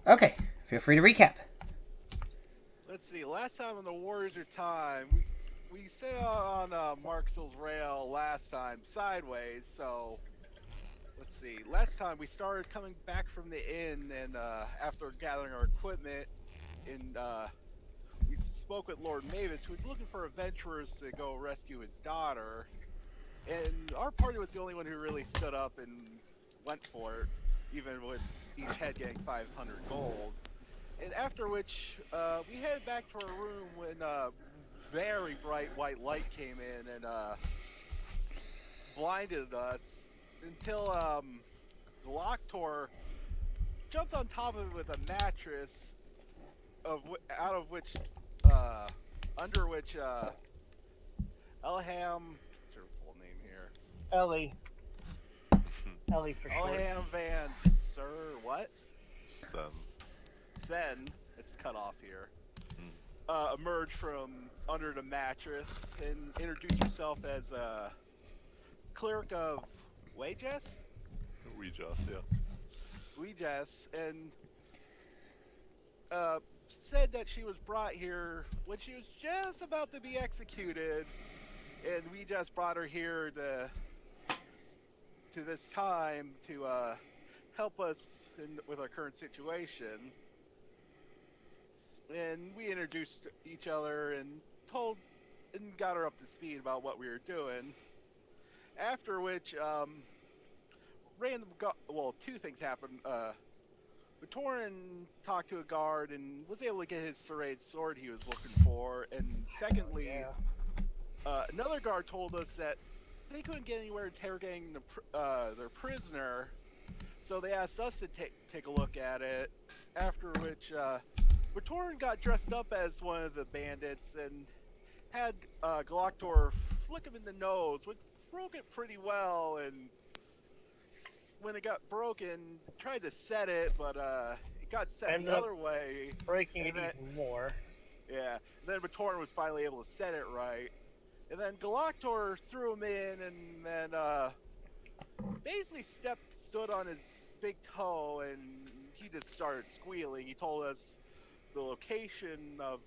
Okay, feel free to recap. Let's see. Last time on the Warriors of Time, we set out on Marxell's rail last time sideways. So let's see. Last time we started coming back from the inn, and after gathering our equipment, and we spoke with Lord Mavis, who was looking for adventurers to go rescue his daughter. And our party was the only one who really stood up and went for it, even with each head getting 500 gold. And after which, we headed back to our room when very bright white light came in and blinded us until Galactor jumped on top of it with a mattress, out of which, uh, under which Elham, what's her full name here? Ellie. Ellie for short. Elham Van Sir, what? Son. Sen, it's cut off here. Mm. Emerged from under the mattress and introduced herself as a cleric of Wages? We just, yeah. Wages, and said that she was brought here when she was just about to be executed, and we just brought her here to this time to help us with our current situation. And we introduced each other and told and got her up to speed about what we were doing. After which, two things happened. Vitorin talked to a guard and was able to get his serrated sword he was looking for. And secondly, another guard told us that they couldn't get anywhere interrogating their prisoner, so they asked us to take a look at it. After which, Vitorin got dressed up as one of the bandits and had Galactor flick him in the nose, which broke it pretty well. And when it got broken, tried to set it, but it got set Ended the up other way. breaking And it even more. Yeah, and then Vitorin was finally able to set it right. And then Galactor threw him in, and then basically stood on his big toe, and he just started squealing. He told us the location of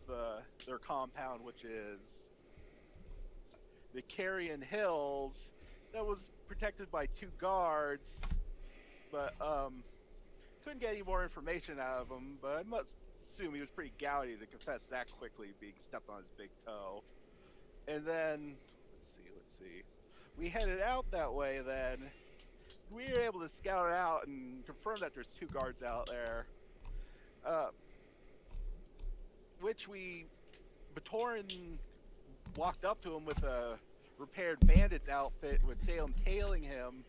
their compound, which is the Carrion Hills, that was protected by two guards, but couldn't get any more information out of him. But I must assume he was pretty gouty to confess that quickly, being stepped on his big toe. And then let's see, we headed out that way. Then we were able to scout it out and confirm that there's two guards out there. Which Batoran walked up to him with a repaired bandit's outfit with Salem tailing him.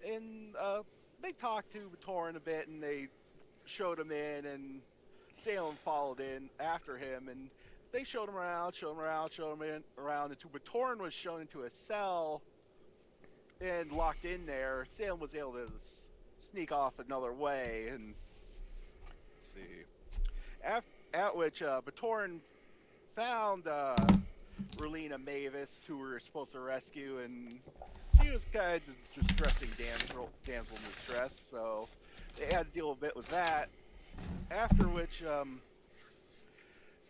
And they talked to Batoran a bit and they showed him in, and Salem followed in after him. And they showed him around, around until Batoran was shown into a cell and locked in there. Salem was able to sneak off another way. And let's see. At which Batoran found Relina Mavis, who we were supposed to rescue, and she was kind of distressing damsel in distress, so they had to deal a bit with that. After which,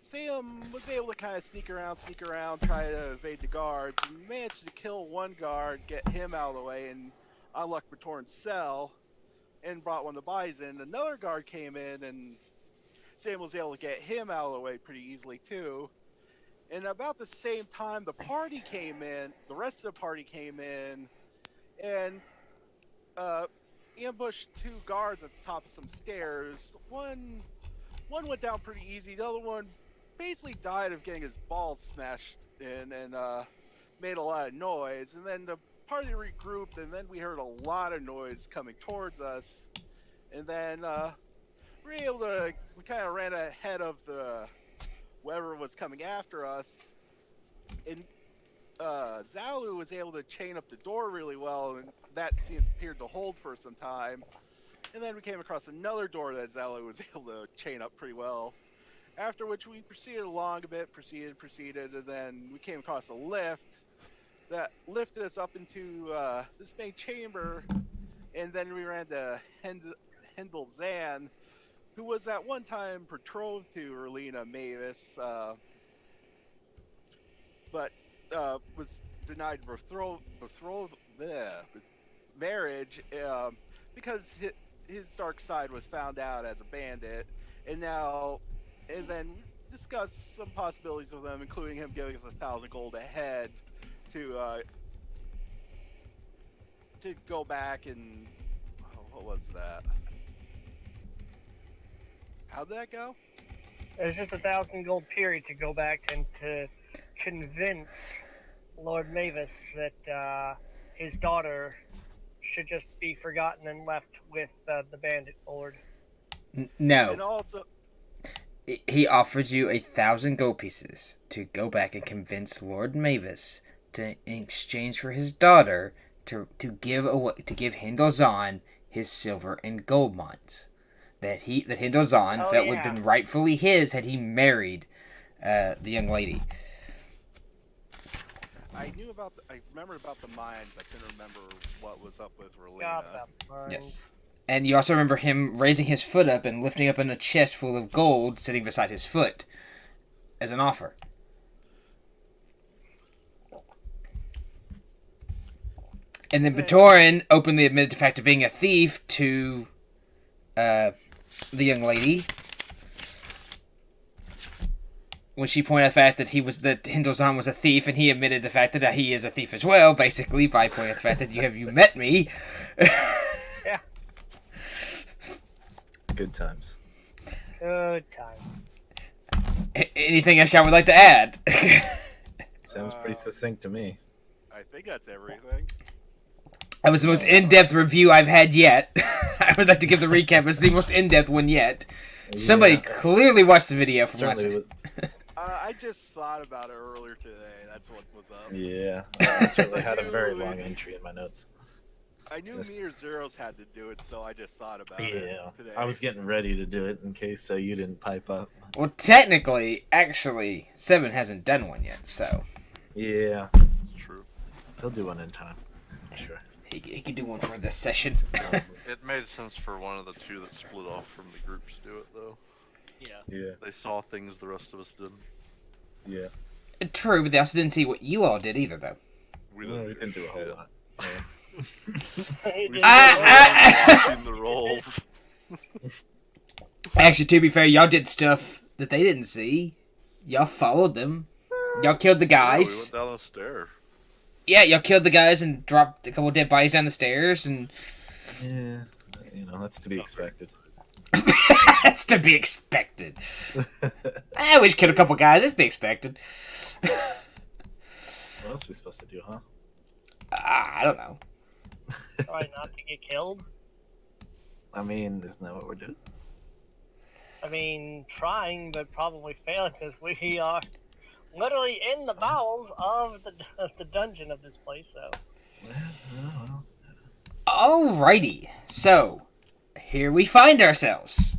Sam was able to kind of sneak around, try to evade the guards, and managed to kill one guard, get him out of the way, and unlock Batoran's cell, and brought one of the bodies in. Another guard came in, and Sam was able to get him out of the way pretty easily too. And about the same time, the rest of the party came in, and ambushed two guards at the top of some stairs. One went down pretty easy. The other one basically died of getting his balls smashed in, and made a lot of noise. And then the party regrouped, and then we heard a lot of noise coming towards us. And then we kind of ran ahead of whoever was coming after us, and Zalu was able to chain up the door really well, and that appeared to hold for some time. And then we came across another door that Zalu was able to chain up pretty well. After which we proceeded along a bit, proceeded, and then we came across a lift that lifted us up into this main chamber, and then we ran to Hendil Zan, who was at one time betrothed to Erlina Mavis, but was denied marriage because his dark side was found out as a bandit, and then discuss some possibilities with him, including him giving us 1,000 gold ahead to go back and what was that? How'd that go? There's just 1,000 gold period to go back and to convince Lord Mavis that his daughter should just be forgotten and left with the bandit lord. No. And also, He offers you 1,000 gold pieces to go back and convince Lord Mavis to, in exchange for his daughter, to give Hendil Zan his silver and gold mines. That Hendil Zan felt would have been rightfully his had he married the young lady. I remembered about the mines. I couldn't remember what was up with Relena. God, that mines. Yes. And you also remember him raising his foot up and lifting up in a chest full of gold sitting beside his foot as an offer. And then Batorin openly admitted the fact of being a thief to the young lady when she pointed out the fact that Hendil Zan was a thief, and he admitted the fact that he is a thief as well, basically, by pointing out the fact that you met me. Yeah. Good times. Good time. Anything else y'all would like to add? Sounds pretty succinct to me. I think that's everything. That was the most in-depth review I've had yet. I would like to give the recap as the most in-depth one yet. Somebody clearly watched the video from last Certainly. season. I just thought about it earlier today. That's what was up. Yeah, I certainly had a very long entry in my notes. I knew me or Zeros had to do it, so I just thought about it today. I was getting ready to do it in case you didn't pipe up. Well, technically, actually, Seven hasn't done one yet, so Yeah, True. he'll do one in time. I'm sure. he could do one for this session. It made sense for one of the two that split off from the group to do it, though. Yeah, They saw things the rest of us didn't. yeah. True, but they also didn't see what you all did either, though. We Well, didn't, we didn't do a whole lot. Yeah. We I- seen the roles. Actually, to be fair, y'all did stuff that they didn't see. Y'all followed them. Y'all killed the Yeah, we guys. went down a stair. Yeah, y'all killed the guys and dropped a couple dead bodies down the stairs, and Yeah, that's to be expected. that's to be expected. We just killed a couple guys. That's to be expected. What else are we supposed to do, huh? I don't know. Try not to get killed. I mean, isn't that what we're doing? I mean, trying, but probably failing because we are literally in the bowels of the dungeon of this place. So. Well. Alrighty, so here we find ourselves.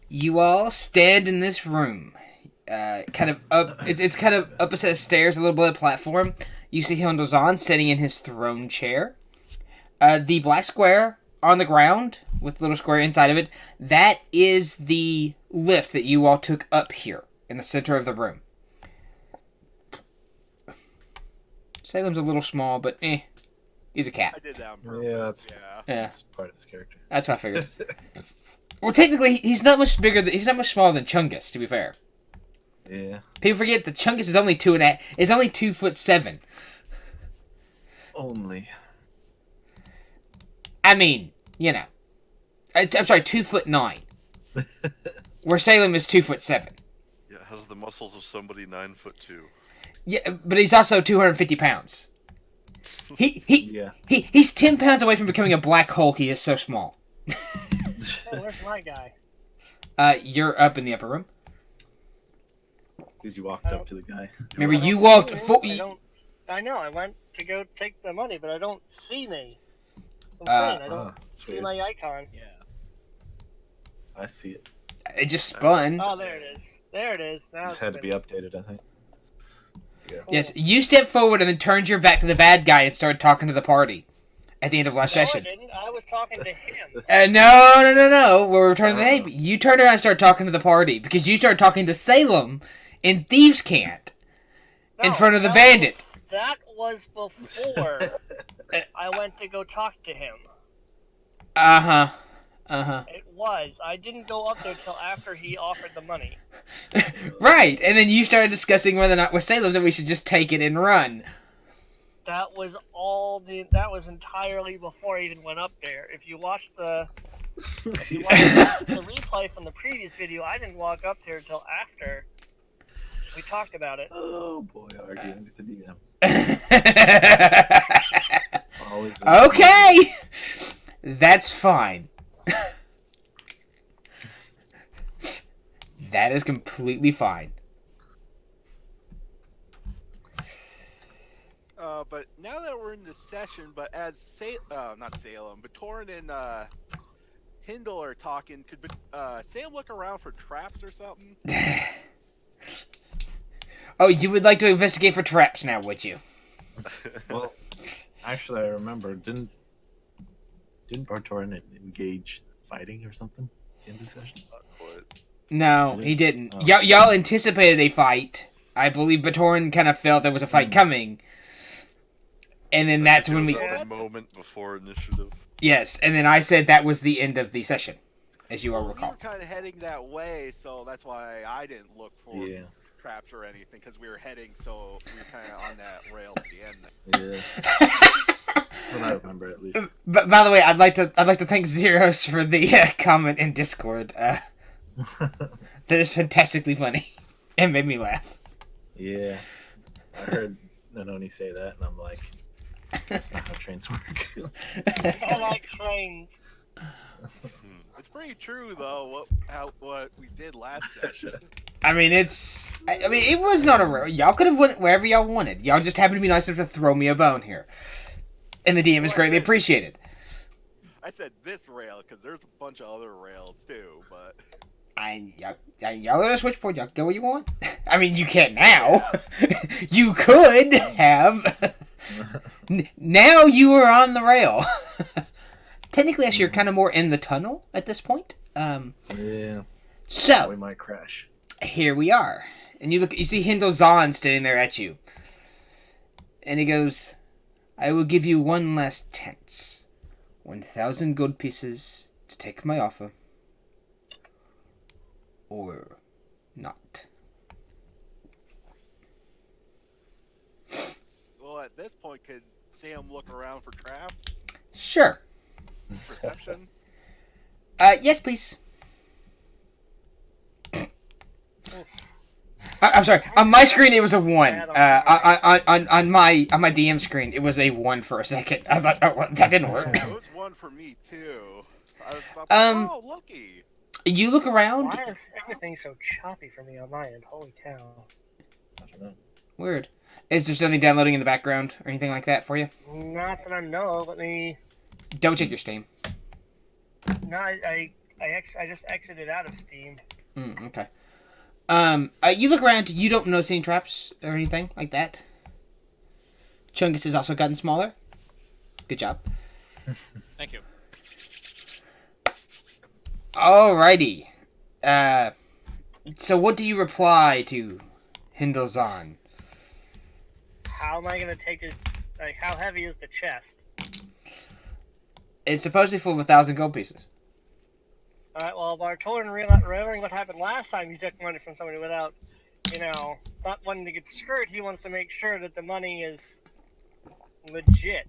You all stand in this room, kind of up. It's kind of up a set of stairs, a little bit of platform. You see Hendil Zan sitting in his throne chair. The black square on the ground with the little square inside of it. That is the lift that you all took up here in the center of the room. Salem's a little small, but he's a cat. I did that on purpose. Yeah, Yeah. that's part of his character. That's what I figured. Well, technically, he's not much bigger. He's not much smaller than Chungus. To be fair, Yeah. people forget that Chungus is only 2.5. Is only 2'7". Only. I mean, you know, I'm sorry, 2'9". Where Salem is 2'7". Yeah, has the muscles of somebody 9'2". Yeah, but he's also 250 pounds. Yeah. He's 10 pounds away from becoming a black hole. He is so small. Hey, where's my guy? You're up in the upper room. Because you walked up to the guy. Remember, you walked. I know. I went to go take the money, but I don't see me. I'm saying I don't That's see weird. my icon. Yeah. I see it. It just spun. Oh, there it is. There it is. Now Just had to be updated, I think. Yeah. Yes, you stepped forward and then turned your back to the bad guy and started talking to the party. at the end of last No, I session. didn't. I was talking to him. No. When we were turning the table, you turned around and started talking to the party because you started talking to Salem in Thieves' Cant in No, front of the no, bandit. That was before I went to go talk to him. Uh-huh. It was. I didn't go up there till after he offered the money. Right, and then you started discussing whether or not with Salem that we should just take it and run. That was entirely before I even went up there. If you watch the replay from the previous video, I didn't walk up there until after we talked about it. Oh boy, arguing with the DM. Always. Okay! That's fine. That is completely fine. But now that we're in this session, but as not Salem, but Torrin and Hendil are talking, could Salem look around for traps or something? Oh, you would like to investigate for traps now, would you? Well, actually, I remember. Didn't Bartorin engage fighting or something in the session? Not quite. No, he didn't. Oh. Y'all anticipated a fight. I believe Batorin kind of felt there was a fight coming. And then that's when we... It was a moment before initiative. Yes, and then I said that was the end of the session, as you all We recall. were kind of heading that way, so that's why I didn't look for Yeah. traps or anything, because we were heading, so we were kind of on that rail at the end. Yeah. Well, I remember at least. But by the way, I'd like to thank Zeros for the comment in Discord. That is fantastically funny. It made me laugh. Yeah. I heard Nanoni say that, and I'm like, that's not how trains work. I like trains. It's pretty true, though, what we did last session. I mean, it was not a rail. Y'all could have went wherever y'all wanted. Y'all just happened to be nice enough to throw me a bone here. And the DM is greatly appreciated. I said this rail, because there's a bunch of other rails, too, but... Y'all are a switchboard. Y'all go where you want. I mean, you can't now. You could have. Now you are on the rail. Technically, actually, you're kind of more in the tunnel at this point. Yeah. So We might crash. here we are, and you see Hendil Zan standing there at you, and he goes, "I will give you one last chance, 1,000 gold pieces to take my offer, or not." Well, at this point, could Sam look around for traps? Sure. Perception? Yes, please. I'm sorry. On my screen, it was a 1. On my DM screen, it was a 1 for a second. I thought that didn't work. It was 1 for me, too. I was about oh, lucky. You look around. Why is everything so choppy for me on my end? Holy cow. I don't know. Weird. Is there something downloading in the background or anything like that for you? Not that I know of. Let me... Double check your Steam. No, I just exited out of Steam. Okay. You look around. You don't notice any traps or anything like that. Chungus has also gotten smaller. Good job. Thank you. Alrighty. So what do you reply to Hendil Zan? How am I gonna take this? Like, how heavy is the chest? It's supposedly full of 1,000 gold pieces. Alright, well, Bartolan remembering what happened last time he took money from somebody without, not wanting to get screwed, he wants to make sure that the money is legit.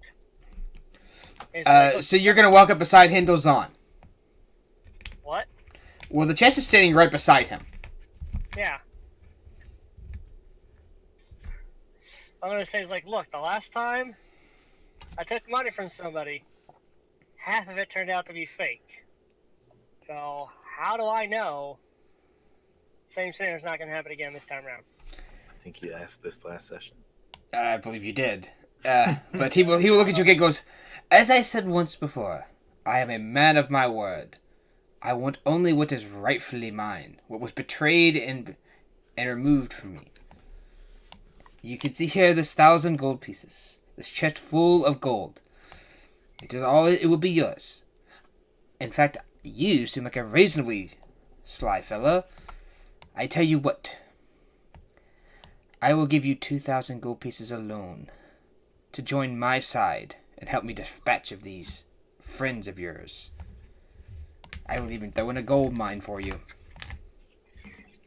So you're gonna walk up beside Hendil Zan. What? Well, the chest is standing right beside him. Yeah. I'm gonna say, look, the last time I took money from somebody, half of it turned out to be fake. So, how do I know same scenario's not gonna happen again this time around? I think you asked this last session. I believe you did. But he will look at you again and goes, "As I said once before, I am a man of my word. I want only what is rightfully mine, what was betrayed and removed from me. You can see here this 1,000 gold pieces, this chest full of gold. It will be yours. In fact, you seem like a reasonably sly fella. I tell you what. I will give you 2,000 gold pieces alone to join my side and help me dispatch of these friends of yours. I will even throw in a gold mine for you.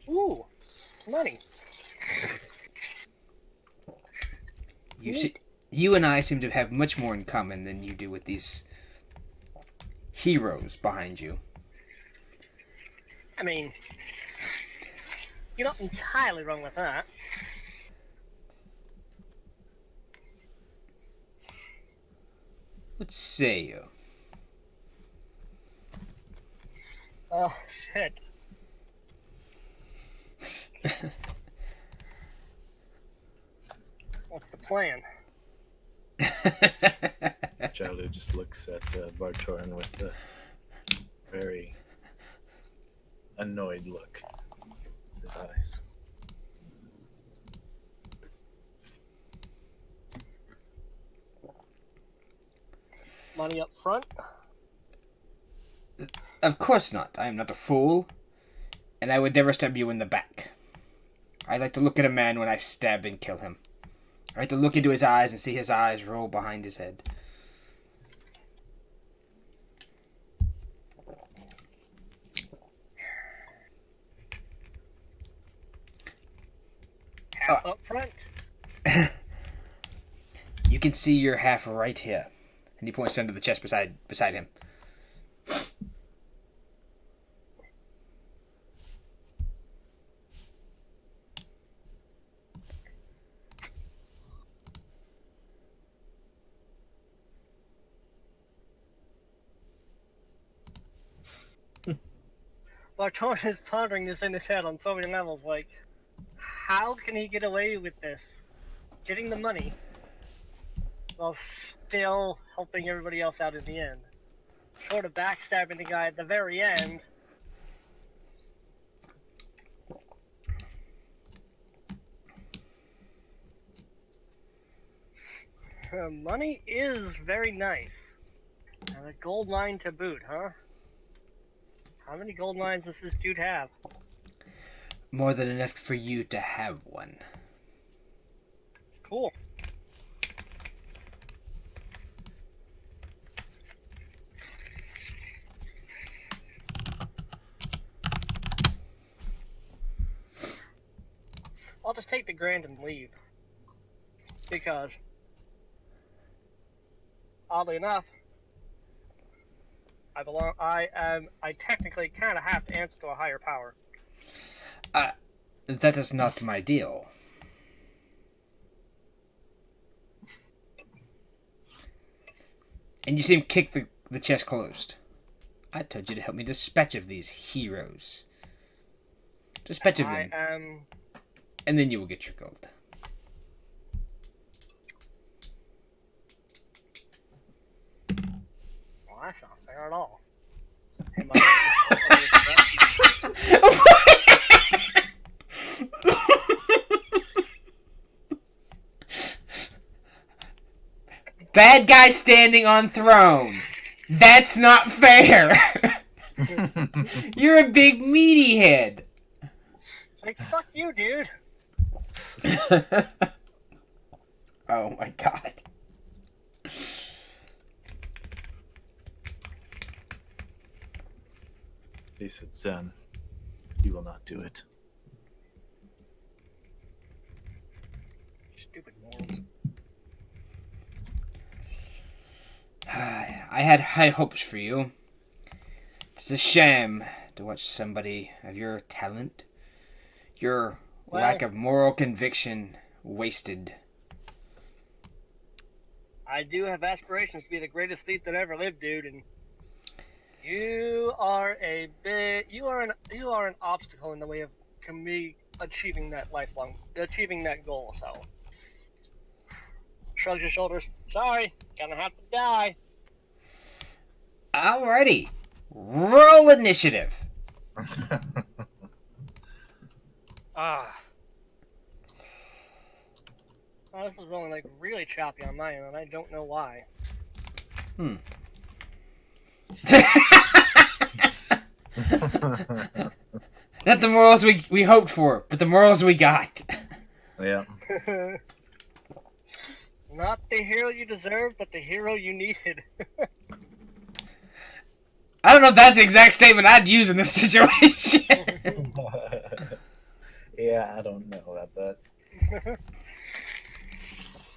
Ooh, money. You and I seem to have much more in common than you do with these heroes behind you. I mean, you're not entirely wrong with that. What say you? Oh, shit. What's the plan? Jalu just looks at Bartorin with a very annoyed look in his eyes. Money up front? Of course not. I am not a fool. And I would never stab you in the back. I like to look at a man when I stab and kill him. I like to look into his eyes and see his eyes roll behind his head. Half up front? You can see your half right here. And he points under the chest beside him. Barton is pondering this in his head on so many levels, like, how can he get away with this? Getting the money, while still helping everybody else out in the end. Short of backstabbing the guy at the very end. Money is very nice. And a gold mine to boot, huh? How many gold mines does this dude have? More than enough for you to have one. Cool. I'll just take the grand and leave. Because, oddly enough, I technically kind of have to answer to a higher power. That is not my deal. And you see him kick the chest closed. I told you to help me dispatch of these heroes. Dispatch of them. And then you will get your gold. Well, that's not fair at all. Bad guy standing on throne. That's not fair. You're a big meaty head. Like, fuck you, dude. Oh my god. He said, Zan, you will not do it. Stupid morals. I had high hopes for you. It's a shame to watch somebody of your talent, your lack of moral conviction, wasted. I do have aspirations to be the greatest thief that ever lived, dude, and you are an obstacle in the way of me achieving that goal. So, shrugs your shoulders. Sorry, gonna have to die. Alrighty, roll initiative. Oh, this is rolling like really choppy on my end, and I don't know why. Not the morals we hoped for, but the morals we got. Yeah. Not the hero you deserved, but the hero you needed. I don't know if that's the exact statement I'd use in this situation. Yeah, I don't know about that.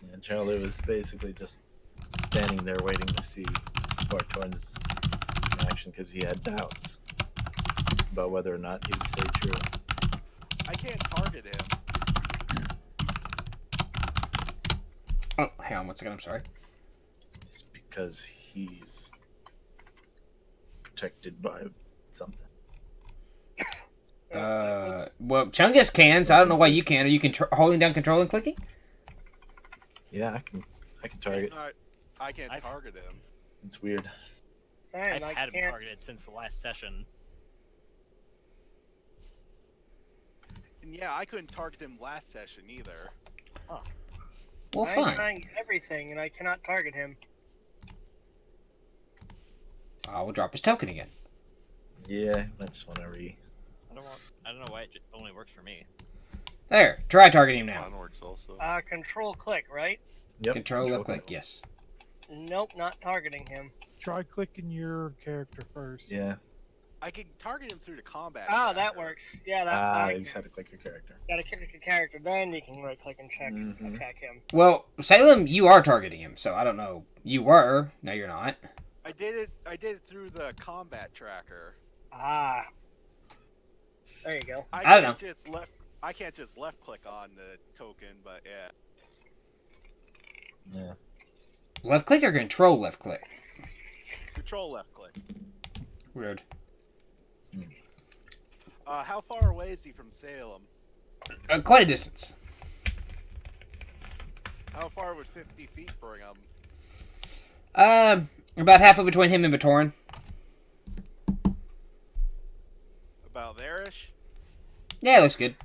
Yeah, Charlie was basically just standing there waiting to see Bartorn's action because he had doubts about whether or not he would stay true. I can't target him. Oh, hang on one second. I'm sorry. Just because he's protected by something. Well, Chungus can, so I don't know why you can. Are you holding down control and clicking? Yeah, I can target. It's not, I can't target him. It's weird. Sam, I've I had him can't. targeted since the last session. And yeah, I couldn't target him last session either. Well, I'm fine. trying everything, and I cannot target him. I will drop his token again. Yeah, that's whenever he. I don't know why it only works for me. There. Try targeting him now. Mine works also. Control click, right? Yep. Control left click. Yes. Nope, not targeting him. Try clicking your character first. Yeah. I can target him through the combat. Ah, tracker. that works. Yeah, that. You just have to click your character. Gotta click your character, then you can right click and Mhm. attack him. Well, Salem, you are targeting him, so I don't know. You were. No, you're not. I did it through the combat tracker. Ah. There you go. I I don't can't just left click on the token, but yeah. Yeah. Left click or control left click? Control left click. Weird. How far away is he from Salem? Quite a distance. How far would 50 feet bring him? About halfway between him and Batoran. About there-ish? Yeah, looks good.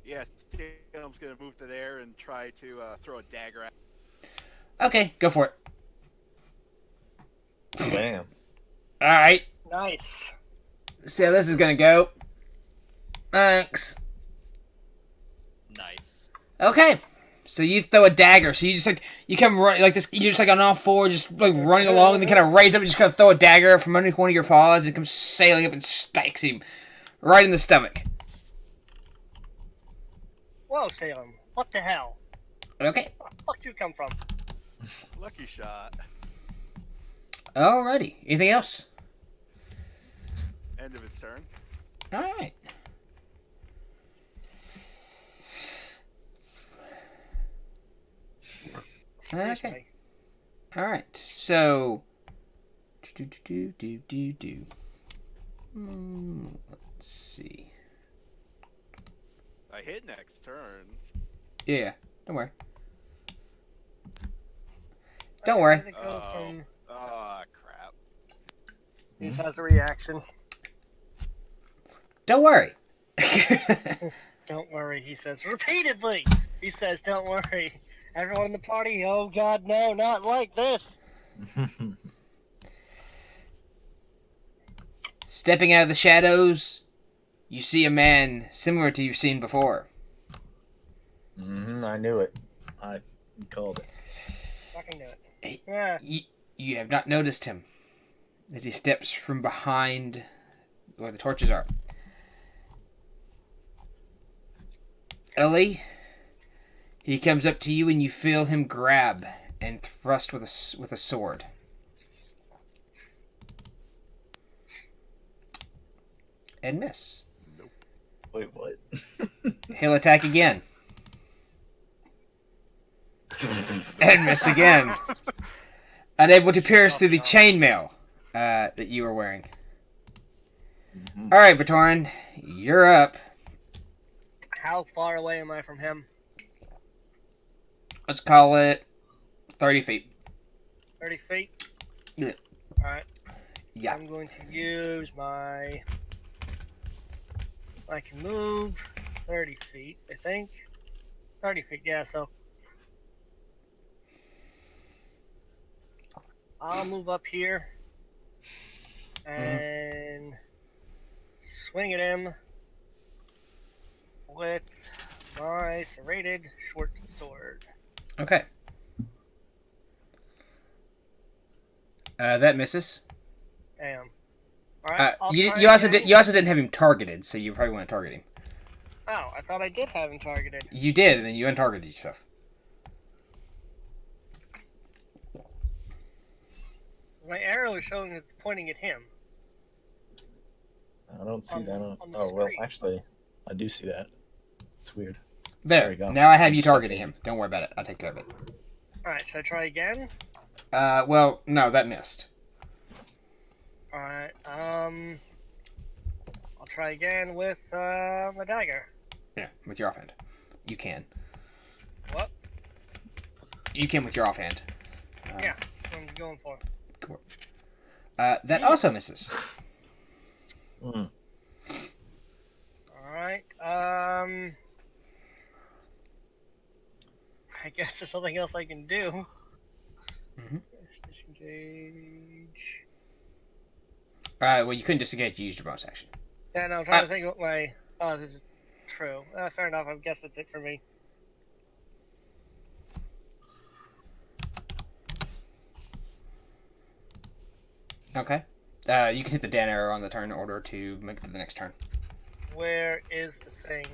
Yeah, Salem's gonna move to there and try to throw a dagger at. Okay, go for it. Bam. All right. Nice. See how this is gonna go. Thanks. Nice. Okay. So you throw a dagger. So you just you come running like this. You're just on all fours, just running along, and then kind of raise up and just kind of throw a dagger from underneath one of your paws, and it comes sailing up and strikes him right in the stomach. Whoa, Salem. What the hell? Okay. Where the fuck did you come from? Lucky shot. Alrighty. Anything else? End of its turn. All right. Excuse Okay. me. All right. So. Let's see. I hit next turn. Yeah. Don't worry. Don't worry. Where did it go from? Ah, crap. He has a reaction. Don't worry. Don't worry, he says repeatedly. He says, "Don't worry." Everyone in the party, oh God, no, not like this. Stepping out of the shadows, you see a man similar to you've seen before. I knew it. I called it. Fucking do it. Hey. Yeah. You have not noticed him as he steps from behind where the torches are. Ellie, he comes up to you and you feel him grab and thrust with a sword. And miss. Wait, what? He'll attack again. And miss again. Unable to pierce through the chainmail that you are wearing. Alright, Batoran, you're up. How far away am I from him? Let's call it 30 feet. 30 feet? Yeah. Alright. Yeah. I'm going to use my... I can move 30 feet, I think. 30 feet, yeah, so. I'll move up here and swing at him with my serrated short sword. Okay. That misses. Damn. Alright, You also didn't have him targeted, so you probably want to target him. Oh, I thought I did have him targeted. You did, and then you untargeted yourself. My arrow is showing it's pointing at him. I don't see On- that. on the Oh well, screen. actually, I do see that. It's weird. There we go. Now I have you Step targeting in. him. Don't worry about it. I'll take care of it. Alright, should I try again? Well, no, that missed. Alright, I'll try again with my dagger. Yeah, with your offhand. You can. What? You can with your offhand. Yeah, I'm going for. Cool. That also misses. Mm. Alright, I guess there's something else I can do. Mhm. Disengage. Well, you couldn't disengage. You used your bonus action. Yeah, no, I'm trying to think what my. Oh, this is true. Fair enough. I guess that's it for me. Okay. You can hit the Dan arrow on the turn in order to make it to the next turn. Where is the thing?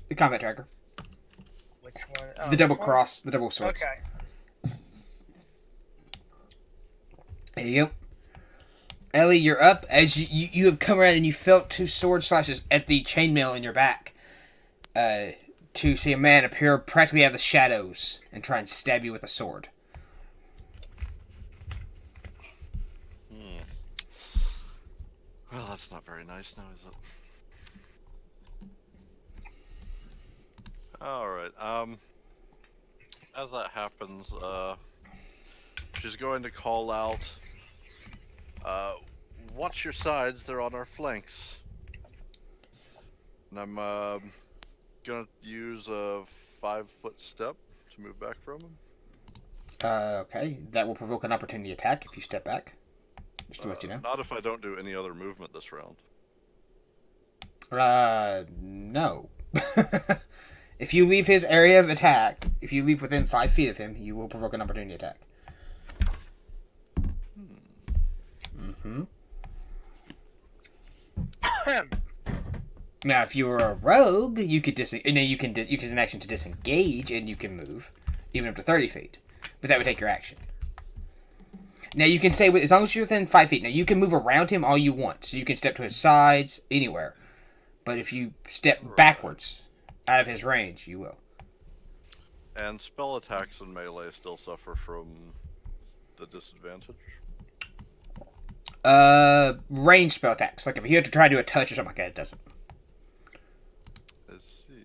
The combat tracker. Which one? Oh, The double this one? cross. The double swords. Okay. There you go. Ellie, you're up. As you have come around and you felt two sword slashes at the chainmail in your back. To see a man appear practically out of the shadows and try and stab you with a sword. Well, that's not very nice now, is it? Alright, as that happens, she's going to call out, watch your sides, they're on our flanks. And I'm, gonna use a 5-foot step to move back from him. Okay. That will provoke an opportunity attack if you step back. Just to let you know. Not if I don't do any other movement this round. No. If you leave his area of attack, if you leave within 5 feet of him, you will provoke an opportunity attack. Mm-hmm. Now, if you were a rogue, you could you can use an action to disengage, and you can move, even up to 30 feet. But that would take your action. Now, you can say, as long as you're within 5 feet, now you can move around him all you want. So you can step to his sides, anywhere. But if you step backwards out of his range, you will. And spell attacks in melee still suffer from the disadvantage? Range spell attacks. Like, if you have to try to do a touch or something like that, it doesn't. Let's see.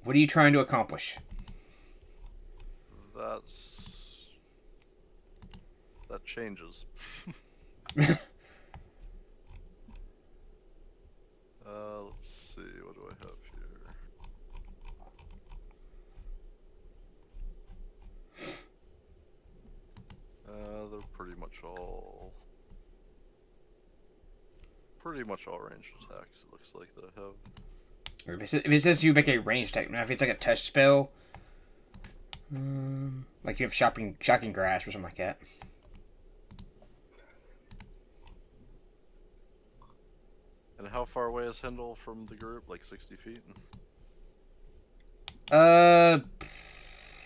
What are you trying to accomplish? That changes. Let's see, what do I have here? They're pretty much all ranged attacks, it looks like, that I have. If it says you make a range attack, now if it's like a touch spell, like you have shocking grasp or something like that. And how far away is Hendil from the group? Like 60 feet?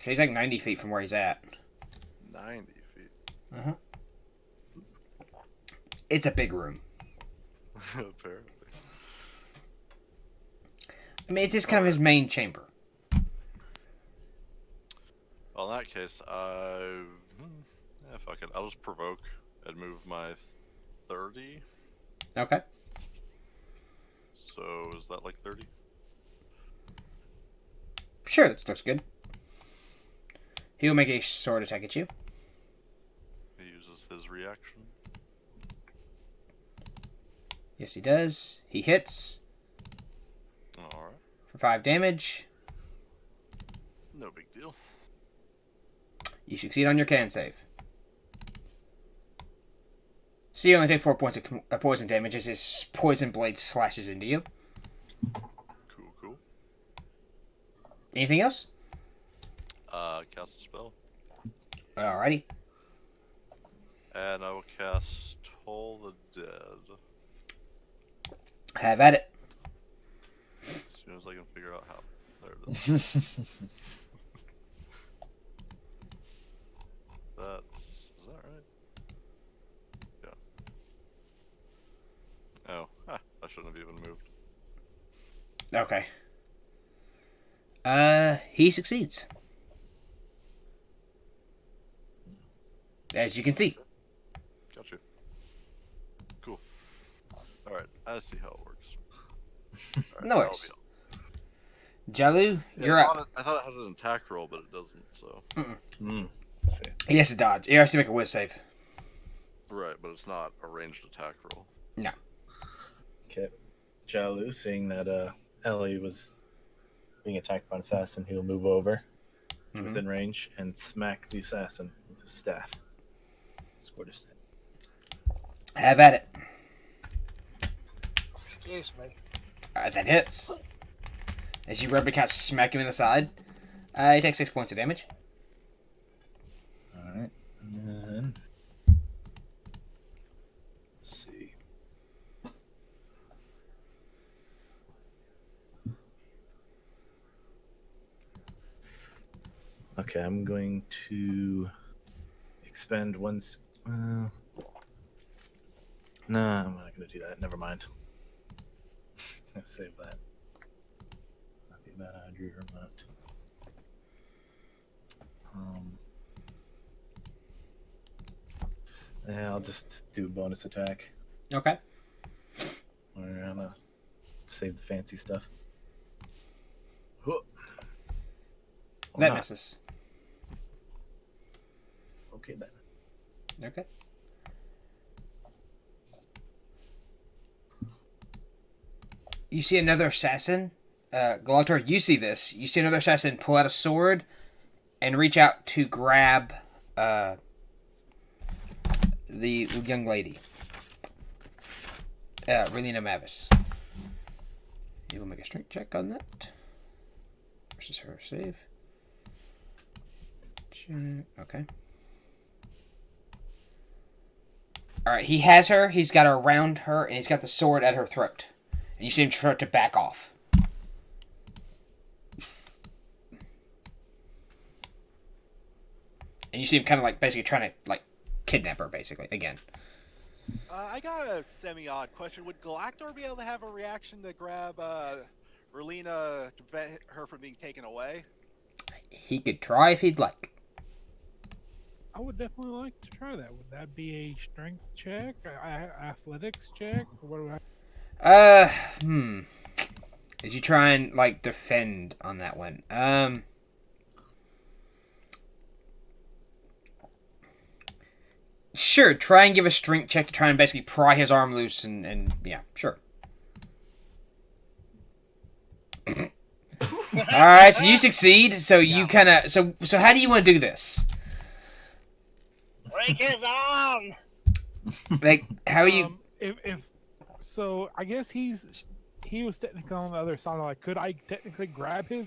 He's like 90 feet from where he's at. 90 feet. Uh-huh. It's a big room. Apparently. I mean, it's just kind of his main chamber. Well, in that case, fuck it. I'll just provoke and move my 30. Okay. So, is that like 30? Sure, that looks good. He will make a sword attack at you. He uses his reaction. Yes, he does. He hits Alright. for 5 damage. No big deal. You succeed on your can save. So you only take 4 points of poison damage as his poison blade slashes into you. Cool. Anything else? Cast a spell. Alrighty. And I will cast Toll the Dead. Have at it. As soon as I can figure out how. There it is. Is that right? Yeah. Oh, I shouldn't have even moved. Okay. He succeeds. As you can see. Got you. Cool. Alright, I see how it works. All right, No worries. Jalu, Yeah, you're up. I thought it has an attack roll, but it doesn't, so. He has to dodge. He has to make a whiz save. Right, but it's not a ranged attack roll. No. Okay. Jalu, seeing that Ellie was being attacked by an assassin, he'll move over to within range and smack the assassin with his staff. Score to hit. Have at it. Excuse me. That hits. As you rubber cat smack him in the side, he takes 6 points of damage. Alright. And then. Let's see. Okay, I'm going to expend once. Nah, I'm not going to do that. Never mind. Let's save that. Not be a bad idea or not. Yeah, I'll just do a bonus attack. Okay. Or I'm gonna save the fancy stuff. Huh. Or That not. misses. Okay then. Okay. You see another assassin. Galactor, you see this. You see another assassin pull out a sword and reach out to grab the young lady. Relina Mavis. You will make a strength check on that. Versus her save. Okay. Alright, he has her, he's got her around her, and he's got the sword at her throat. And you see him start to back off. And you see him kind of like basically trying to like kidnap her, basically, again. I got a semi-odd question. Would Galactor be able to have a reaction to grab Relina to prevent her from being taken away? He could try if he'd like. I would definitely like to try that. Would that be a strength check, athletics check, or what do I? As you try and like defend on that one. Sure, try and give a strength check to try and basically pry his arm loose and yeah, sure. Alright, so you succeed, so you kinda so how do you want to do this? Break his arm! Like how are you If so, I guess he was technically on the other side. Like, could I technically grab his?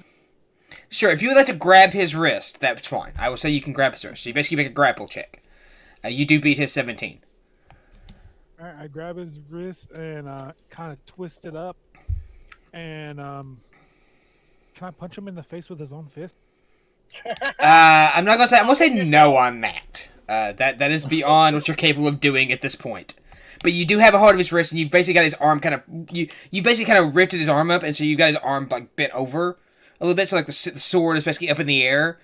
Sure, if you would like to grab his wrist, that's fine. I will say you can grab his wrist. So you basically make a grapple check. You do beat his 17. All right, I grab his wrist and kind of twist it up, and can I punch him in the face with his own fist? I'm gonna say no on that. That is beyond what you're capable of doing at this point. But you do have a hold of his wrist, and you've basically got his arm you basically kind of lifted his arm up, and so you got his arm like bent over a little bit, so like the sword is basically up in the air.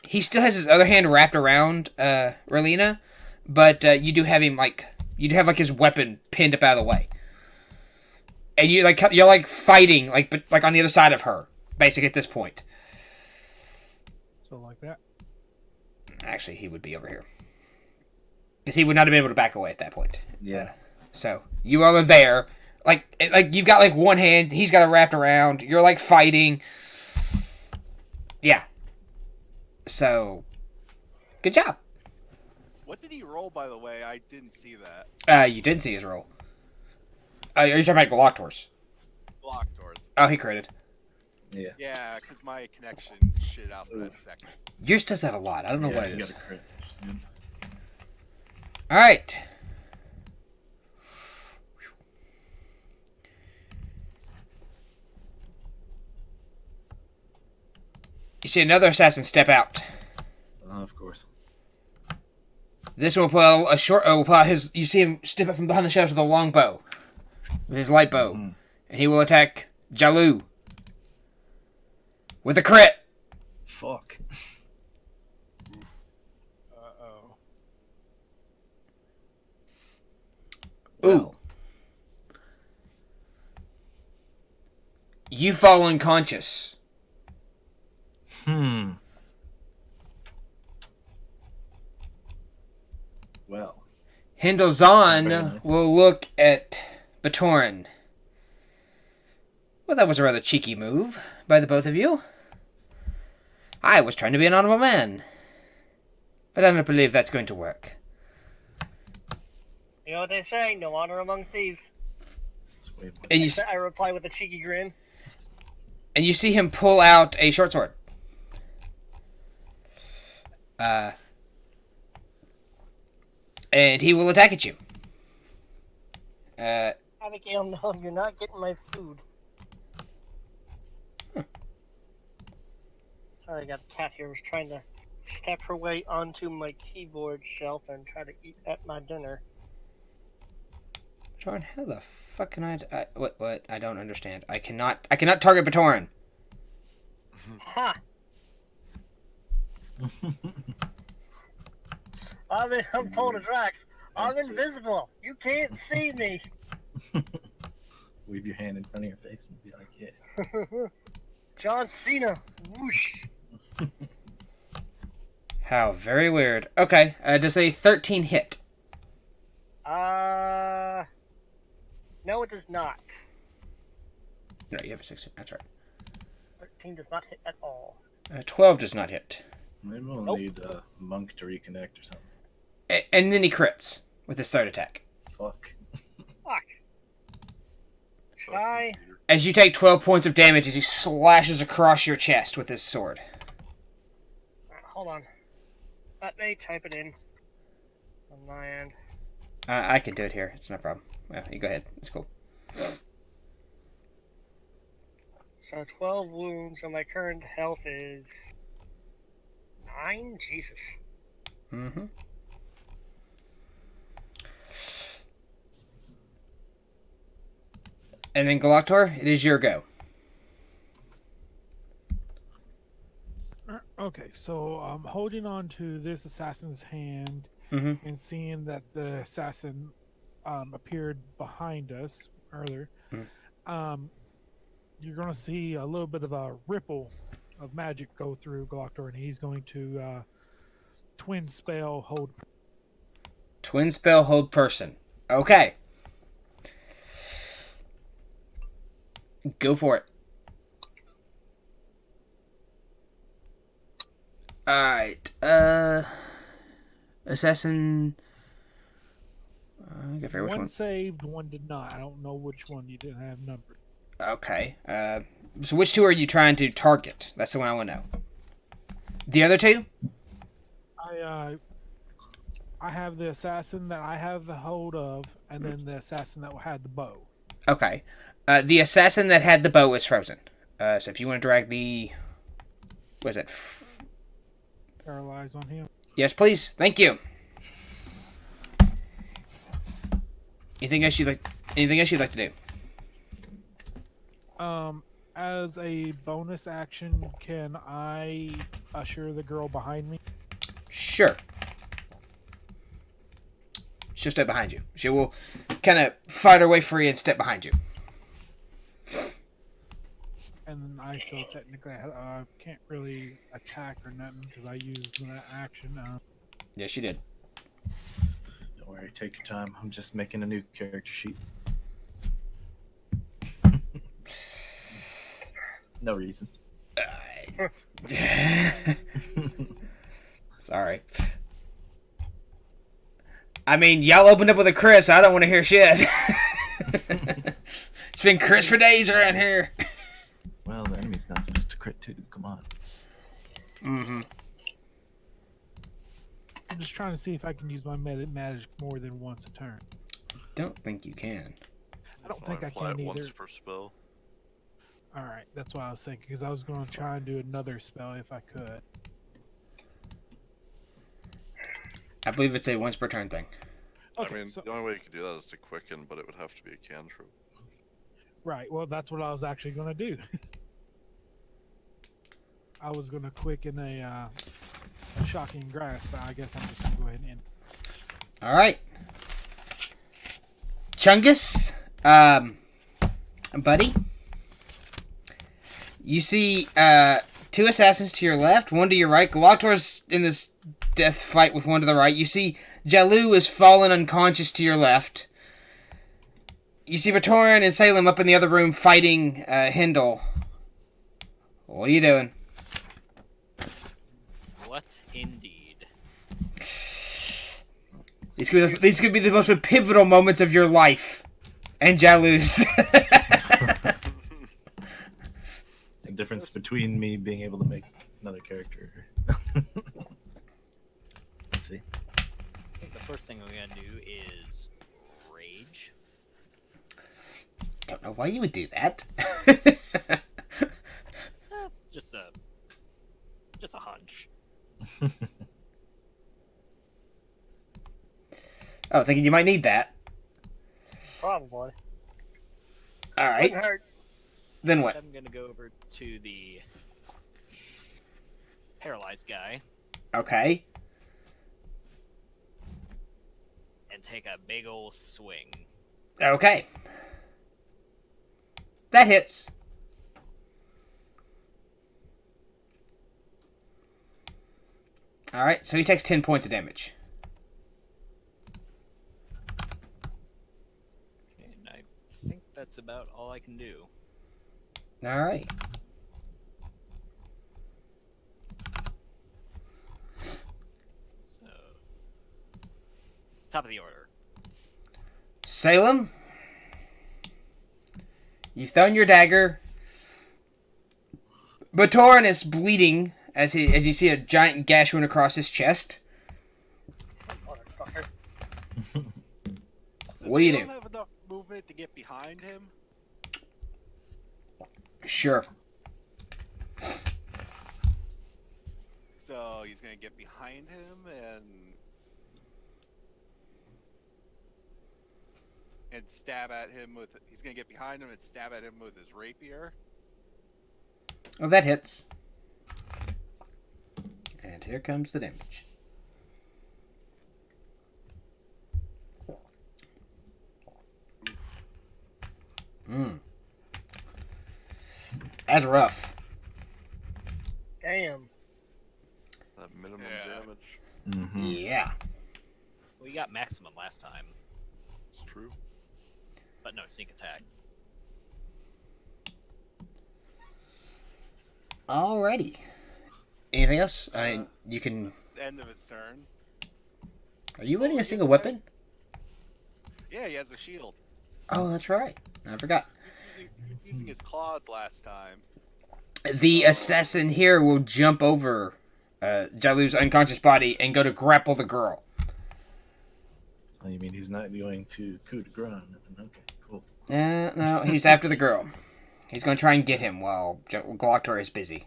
He still has his other hand wrapped around Relina, but you do have him you have his weapon pinned up out of the way, and you're fighting but on the other side of her, basically at this point. So like that. Actually, he would be over here. Because he would not have been able to back away at that point. Yeah. So you all are there, like you've got like one hand, he's got it wrapped around. You're like fighting. Yeah. So, good job. What did he roll, by the way? I didn't see that. You did see his roll. Are you talking about Galactors? Block doors. Oh, he critted. Yeah. Yeah, because my connection shit out for that second. Yours does that a lot. I don't know Yeah, what it you is. got a crit, which is good. All right. You see another assassin step out. Of course. This one will pull out a short. Will pull out his. You see him step up from behind the shadows with a long bow, with his light bow, and he will attack Jalu with a crit. Fuck. Uh-oh. Ooh. You fall unconscious. Well. Hendil Very Zan nice. will look at Batoran. Well, that was a rather cheeky move by the both of you. I was trying to be an honorable man. But I don't believe that's going to work. You know what they say? No honor among thieves. This is way more- And you, I reply with a cheeky grin. and you see him pull out a short sword. And he will attack at you. Abigail, no, you're not getting my food. Sorry, I got a cat here. Was trying to step her way onto my keyboard shelf and try to eat at my dinner. Batoran, how the fuck can I what? I don't understand. I cannot target Batoran. Ha! I'm told to Drax. I'm invisible. You can't see me. Wave your hand in front of your face and be like, yeah. John Cena. Whoosh. How very weird. Okay, does a 13 hit? No, it does not. No, you have a 16. That's right. 13 does not hit at all. 12 does not hit. Maybe we'll Nope. need a monk to reconnect or something. And then he crits with his third attack. Fuck. Fuck. Should I? As you take 12 points of damage as he slashes across your chest with his sword. Hold on. Let me type it in on my end. I can do it here. It's no problem. Well, you go ahead. It's cool. So 12 wounds, and my current health is 9? Jesus. Mm-hmm. And then Galactor, it is your go. Okay, so I'm holding on to this assassin's hand Mm-hmm. and seeing that the assassin appeared behind us earlier. You're going to see a little bit of a ripple of magic go through Galactor, and he's going to twin spell hold. Twin spell hold person. Okay. Go for it. Alright. Assassin. I gotta figure which One one. saved, one did not. I don't know which one you didn't have numbered. Okay. So which two are you trying to target? That's the one I want to know. The other two? I have the assassin that I have the hold of, and then the assassin that had the bow. Okay. The assassin that had the bow is frozen. So if you want to drag the... What is it? Paralyze on him. Yes, please. Thank you. Anything else you'd like to do? As a bonus action, can I assure the girl behind me? Sure. She'll step behind you. She will kind of fight her way free and step behind you. And then I still technically can't really attack or nothing because I used that action. Yes, she did. Don't worry, worry. Take your time. I'm just making a new character sheet. No reason. Sorry. I mean, y'all opened up with a crit, so I don't want to hear shit. It's been crits for days around here. Well, the enemy's not supposed to crit too. Come on. Mm-hmm. I'm just trying to see if I can use my magic more than once a turn. Don't think you can. I don't think I apply can it either. once per spell. Alright, that's what I was thinking, because I was going to try and do another spell if I could. I believe it's a once per turn thing. Okay, I mean, so, the only way you could do that is to quicken, but it would have to be a cantrip. right, well, that's what I was actually going to do. I was going to quicken a shocking grasp, but I guess I'm just going to go ahead and end. All right. Chungus, buddy, you see two assassins to your left, one to your right. Galactor's in this death fight with one to the right. You see Jalu is fallen unconscious to your left. You see Batoran and Salem up in the other room fighting Hendil. What are you doing? What indeed? These could be the most pivotal moments of your life. And Jalu's. The difference between me being able to make another character. Let's see. I think the first thing we're gonna do is rage. Don't know why you would do that. Just a hunch. Oh, thinking you might need that. Probably. All right. Wouldn't hurt. Then what? I'm gonna go over to the paralyzed guy Okay. and take a big ol' swing. Okay. That hits. All right, so he takes 10 points of damage. And I think that's about all I can do. All right. So, top of the order. Salem, you've thrown your dagger. Batoran is bleeding as you see a giant gash wound across his chest. Motherfucker. What do you do? Does Salem have enough movement to get behind him? Sure. So he's gonna get behind him and stab at him with. He's gonna get behind him and stab at him with his rapier. Oh, that hits. And here comes the damage. That's rough. Damn. That minimum Yeah. damage. Mm-hmm. Yeah. We got maximum last time, It's true. but no sneak attack. Alrighty. Anything else? You can. End of his turn. Are you winning a single weapon? Yeah, he has a shield. Oh, that's right. I forgot. Using his claws last time. The assassin here will jump over Jalu's unconscious body and go to grapple the girl. Oh, you mean he's not going to coup de grace? Okay, cool. No, he's after the girl. He's going to try and get him while Galactor is busy.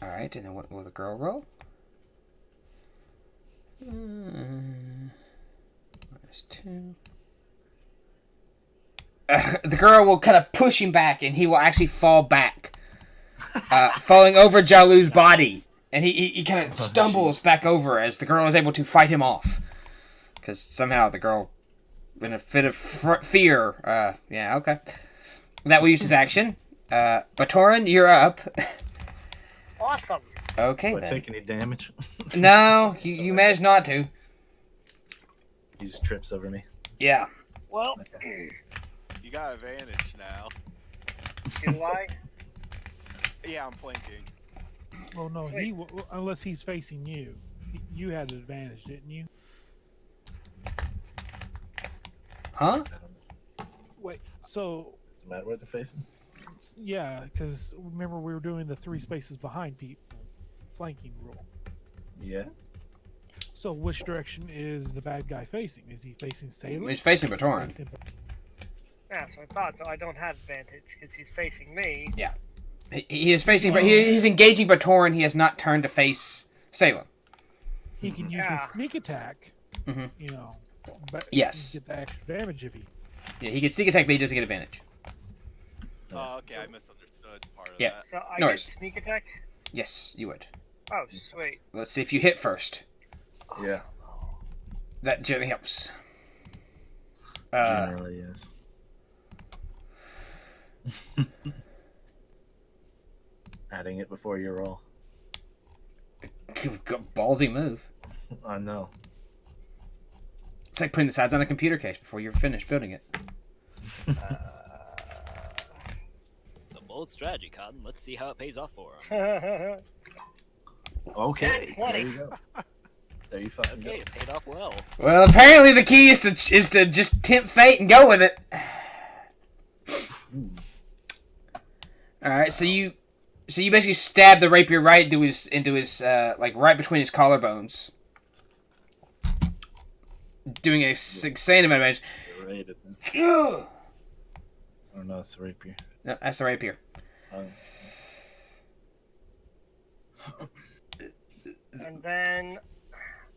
Alright, and then what will the girl roll? -2. The girl will kind of push him back, and he will actually fall back, falling over Jalu's body. And he kind of stumbles back over as the girl is able to fight him off. Because somehow the girl, in a fit of fear, yeah, okay. That will use his action. Batoran, you're up. Awesome. Okay, Do I then. take any damage? No, you managed not to. He just trips over me. Yeah. Well, You got advantage now. do I? Yeah, I'm flanking. Oh no, Wait. unless he's facing you. You had an advantage, didn't you? Huh? Wait, so Doesn't matter what they're facing. yeah, because remember we were doing the 3 spaces behind people flanking rule. Yeah. So which direction is the bad guy facing? Is he facing Salem? He's facing Batoran. Yeah, so I thought so. I don't have advantage because he's facing me. He is facing, but he's engaging Batoran. He has not turned to face Salem. He can use Yeah. his sneak attack. Mhm. You know, but Yes. he can get the extra damage if he. Yeah, he can sneak attack, but he doesn't get advantage. Oh, okay, I misunderstood part of Yeah. that. So I No get worries. sneak attack. Yes, you would. Oh, sweet. Let's see if you hit first. Yeah. That generally helps. Generally, yes. Adding it before you roll. Ballsy move. I know. It's like putting the sides on a computer case before you're finished building it. It's a bold strategy, Cotton. Let's see how it pays off for him. Okay. Nat 20. There you go. 35. Okay, it paid off well. Well, apparently the key is to just tempt fate and go with it. All right, so you basically stab the rapier right into his like right between his collarbones, doing a insane amount of damage. Serrated. Ugh. Oh no, it's a rapier. No, that's the rapier. And then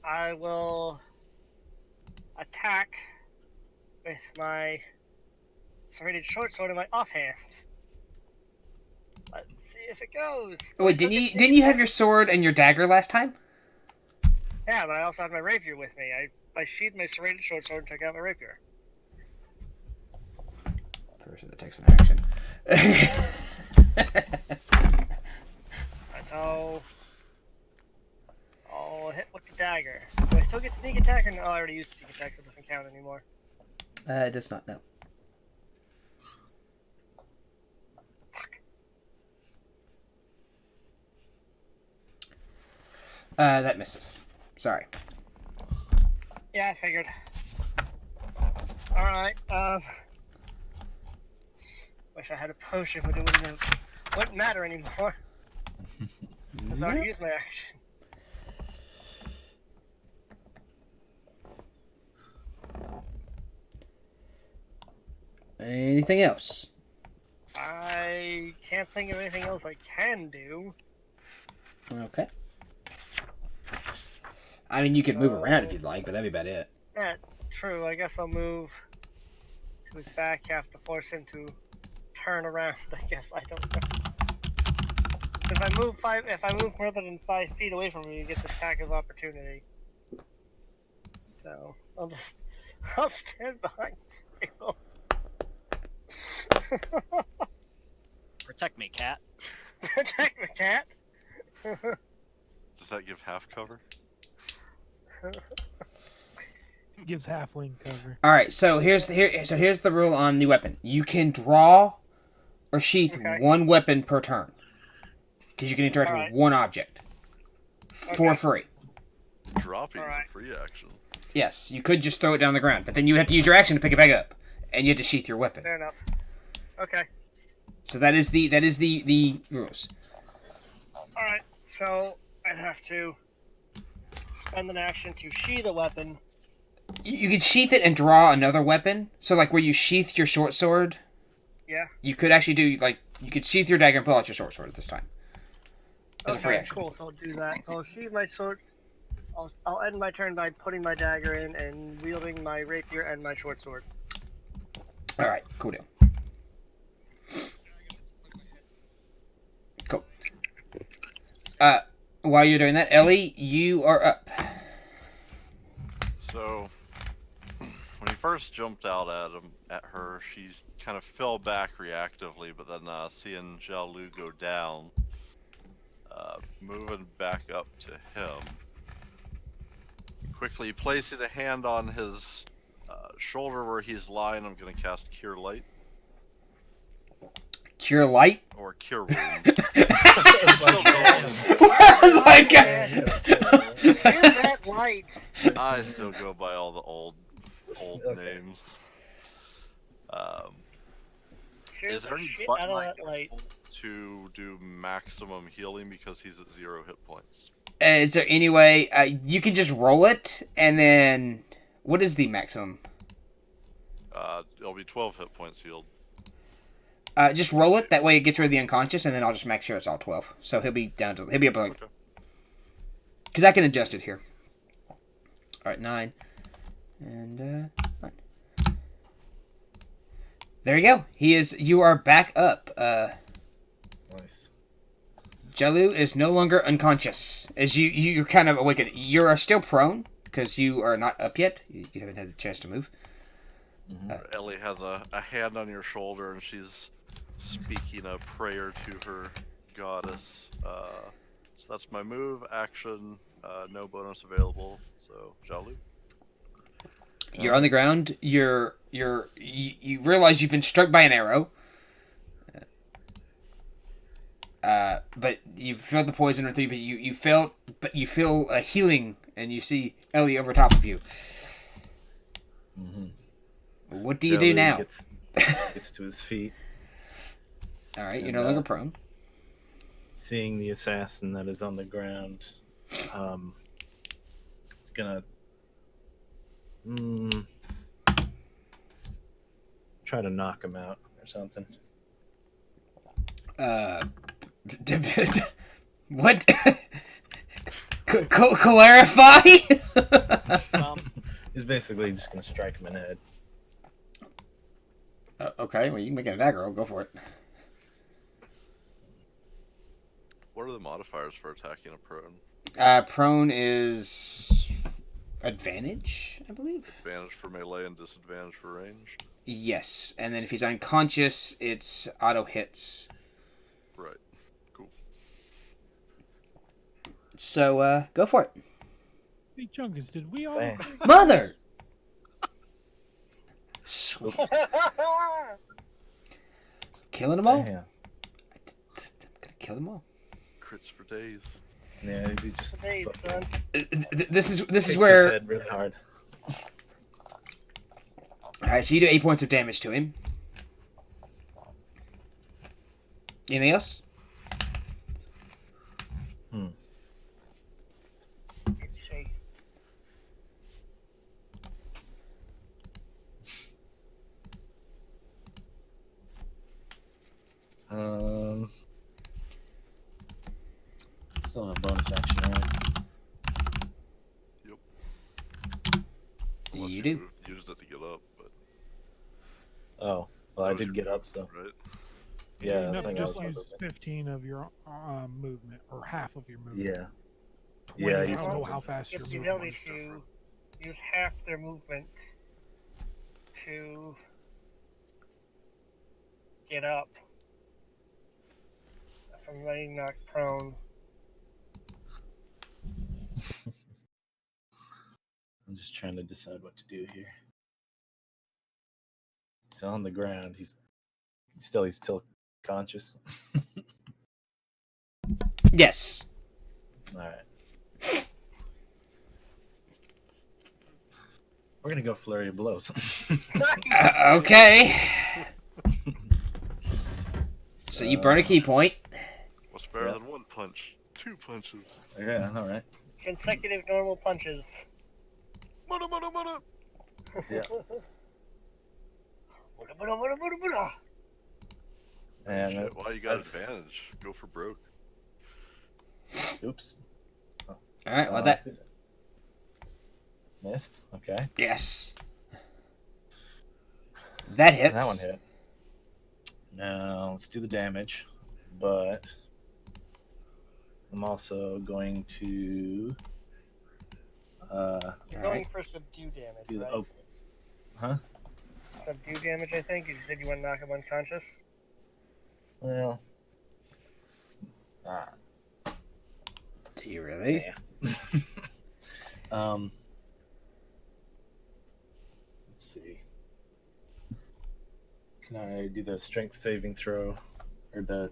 I will attack with my serrated short sword in my offhand. Let's see if it goes. Oh, wait, didn't you have your sword and your dagger last time? Yeah, but I also have my rapier with me. I sheathed my serrated short sword and took out my rapier. Person that takes an action. So I'll hit with the dagger. Do I still get sneak attack or no? Oh, I already used sneak attack, so it doesn't count anymore. It does not know. That misses. Sorry. Yeah, I figured. Alright, wish I had a potion, but it wouldn't matter anymore. Because I already used my action. Anything else? I can't think of anything else I can do. Okay. I mean, you could move around if you'd like, but that'd be about it. Yeah, true. I guess I'll move to his back half to force him to turn around. I guess I don't know. If I move further than 5 feet away from him, he gets attack of opportunity. So I'll stand behind Salem. Protect me, cat. Protect the cat. Does that give half cover? Gives halfling cover. All right, so here's the rule on the weapon. You can draw or sheath one weapon per turn, because you can interact with one object for free. Dropping is a free action. Yes, you could just throw it down the ground, but then you have to use your action to pick it back up, and you have to sheath your weapon. Fair enough. Okay. So that is the rules. Alright, so I'd have to spend an action to sheath a weapon. You could sheath it and draw another weapon. So like where you sheathed your short sword. Yeah. You could actually do you could sheath your dagger and pull out your short sword at this time. As a free Okay, action. cool. So I'll do that. So I'll sheath my sword. I'll end my turn by putting my dagger in and wielding my rapier and my short sword. All right, cool deal. Cool. While you're doing that, Ellie, you are up. So, when he first jumped out at her, she kind of fell back reactively, but then seeing Jialu go down, moving back up to him, Quickly placing a hand on his shoulder where he's lying, I'm going to cast Cure Light Cure light. or Cure Wounds. I was like, Hear that light. I still go by all the old Okay. names. Hear Is the there any shit button out of I that can light. pull to do maximum healing because he's at 0 hit points? is there any way you can just roll it and then what is the maximum? It'll be 12 hit points healed. Just roll it. That way it gets rid of the unconscious, and then I'll just make sure it's all 12. So he'll be up like Okay. because I can adjust it here. All right, 9 and 9. There you go. You are back up. Nice. Jalu is no longer unconscious. As you're kind of awakened. You are still prone because you are not up yet. You haven't had the chance to move. Ellie has a hand on your shoulder and she's speaking a prayer to her goddess. So that's my move, action, no bonus available. So, Jalu. You're on the ground. You realize you've been struck by an arrow. But you felt the poison or through, but you feel a healing, and you see Ellie over top of you. Mm-hmm. What do you do now? Gets to his feet, All right, you're and, no longer prone. seeing the assassin that is on the ground. It's gonna try to knock him out or something. What? Clarify? He's basically just gonna strike him in the head. Okay, well, you can make an attack roll. Go for it. What are the modifiers for attacking a prone? Prone is advantage, I believe. Advantage for melee and disadvantage for range? Yes, and then if he's unconscious, it's auto hits. Right. Cool. So, go for it. Hey, Chungus, did we all? Bang. Mother! Sweet. Killing them all? Damn. I'm gonna kill them all. Crits for days. Yeah, he just Hey, son. This is hits where... his head really hard. Alright, so you do 8 points of damage to him. Anything else? Shake. Still have bonus action, right? Unless You do. used it to get up, but Oh, well, I that was did your get move, up, so right? yeah. I No, think I just was use movement. 15 of your movement, or half of your movement. Yeah. 20, Yeah, I he's don't know moving. how fast you're If you moving. notice, you use half their movement to get up from being knocked prone. I'm just trying to decide what to do here. He's on the ground. He's still conscious. Yes. All right. We're gonna go flurry of blows. Okay. So you burn a key point. What's better Yeah. than one punch? 2 punches. Yeah, all right. Consecutive normal punches. Mana, mana, mana. Yeah. And Shit, why you got that's- advantage? Go for broke. Oops. Alright, well that... Missed. Okay. Yes. That hits. That one hit. Now let's do the damage, but I'm also going to You're going for subdue damage, do the right? huh? Subdue damage, I think. You said you want to knock him unconscious. Well, Do you really? yeah. Let's see. Can I do the strength saving throw, or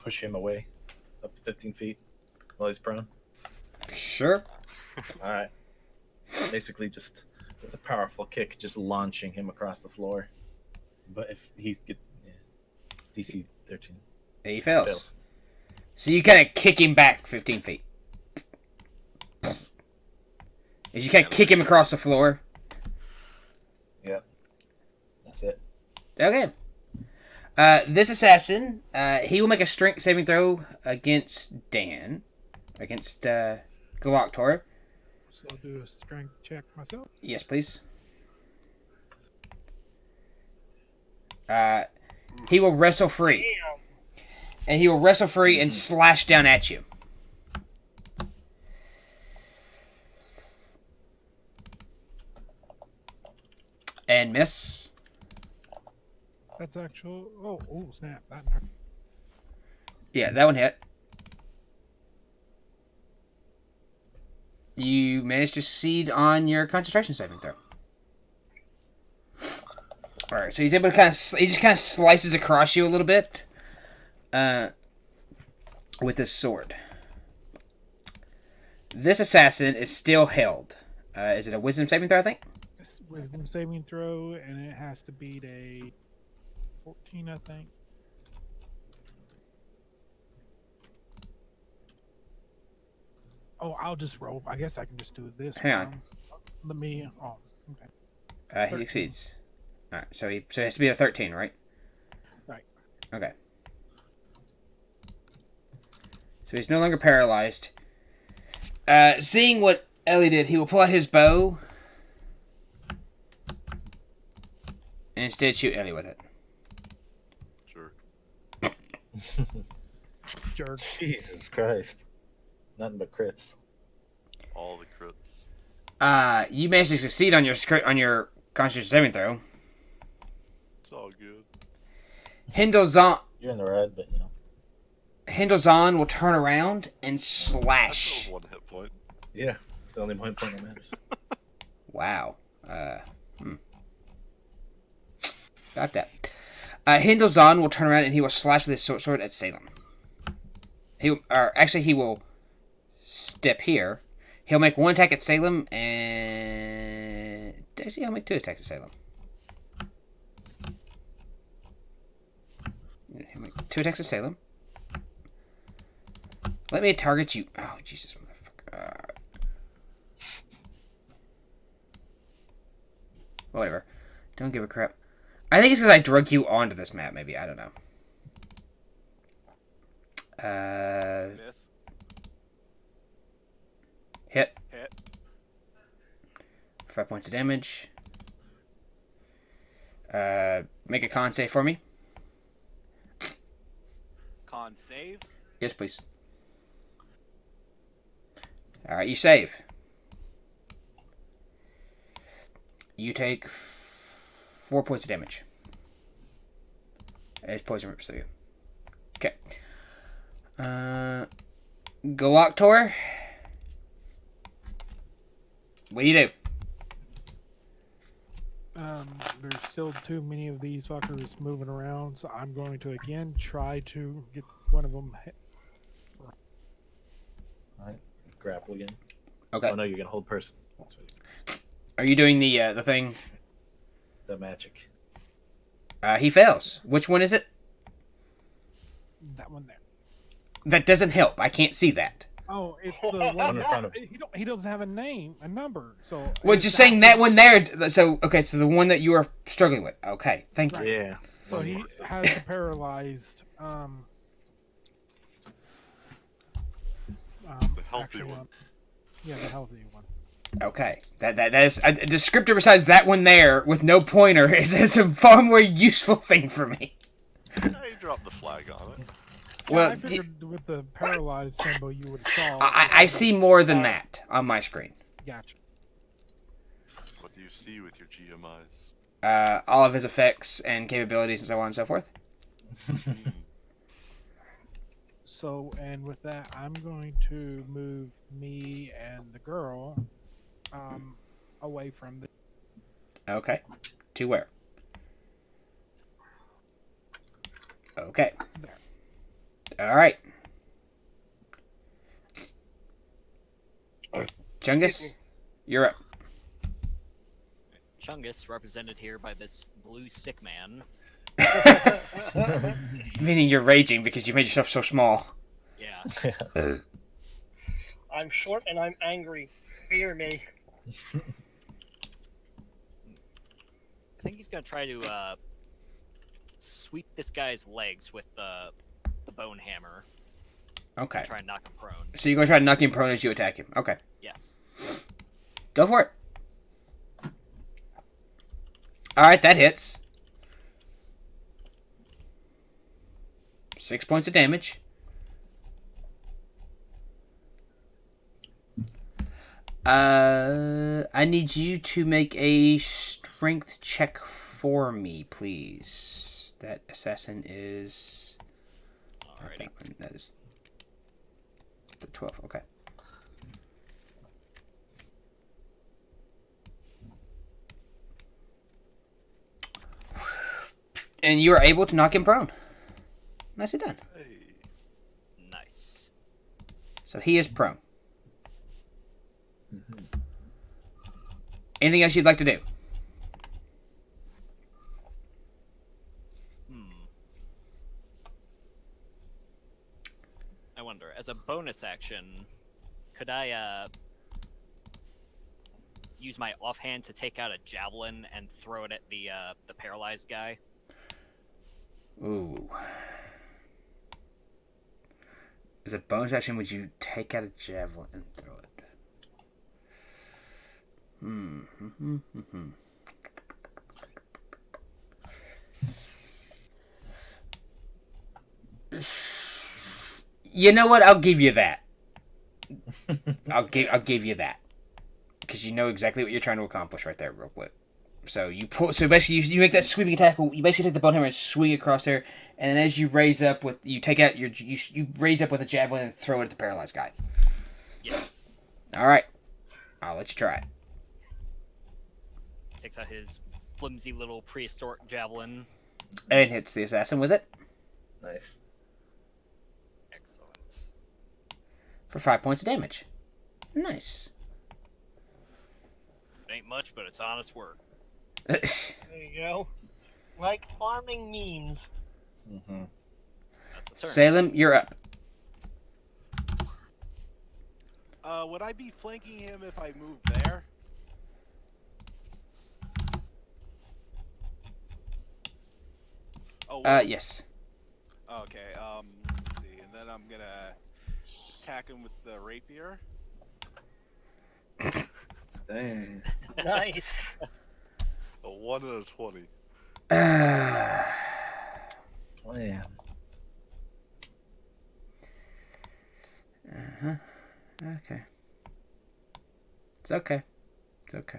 push him away up to 15 feet while he's prone? Sure. All right. Basically, just with a powerful kick, just launching him across the floor. But if he's DC 13, He fails. So you kind of kick him back 15 feet. As you kind of kick him across the floor. Yeah, that's it. Okay. This assassin, he will make a strength saving throw against Dan. Against Galactor. So I'll do a strength check myself. Yes, please. He will wrestle free. Damn. And he will wrestle free and slash down at you. And miss. That's actual. Oh, snap! That. Yeah, that one hit. You managed to succeed on your concentration saving throw. All right, so he's able to he just kind of slices across you a little bit, with his sword. This assassin is still held. Is it a wisdom saving throw? I think. It's wisdom saving throw, and it has to beat a 14, I think. Oh, I'll just roll. I guess I can just do this. Hang on. Let me. Oh, okay. He succeeds. All right, so it has to be a 13, right? Right. Okay. So he's no longer paralyzed. Seeing what Ellie did, he will pull out his bow and instead shoot Ellie with it. Sure. Jerk. Jesus Christ. Nothing but crits. All the crits. You managed to succeed on your Constitution saving throw. It's all good. Hendil Zan. You're in the red, but you know. Hendil Zan will turn around and That's slash. still 1 hit point. Yeah, it's the only point that matters. Wow. Got that. Hendil Zan will turn around and he will slash with his sword at Salem. He will step here. He'll make one attack at Salem and actually he'll make 2 attacks at Salem. He'll make 2 attacks at Salem. Let me target you. Oh Jesus, motherfucker. Whatever. Don't give a crap. I think it's because I drug you onto this map, maybe. I don't know. Miss. Hit. Hit. 5 points of damage. Make a con save for me. Con save. Yes, please. Alright, you save. You take 4 points of damage. It's poison rips through you. Okay. Galactor. What do you do? There's still too many of these fuckers moving around, so I'm going to again try to get one of them hit. Alright, grapple again. Okay. Oh no, you're gonna hold person. That's what Are you doing the thing? the magic. He fails. Which one is it? That one there. That doesn't help. I can't see that. Oh, it's the One one in front of he doesn't have a name, a number. So Well, it's just saying that one there. So okay, so the one that you are struggling with. Okay, thank you. Right. Yeah. So he has the paralyzed. The healthy actually, one. Yeah, the healthy one. Okay, that is a descriptor besides that one there with no pointer is a far more useful thing for me. Yeah, you dropped the flag on it. Well, I figured with the paralyzed symbol you would have saw. I see more than that on my screen. Gotcha. What do you see with your GMIs? All of his effects and capabilities and so on and so forth. So, and with that, I'm going to move me and the girl away from the. Okay. To where? Okay. All right. Chungus, you're up. Chungus, represented here by this blue stick man. Meaning you're raging because you made yourself so small. Yeah. I'm short and I'm angry. Fear me. I think he's gonna try to sweep this guy's legs with the bone hammer. Okay. Try and knock him prone. So you're going to try to knock him prone as you attack him. Okay. Yes. Go for it. Alright, that hits. 6 points of damage. I need you to make a strength check for me, please. That assassin is... Alrighty. That is... the 12, okay. And you are able to knock him prone. Nicely done. Hey. Nice. So he is prone. Anything else you'd like to do? I wonder, as a bonus action, could I use my offhand to take out a javelin and throw it at the paralyzed guy? Ooh. As a bonus action, would you take out a javelin and throw it? You know what? I'll give you that. I'll give you that, because you know exactly what you're trying to accomplish right there, real quick. So you pull. So basically, you make that sweeping attack. You basically take the bone hammer and swing across there, and then as you raise up with, you take out your, you raise up with a javelin and throw it at the paralyzed guy. Yes. All right, I'll let you try it. Takes out his flimsy little prehistoric javelin. And hits the assassin with it Nice. Excellent. for 5 points of damage. Nice. It ain't much, but it's honest work. There you go. Like farming memes. Mm-hmm. That's the turn. Salem, you're up. Would I be flanking him if I moved there? Oh, Yes. okay. Let's see, and then I'm gonna attack him with the rapier. Dang. Nice. A 1 and a 20. Damn. Okay. It's okay. It's okay.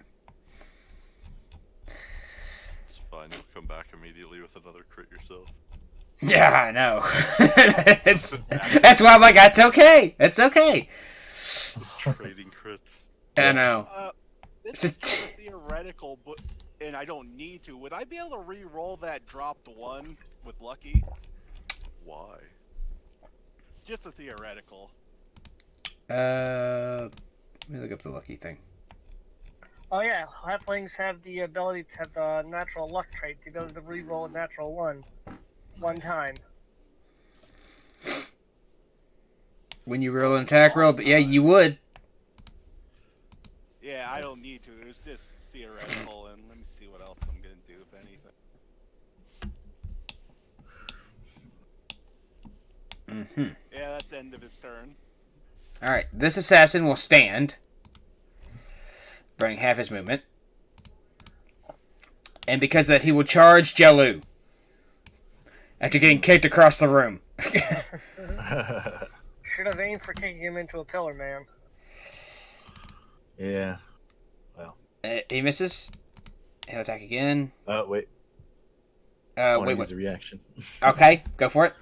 It's fine. You'll come back immediately with another crit yourself. Yeah, I know. that's why I'm like, that's okay. It's okay. Just trading crits. I know. This is just a theoretical, but and I don't need to. Would I be able to re-roll that dropped 1 with lucky? Why? Just a theoretical. Let me look up the lucky thing. Oh yeah, halflings have the ability to have the natural luck trait, the ability to re-roll a natural one time. When you roll an attack roll, but yeah, you would. Yeah, I don't need to. It was just theoretical, and let me see what else I'm gonna do, if anything. Yeah, that's the end of his turn. All right, this assassin will stand, burning half his movement, and because of that, he will charge Jellu after getting kicked across the room. Should have aimed for kicking him into a pillar, man. Yeah. He misses. He'll attack again. Oh, wait. Wait, Use what? a reaction. Okay, go for it.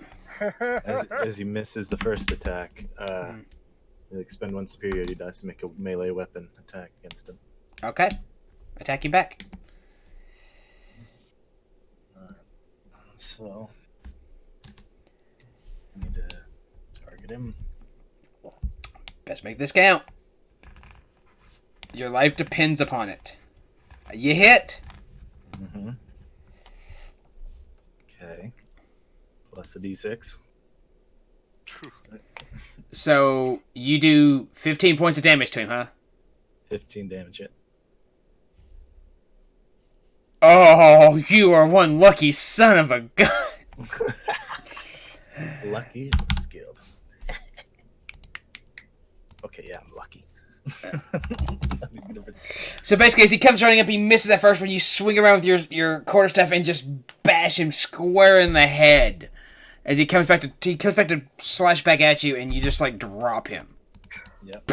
As he misses the first attack, he'll expend 1 superiority dice to make a melee weapon attack against him. Okay, attack you back. So I need to target him. Best make this count. Your life depends upon it. You hit. Mm-hmm. Okay. Plus a d6. So you do 15 points of damage to him, huh? 15 damage hit. Oh, you are one lucky son of a gun. Lucky or skilled? Okay, yeah, I'm lucky. So basically, as he comes running up, he misses at first when you swing around with your quarterstaff and just bash him square in the head. As he comes back to slash back at you, and you just like drop him. Yep.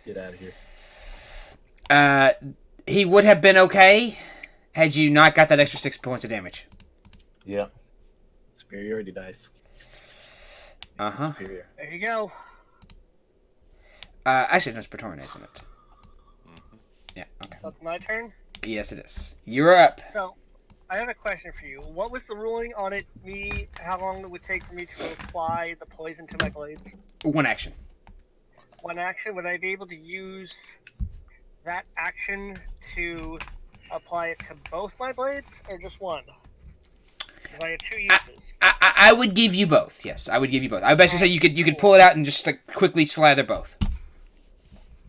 Get out of here. He would have been okay had you not got that extra 6 points of damage. Yep. Superiority dice. Uh-huh. Superior. There you go. Actually, no, it's Praetorian, isn't it? Yeah, okay. So it's my turn. Yes, it is. You're up. So, I have a question for you. What was the ruling on it? How long it would take for me to apply the poison to my blades? One action. One action. Would I be able to use that action to apply it to both my blades, or just one? Because I have two uses. I would give you both. Yes, I would give you both. I would basically say you could pull it out and just like quickly slather both.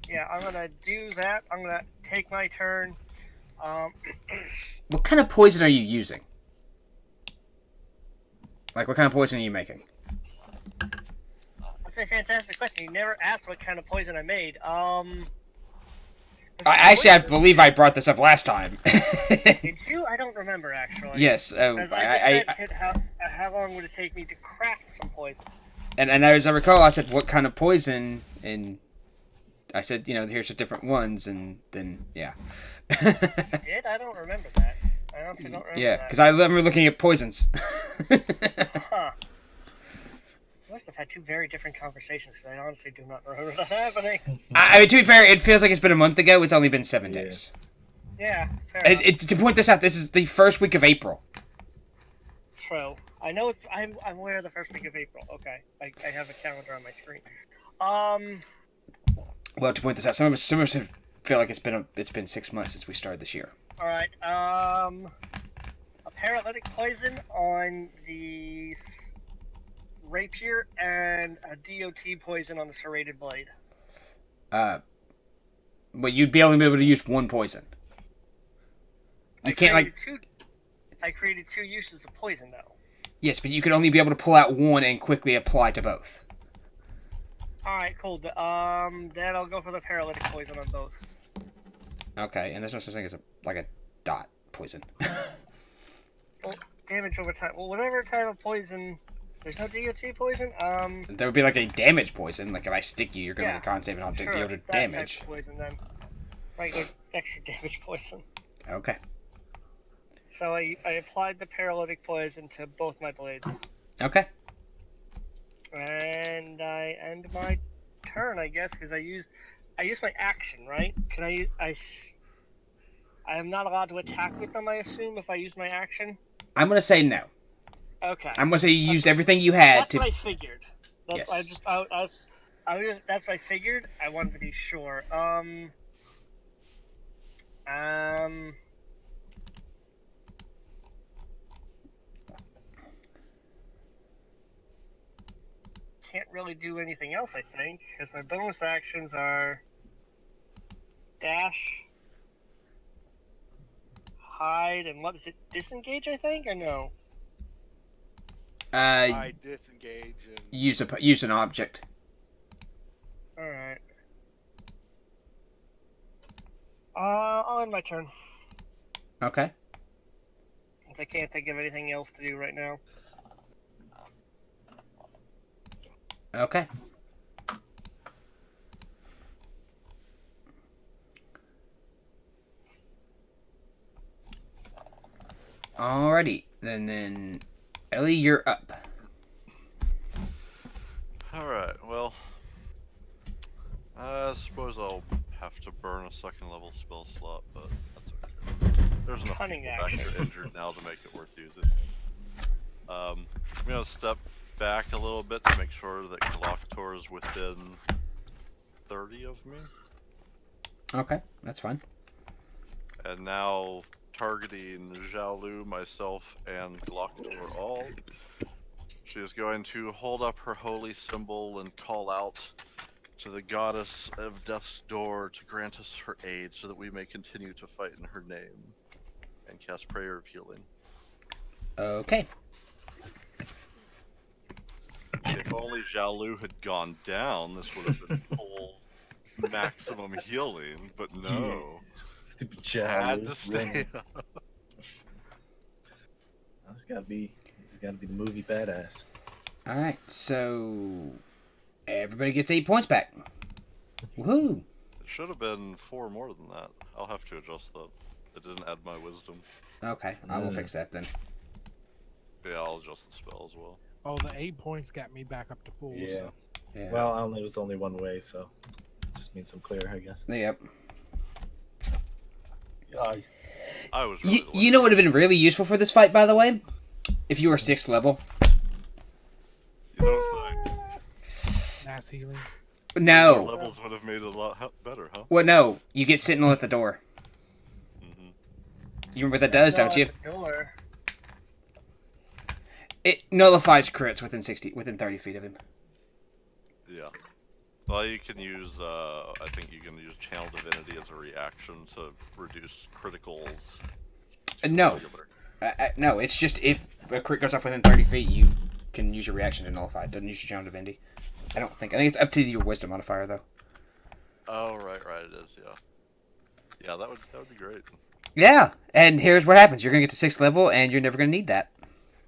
Yeah, I'm gonna do that. I'm gonna take my turn. What kind of poison are you using? Like, what kind of poison are you making? That's a fantastic question. You never asked what kind of poison I made. I believe I brought this up last time. Did you? I don't remember actually. Yes. Because I just said how long would it take me to craft some poison? And as I recall, I said what kind of poison, and I said here's the different ones, and then yeah. You did? I don't remember that. I honestly don't remember Yeah, that. because I remember looking at poisons. Huh. We must have had two very different conversations because I honestly do not remember that happening. I mean, to be fair, it feels like it's been a month ago. It's only been 7 days. Yeah, fair enough. To point this out, this is the first week of April. True. I know it's. I'm aware of the first week of April. Okay, I have a calendar on my screen. Well, to point this out, some of us feel like it's been 6 months since we started this year. All right. A paralytic poison on the rapier and a DOT poison on the serrated blade. But you'd be only able to use one poison. You can't I created two uses of poison though. Yes, but you could only be able to pull out one and quickly apply to both. All right, cool. Then I'll go for the paralytic poison on both. Okay, and there's no such thing as a dot poison. Well, damage over time. Well, whatever type of poison. There's no DOT poison. There would be like a damage poison. Like if I stick you, you're going to get a con save and I'll do you to that damage. Type of poison then. Regular extra damage poison. Okay. So I applied the paralytic poison to both my blades. Okay. And I end my turn, I guess, because I used my action, right? Can I am not allowed to attack with them, I assume, if I use my action? I'm going to say no. Okay. I'm going to say you used everything you had That's what I figured. Yes. That's what I figured. I wanted to be sure. Can't really do anything else, I think, because my bonus actions are dash, hide, and what is it? Disengage, I think, or no? I disengage and Use an object. All right. I'll end my turn. Okay. I can't think of anything else to do right now. Okay. Alrighty. Then Ellie, you're up. Alright, well, I suppose I'll have to burn a second level spell slot, but that's okay. There's enough Cunning people back action. here injured now to make it worth using. I'm gonna step back a little bit to make sure that Galactor is within 30 of me. Okay, that's fine. And now targeting Xiaolu, myself, and Galactor all. She is going to hold up her holy symbol and call out to the goddess of death's door to grant us her aid so that we may continue to fight in her name. And cast prayer of healing. Okay. If only Xiaolu had gone down, this would have been full maximum healing, but no. Stupid Had Xiaolu. to stay up. He's gotta be the movie badass. Alright, so everybody gets 8 points back. Woohoo! It should have been 4 more than that. I'll have to adjust that. It didn't add my wisdom. Okay, I will fix that then. Yeah, I'll adjust the spell as well. Oh, the 8 points got me back up to full. Yeah. So. Yeah. Well, it was only one way, so just means I'm clear, I guess. Yep. I was really You know what would have been really useful for this fight, by the way? If you were 6th level. You don't say. Mass healing. Your No. levels would have made it a lot better, huh? Well, no. You get Sentinel at the door. Mm-hmm. You remember what that does, don't you? At the door. It nullifies crits within 30 feet of him. Yeah. Well, you can use, I think you can use Channel Divinity as a reaction to reduce criticals. No. No, it's just if a crit goes up within 30 feet, you can use your reaction to nullify it. Doesn't use your Channel Divinity. I think it's up to your Wisdom modifier, though. Oh, right, it is, yeah. Yeah, that would be great. Yeah, and here's what happens. You're going to get to 6th level, and you're never going to need that.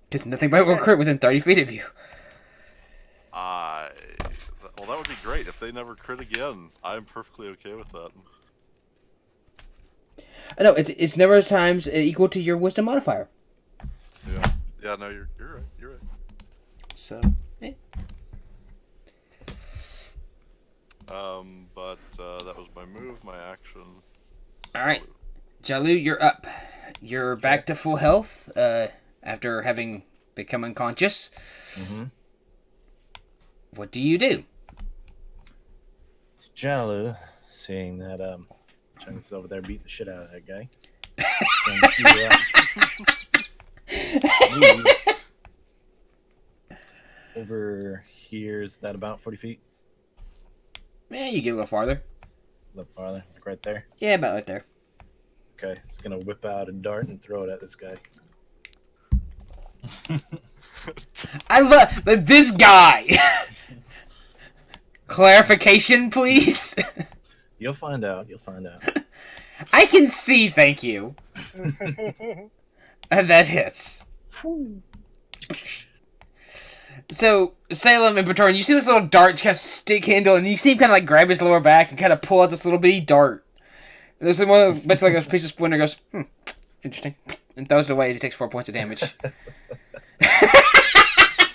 Because nothing but will crit within 30 feet of you. Well, that would be great. If they never crit again, I'm perfectly okay with that. No, it's never times equal to your Wisdom modifier. Yeah, no, you're right. So, yeah. But that was my move, my action. Alright. Xiaolu, you're up. You're back to full health, after having become unconscious. Mm-hmm. What do you do? Jalu, seeing that Chung's is over there beating the shit out of that guy. Over here, is that about 40 feet? Yeah, you get a little farther. A little farther, like right there. Yeah, about right there. Okay, it's gonna whip out a dart and throw it at this guy. I love this guy. Clarification, please. You'll find out. I can see, thank you. And that hits. So, Salem and Patorn, you see this little dart kind of stick handle, and you see him kind of like grab his lower back and kind of pull out this little bitty dart. And there's one, basically like a piece of splinter goes, interesting, and throws it away as he takes 4 points of damage.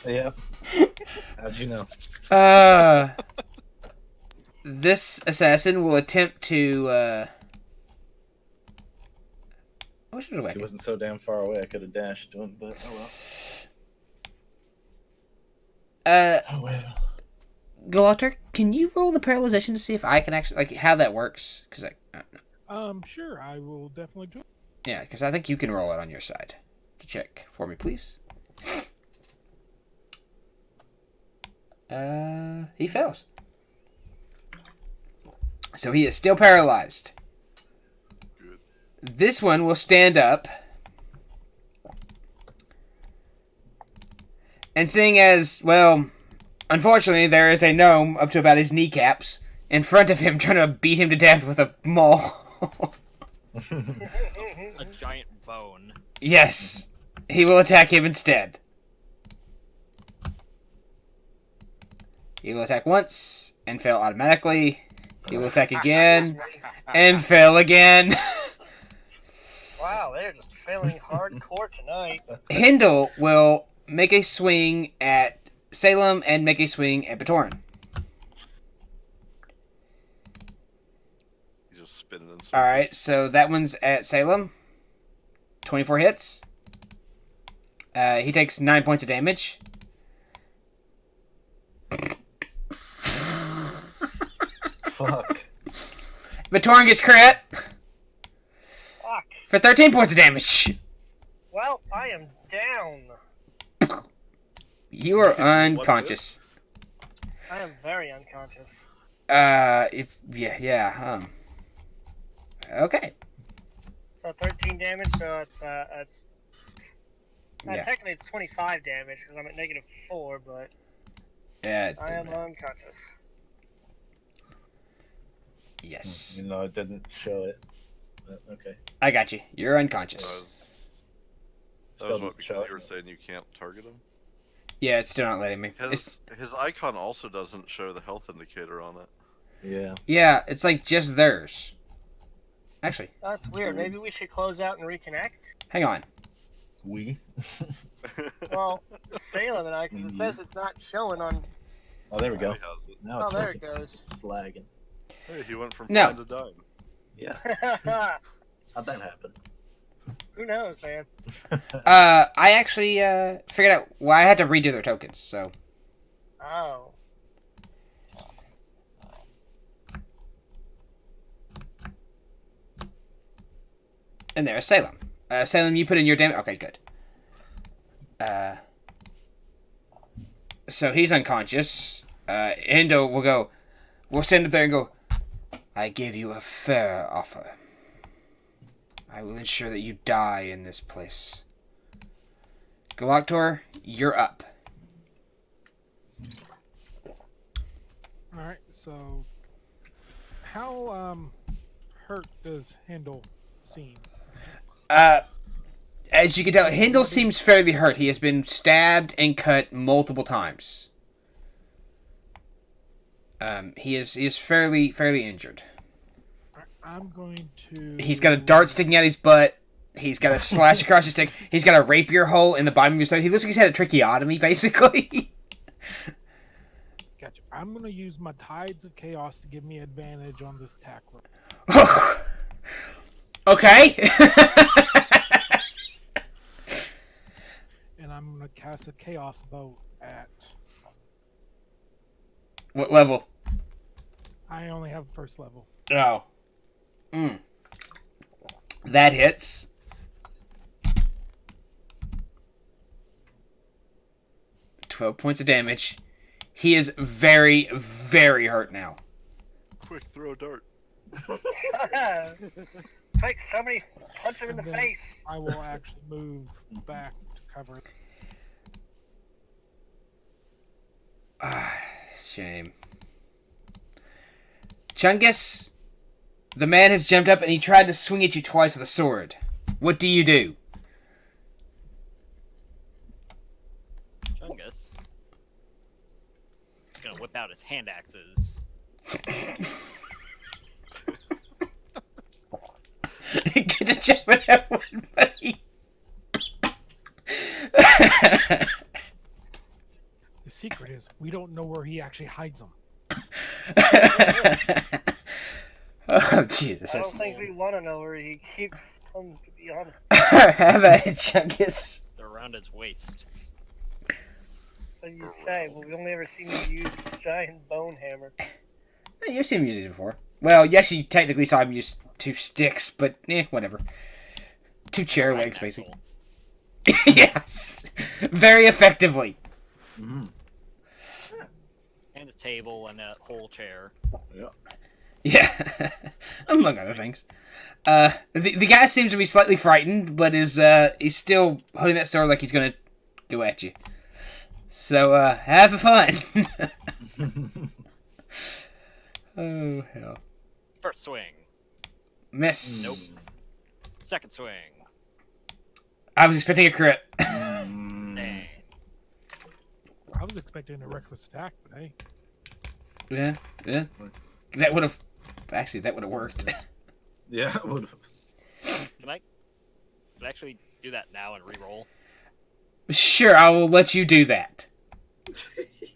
Yeah. How'd you know? This assassin will attempt to, I wish it was He wasn't so damn far away. I could have dashed to him, but oh well. Oh well. Galactor, can you roll the paralyzation to see if I can actually, like, how that works? Because Sure, I will definitely do it. yeah, because I think you can roll it on your side. To check for me, please. He fails. So he is still paralyzed. Good. This one will stand up. And seeing as, well, unfortunately, there is a gnome up to about his kneecaps in front of him trying to beat him to death with a maul. A giant bone. Yes. He will attack him instead. He will attack once and fail automatically. He will attack again and fail again. Wow, they're just failing hardcore tonight. Hendil will make a swing at Salem and make a swing at Batoran. He's just spinning in circles. Alright, so that one's at Salem. 24 hits. He takes 9 points of damage. Fuck. Vitorin gets crit Fuck. for 13 points of damage. Well, I am down. You are unconscious. I am very unconscious. Okay. So 13 damage, so it's Yeah. technically it's 25 damage because I'm at -4, but Yeah. It's I am unconscious. Yes. Even though it didn't show it. But, okay. I got you. You're That unconscious. was, Still what, doesn't because show it. you were saying you can't target him? Yeah, it's still not letting me. His icon also doesn't show the health indicator on it. Yeah. Yeah, it's like just theirs. Actually, That's weird. Maybe we should close out and reconnect. hang on. We? Well, Salem and I, because it says it's not showing on. Oh, there we go. He has it. Now Oh, it's there it working. goes. It's lagging. Hey, he went from No. fine to dime. Yeah. How'd that happen? Who knows, man? I actually figured out why I had to redo their tokens. So Oh. and there's Salem. Salem, you put in your damage. Okay, good. So he's unconscious. Endo will go. We'll stand up there and go. I give you a fair offer. I will ensure that you die in this place. Galactor, you're up. All right. So, how hurt does Hendil seem? As you can tell, Hendil seems fairly hurt. He has been stabbed and cut multiple times. He is fairly injured. I'm going to. He's got a dart sticking out his butt. He's got a slash across his stick. He's got a rapier hole in the bottom of his side. He looks like he's had a tracheotomy, basically. Gotcha. I'm going to use my Tides of Chaos to give me advantage on this tackler. Okay. And I'm going to cast a Chaos Bolt at. What level? I only have first level. Oh. That hits. $12 points of damage. He is very, very hurt now. Quick, throw a dart. Quick, somebody punch him in the And then face. I will actually move back to cover it. Ah, shame. Chungus, the man has jumped up and he tried to swing at you twice with a sword. What do you do? Chungus. He's gonna whip out his hand axes. Get to jump at that one, buddy. The secret is we don't know where he actually hides them. Oh, Jesus. I don't think we want to know where he keeps them, to be honest. Have at it, Chungus. They're around his waist. So you say, well, we only ever seen him use his giant bone hammer. You've seen him use these before. Well, yes, you technically saw him use 2 sticks, but whatever. 2 chair Right, legs, that basically. goal. Yes! Very effectively. Mm-hmm. And a table and a whole chair. Yeah. Among other things. The guy seems to be slightly frightened, but he's still holding that sword like he's gonna go at you. So, have fun. Oh, hell. First swing. Miss. Nope. Second swing. I was expecting a crit. Mm. Dang. I was expecting a reckless attack, but hey. Yeah. That would have... Actually, that would have worked. Yeah, it would have. Can I actually do that now and re-roll? Sure, I will let you do that.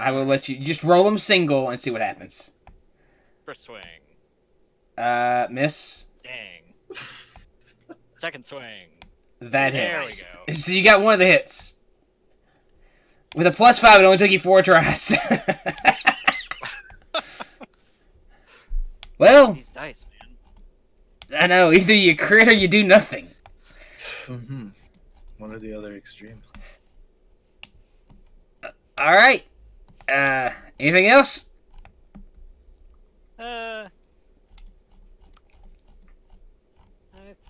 I will let you... Just roll them single and see what happens. First swing. Miss. Dang. Second swing. That There hits. we go. So you got one of the hits. With a +5, it only took you 4 tries. Well, These dice, man. I know, either you crit or you do nothing. Mm-hmm. One or the other extreme. Alright. Anything else? I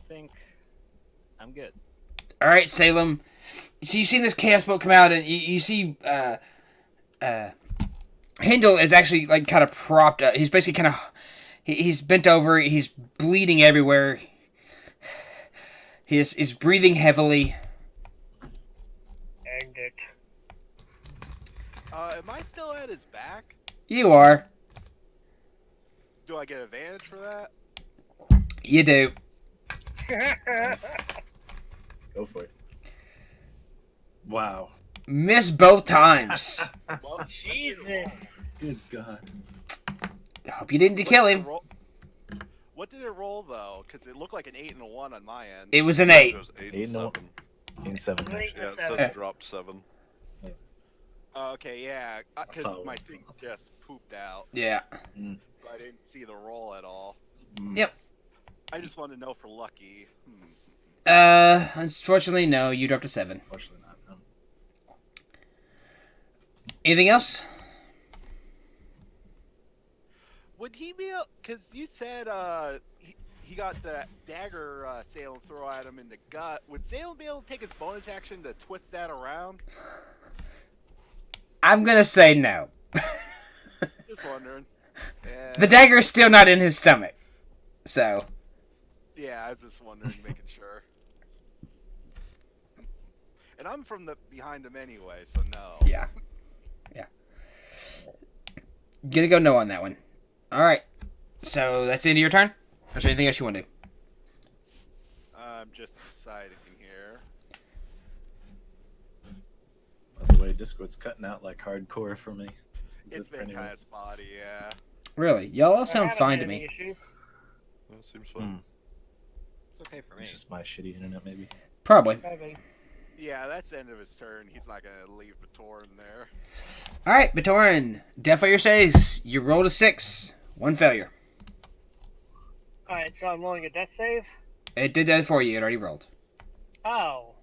think I'm good. Alright, Salem. So you've seen this chaos boat come out, and you see, Hendil is actually, like, kind of propped up. He's basically kind of, he's bent over, he's bleeding everywhere. He's breathing heavily. End it. Am I still at his back? You are. Do I get advantage for that? You do. Go for it. Wow. Miss both times. Well, Jesus. Good God. I hope you didn't kill him. What did it roll though? Because it looked like an 8 and a 1 on my end. It was an 8. It was 8 Eight and and 7. In 7. Wait, Yeah, it what's says that? dropped 7. Okay, yeah, because Solid. my thing just pooped out. Yeah. So I didn't see the roll at all. Yep. I just wanted to know for lucky. Unfortunately, no. You dropped a 7. Unfortunately not. No. Anything else? Would he be? Because you said he got the dagger Salem throw at him in the gut. Would Salem be able to take his bonus action to twist that around? I'm gonna say no. Just wondering. Yeah, The dagger is still not in his stomach. So. yeah, I was just wondering, making sure. And I'm from the behind him anyway, so no. Yeah. Yeah. Gonna go no on that one. Alright. So that's the end of your turn? Or is there anything else you want to do? I'm just deciding here. By the way, Discord's cutting out like hardcore for me. Is It's it for been anyone? kind of spotty, yeah. Really? Y'all all I sound haven't fine had to any me. issues. That seems fine. It's okay for me. It's just my shitty internet, maybe. Probably. Maybe. Yeah, that's the end of his turn. He's not gonna leave Batoran there. Alright, Batoran. Death Fire says you rolled a 6. 1 failure. Alright, so I'm rolling a death save. It did that for you. It already rolled. Oh,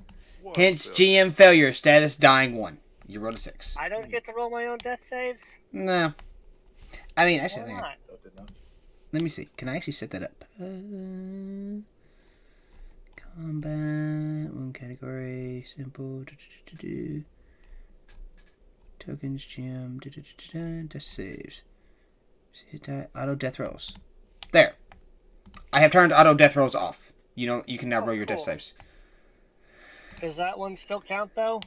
What Hence, the- GM failure. Status dying 1. You rolled a 6. I don't get to roll my own death saves? No. I mean, actually, I Why think not? Oh, did not. let me see. Can I actually set that up? Combat, one category, simple. Tokens, GM, death saves. Hit die, auto death rolls. There. I have turned auto death rolls off. You can now Oh, roll your death cool. saves. Does that one still count though?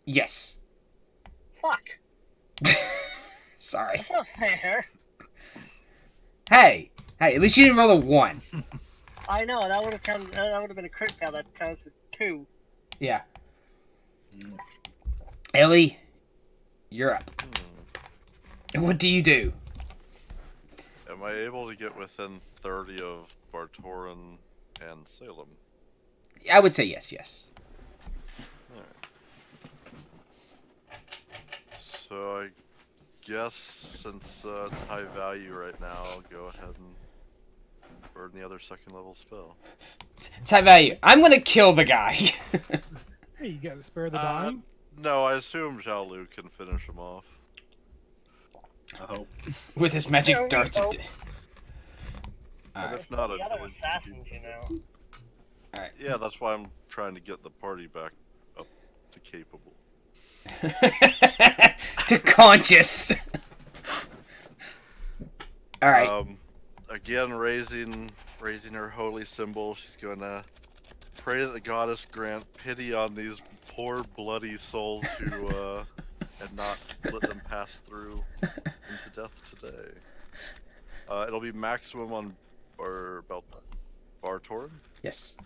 Yes. Fuck. Sorry. That's not fair. Hey, at least you didn't roll a 1. I know, that would have counted, that would have been a crit fail. That counts as 2. Yeah. Ellie, you're up. What do you do? Am I able to get within 30 of Bartoran and Salem? I would say yes. So I guess since it's high value right now, I'll go ahead and burn the other second level spell. It's high value. I'm gonna kill the guy. Hey, you gotta spare the dying. No, I assume Zhao Lu can finish him off. I hope. With his magic Yeah, we darts. hope. But Alright. if not, The other I'd- assassins, you know. yeah, that's why I'm trying to get the party back up to capable. To conscious. Alright. Again, raising her holy symbol, she's gonna pray that the goddess grant pity on these poor bloody souls who had not let them pass through into death today. It'll be maximum on or about Bartoran. Yes.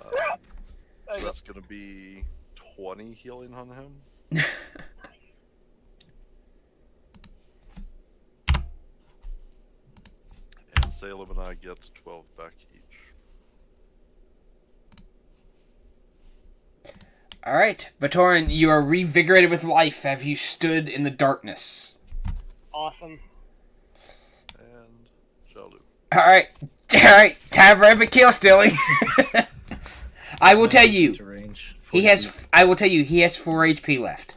So that's gonna be 20 healing on him. And Salem and I get 12 back each. Alright. Batoran, you are revigorated with life. Have you stood in the darkness? Awesome. All right. Time for epic kill stealing. I will tell you, To range. he has. I will tell you, he has 4 HP left.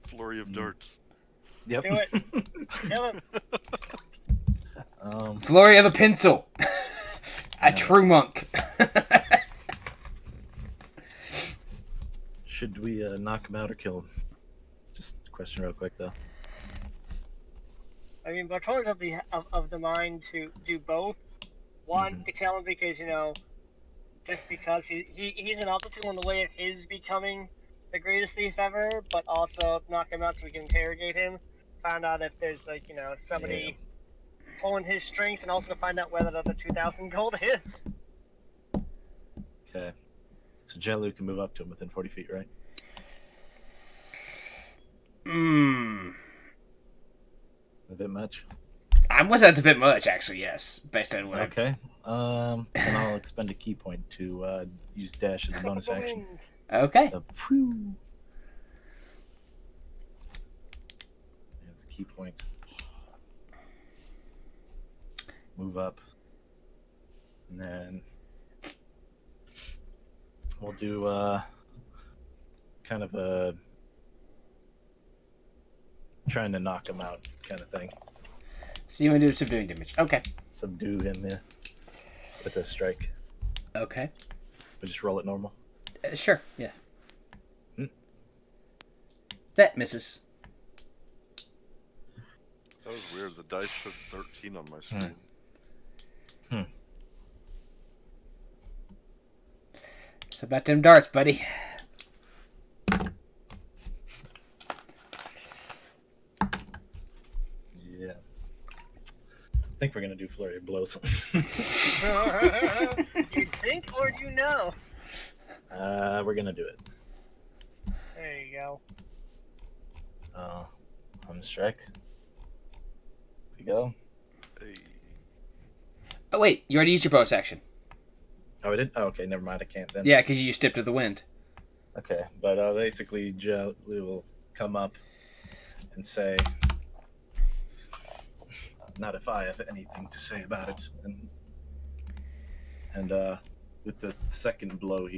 Flurry of darts. Yep. Do it. Kill him. Flurry of a pencil. A true monk. Should we knock him out or kill him? Just a question real quick, though. I mean, Bartolo's of the mind to do both. One, to kill him because, just because he's an obstacle in the way of his becoming the greatest thief ever, but also knock him out so we can interrogate him. Find out if there's, somebody pulling his strings, and also to find out where that other 2,000 gold is. Okay. So Jellu can move up to him within 40 feet, right? A bit much. I must say that's a bit much, actually. Yes, based on what. Okay. And I'll expend a key point to use dash as a bonus action. Okay. So, phew. There's a key point. Move up. And then we'll do kind of a trying to knock him out kind of thing. So you want to do subduing damage? Okay. Subdue him with a strike. Okay. We just roll it normal. Sure. Yeah. That misses. That was weird. The dice showed 13 on my screen. It's about them darts, buddy. Yeah. I think we're gonna do flurry of blows. You think or do you know? We're gonna do it. There you go. On the strike. Here we go. Hey. Oh wait, you already used your bonus action. Oh, we did? Oh, okay, never mind. I can't then. Yeah, because you used Step to the Wind. Okay, but basically, Jellu will come up and say, "Not if I have anything to say about it." And with the second blow,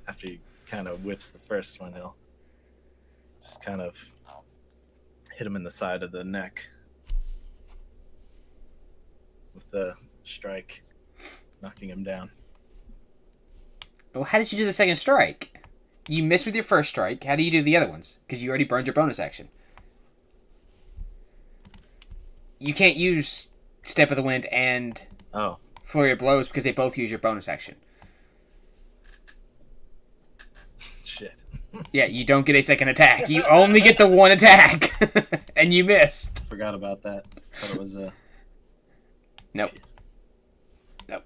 after he kind of whiffs the first one, he'll just kind of hit him in the side of the neck with the strike, knocking him down. Well, how did you do the second strike? You missed with your first strike. How do you do the other ones? Because you already burned your bonus action. You can't use Step of the Wind and Flurry of Blows because they both use your bonus action. Shit. Yeah, you don't get a second attack. You only get the one attack. And you missed. Forgot about that. Thought it was Nope. Nope.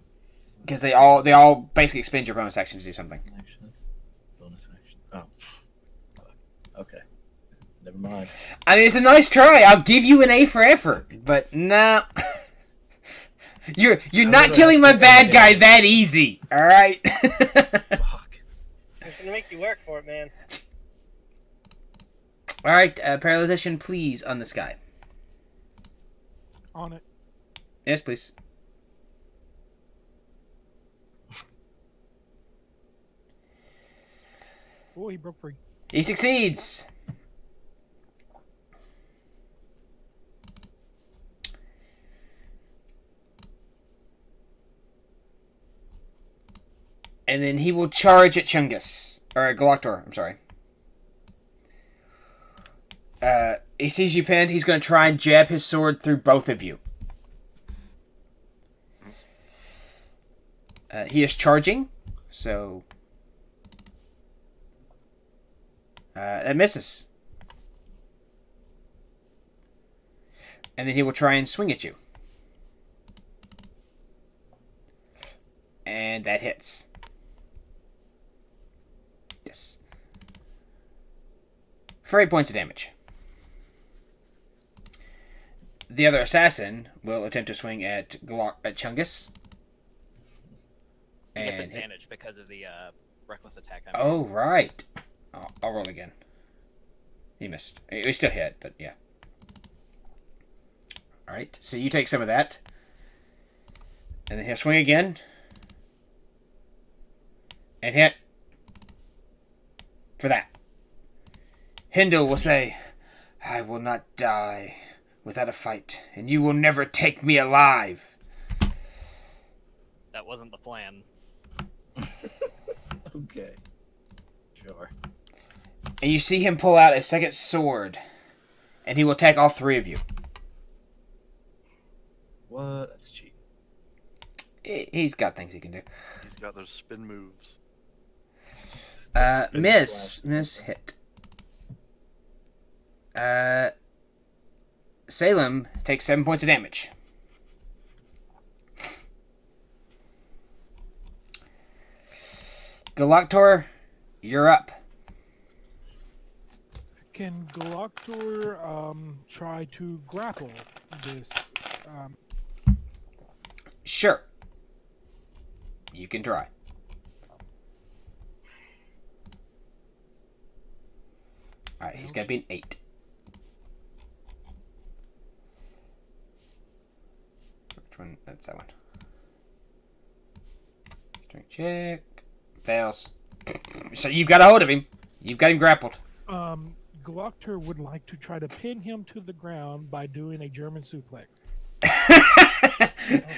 Because they all basically expend your bonus action to do something. action. Bonus action. Oh. Fuck. Okay. Never mind. I mean, it's a nice try. I'll give you an A for effort. But no. You're not killing my bad guy that easy. Alright? Fuck. It's gonna make you work for it, man. Alright, paralyzation, please, on this guy. On it. Yes, please. Oh, he broke free. He succeeds. And then he will charge at Chungus. Or at Galactor, I'm sorry. He sees you pinned. He's going to try and jab his sword through both of you. He is charging, so... that misses. And then he will try and swing at you. And that hits. Yes. For 8 points of damage. The other assassin will attempt to swing at Chungus. He gets And advantage because of the reckless attack. oh, right. I'll roll again. He missed. He still hit, but yeah. Alright, so you take some of that. And then he'll swing again. And hit. For that. Hendil will say, I will not die without a fight, and you will never take me alive. That wasn't the plan. Okay. Sure. And you see him pull out a second sword, and he will attack all three of you. What? That's cheap. He's got things he can do. He's got those spin moves. Miss hit. Salem takes 7 points of damage. Galactor, you're up. Can Galactor try to grapple this? Sure. You can try. Alright, he's got to be an 8. Which one? That's that one. Strength check. Fails. So you've got a hold of him. You've got him grappled. Galactor would like to try to pin him to the ground by doing a German suplex.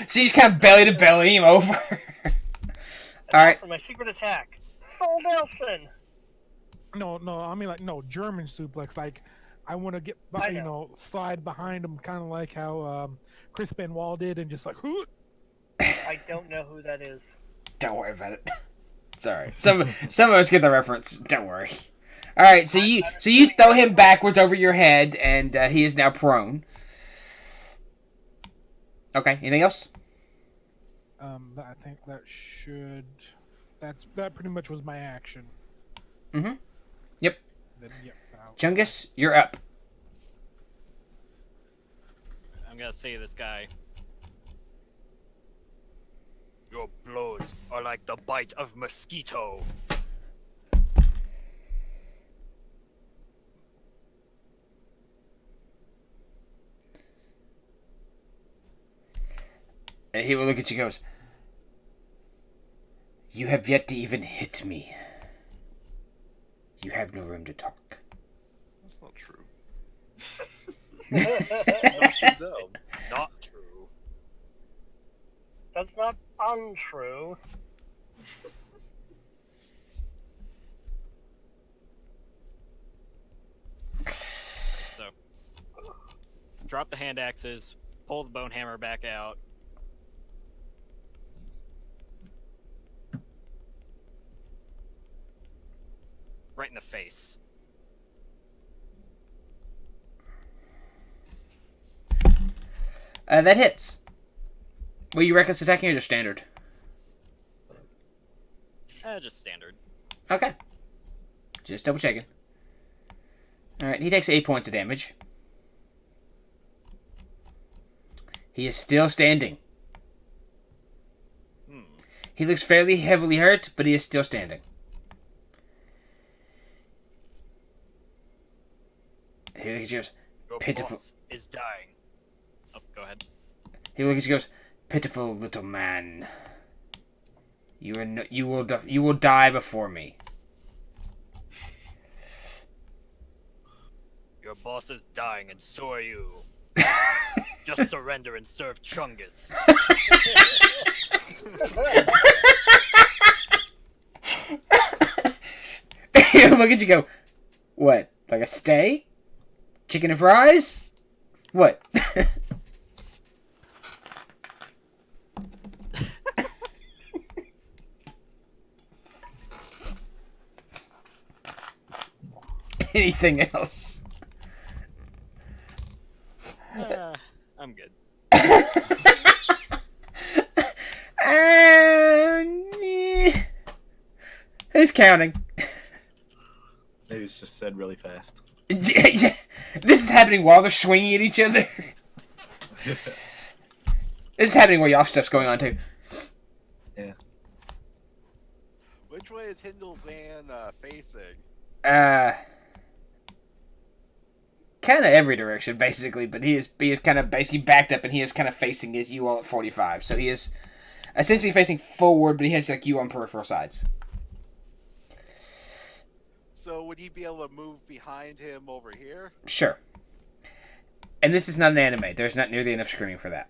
So you just kind of belly to belly him over. Alright. For my secret attack. Full Nelson! No, I mean no German suplex. Like I want to get, slide behind him, kind of like how Chris Benoit did, and just like, whoo. I don't know who that is. Don't worry about it. It's alright. Some of us get the reference. Don't worry. Alright, so you throw him backwards over your head, and he is now prone. Okay, anything else? I think that should. That pretty much was my action. Mm-hmm. Yep. Then, yep. Chungus, you're up. I'm gonna say to this guy. Your blows are like the bite of mosquito. And he will look at you and goes, you have yet to even hit me. You have no room to talk. That's not true. Not true. That's not untrue. So, drop the hand axes, pull the bone hammer back out. Right in the face. That hits. Were you reckless attacking or just standard? Just standard. Okay. Just double checking. Alright, he takes 8 points of damage. He is still standing. He looks fairly heavily hurt, but he is still standing. He looks at you and goes, Your pitiful. boss is dying. Oh, go ahead. He looks at you and goes, pitiful little man. You will die before me. Your boss is dying, and so are you. Just surrender and serve Chungus. He'll look at you and go, what? Like a steak? Chicken and fries? What? Anything else? I'm good. Who's counting? It was just said really fast. This is happening while they're swinging at each other. This is happening while y'all stuff's going on too. Yeah. Which way is Hendil Zan facing? Kind of every direction basically, but he is kind of basically backed up, and he is kind of facing as you all at 45. So he is essentially facing forward, but he has like you on peripheral sides. So would he be able to move behind him over here? Sure. And this is not an anime. There's not nearly enough screaming for that.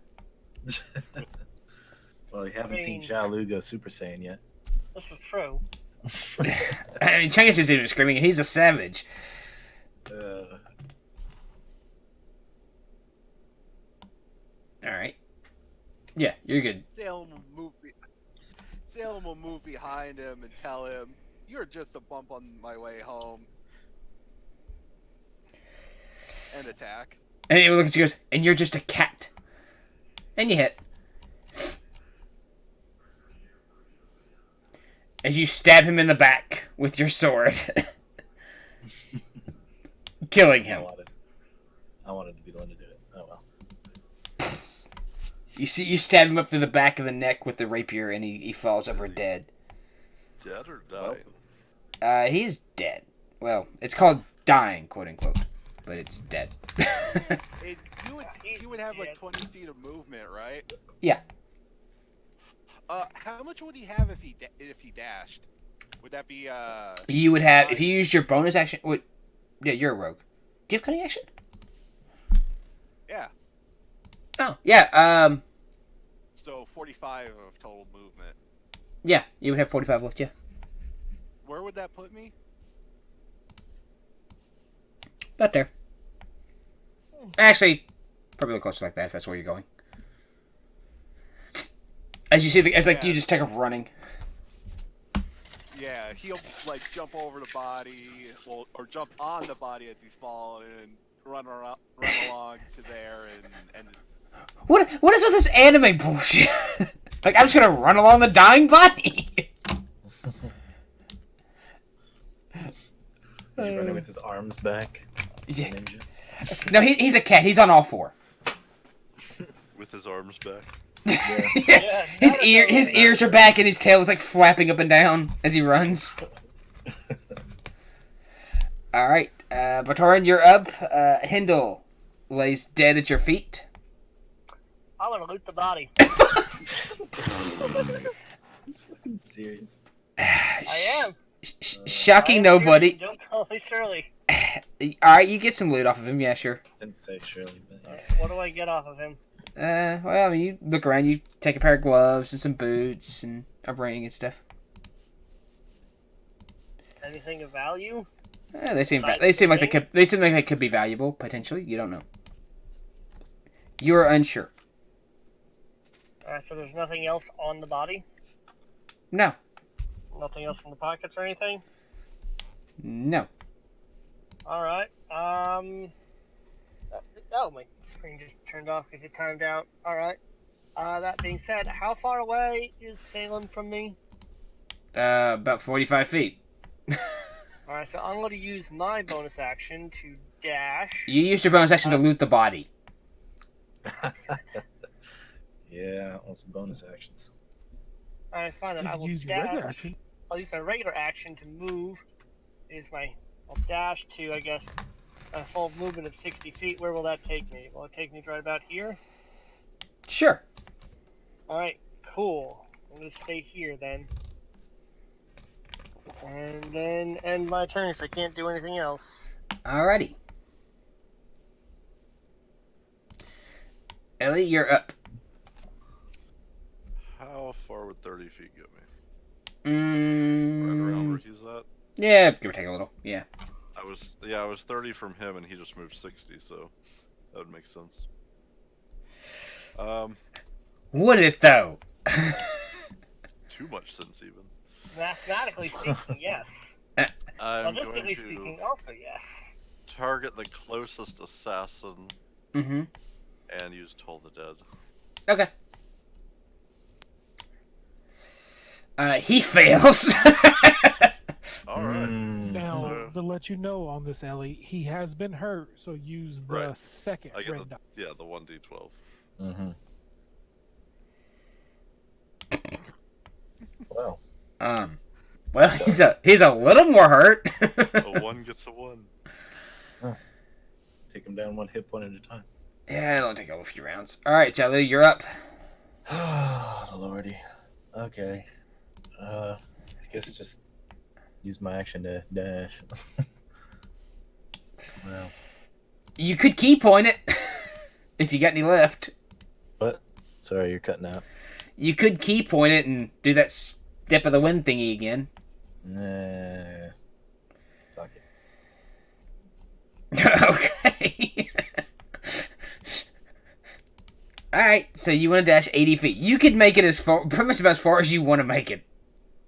Well, you haven't seen mean- Jialu go Super Saiyan yet. This is true. I mean, Chungus isn't even screaming, and he's a savage. All right. Yeah, you're good. Salem will move behind him and tell him, "You're just a bump on my way home." And attack. And he looks at you and goes, and you're just a cat. And you hit. As you stab him in the back with your sword. Killing him. I wanted to be the one to do it. Oh well. You stab him up through the back of the neck with the rapier, and he falls over dead. Dead or dying? He's dead. Well, it's called dying, quote unquote, but it's dead. You would have like 20 feet of movement, right? Yeah. How much would he have if he dashed? Would that be You would have if you used your bonus action. Yeah, you're a rogue. Do you have cunning action? Yeah. Oh, yeah. So 45 of total movement. Yeah, you would have 45 left. Yeah. Where would that put me? About there. Actually, probably closer like that if that's where you're going. As you see, you just take off running. Yeah, he'll like jump over the body, or jump on the body as he's falling, and run along to there, and just... What is with this anime bullshit? Like, I'm just gonna run along the dying body. He's running with his arms back. Yeah. Ninja. No, he's a cat. He's on all four. With his arms back. Yeah, His ears are back, and his tail is like flapping up and down as he runs. All right, Batoran, you're up. Hendil lays dead at your feet. I want to loot the body. Serious. I am. Shocking I am nobody. serious. Don't call me Shirley. All right, you get some loot off of him. Yeah, sure. Didn't say Shirley, but yeah. What do I get off of him? Well, I mean, you look around. You take a pair of gloves and some boots and a ring and stuff. Anything of value? They seem like they could be valuable potentially. You don't know. You are unsure. Alright, so there's nothing else on the body? No. Nothing else in the pockets or anything? No. Alright, oh, my screen just turned off because it timed out. Alright. That being said, how far away is Salem from me? About 45 feet. Alright, so I'm going to use my bonus action to dash. You used your bonus action to loot the body. Yeah, on some bonus actions. Alright, fine, then So I you will use your regular dash. action. I'll use my regular action to move. I'll dash to, I guess, a full movement of 60 feet. Where will that take me? Will it take me right about here? Sure. Alright, cool. I'm going to stay here then. And then end my turn, so I can't do anything else. Alrighty. Ellie, you're up. How far would 30 feet get me? Mm, Right around where he's at? Yeah, give or take a little. Yeah. I was 30 from him, and he just moved 60, so that would make sense. Would it though? Too much sense, even. Mathematically speaking, yes. I'm going Logistically to speaking, also yes. target the closest assassin Mm-hmm. and use Toll the Dead. Okay. He fails. Alright. Now, So- to let you know on this, Ellie, he has been hurt, so use the Right. second I get red dot. the 1d12. Mm-hmm. Well, Well, he's a little more hurt. A 1 gets a 1. take him down one hit point at a time. Yeah, it'll take a few rounds. All right, Jalu, you're up. Oh, lordy. Okay. I guess just use my action to dash. Well, You could key point it if you got any left. what? Sorry, you're cutting out. You could key point it and do that step of the wind thingy again. Nah. Fuck it. Okay. Alright, so you want to dash 80 feet. You could make it as far, pretty much about as far as you want to make it.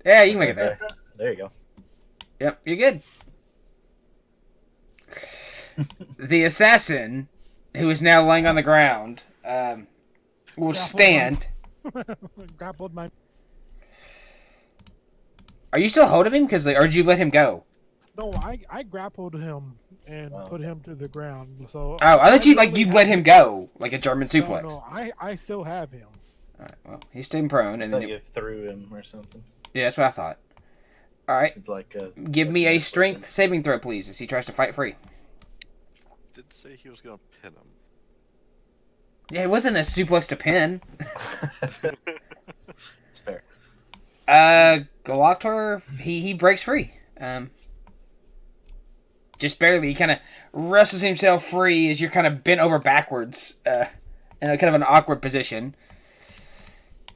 Yeah, you can make it there. There you go. Yep, you're good. The assassin, who is now laying on the ground, will stand. Grappled my. Are you still holding him? Or did you let him go? No, I grappled him and put him to the ground. So. Oh, I thought you literally you have let him go, like a German No, suplex. no, I still have him. Alright, well, he's staying prone, I and thought then you threw him or something. yeah, that's what I thought. Alright, It's like give me a strength saving throw, please, as he tries to fight free. Did say he was gonna pin him. Yeah, it wasn't a suplex to pin. It's fair. Galactor, he breaks free. Just barely. He kind of wrestles himself free as you're kind of bent over backwards in a kind of an awkward position.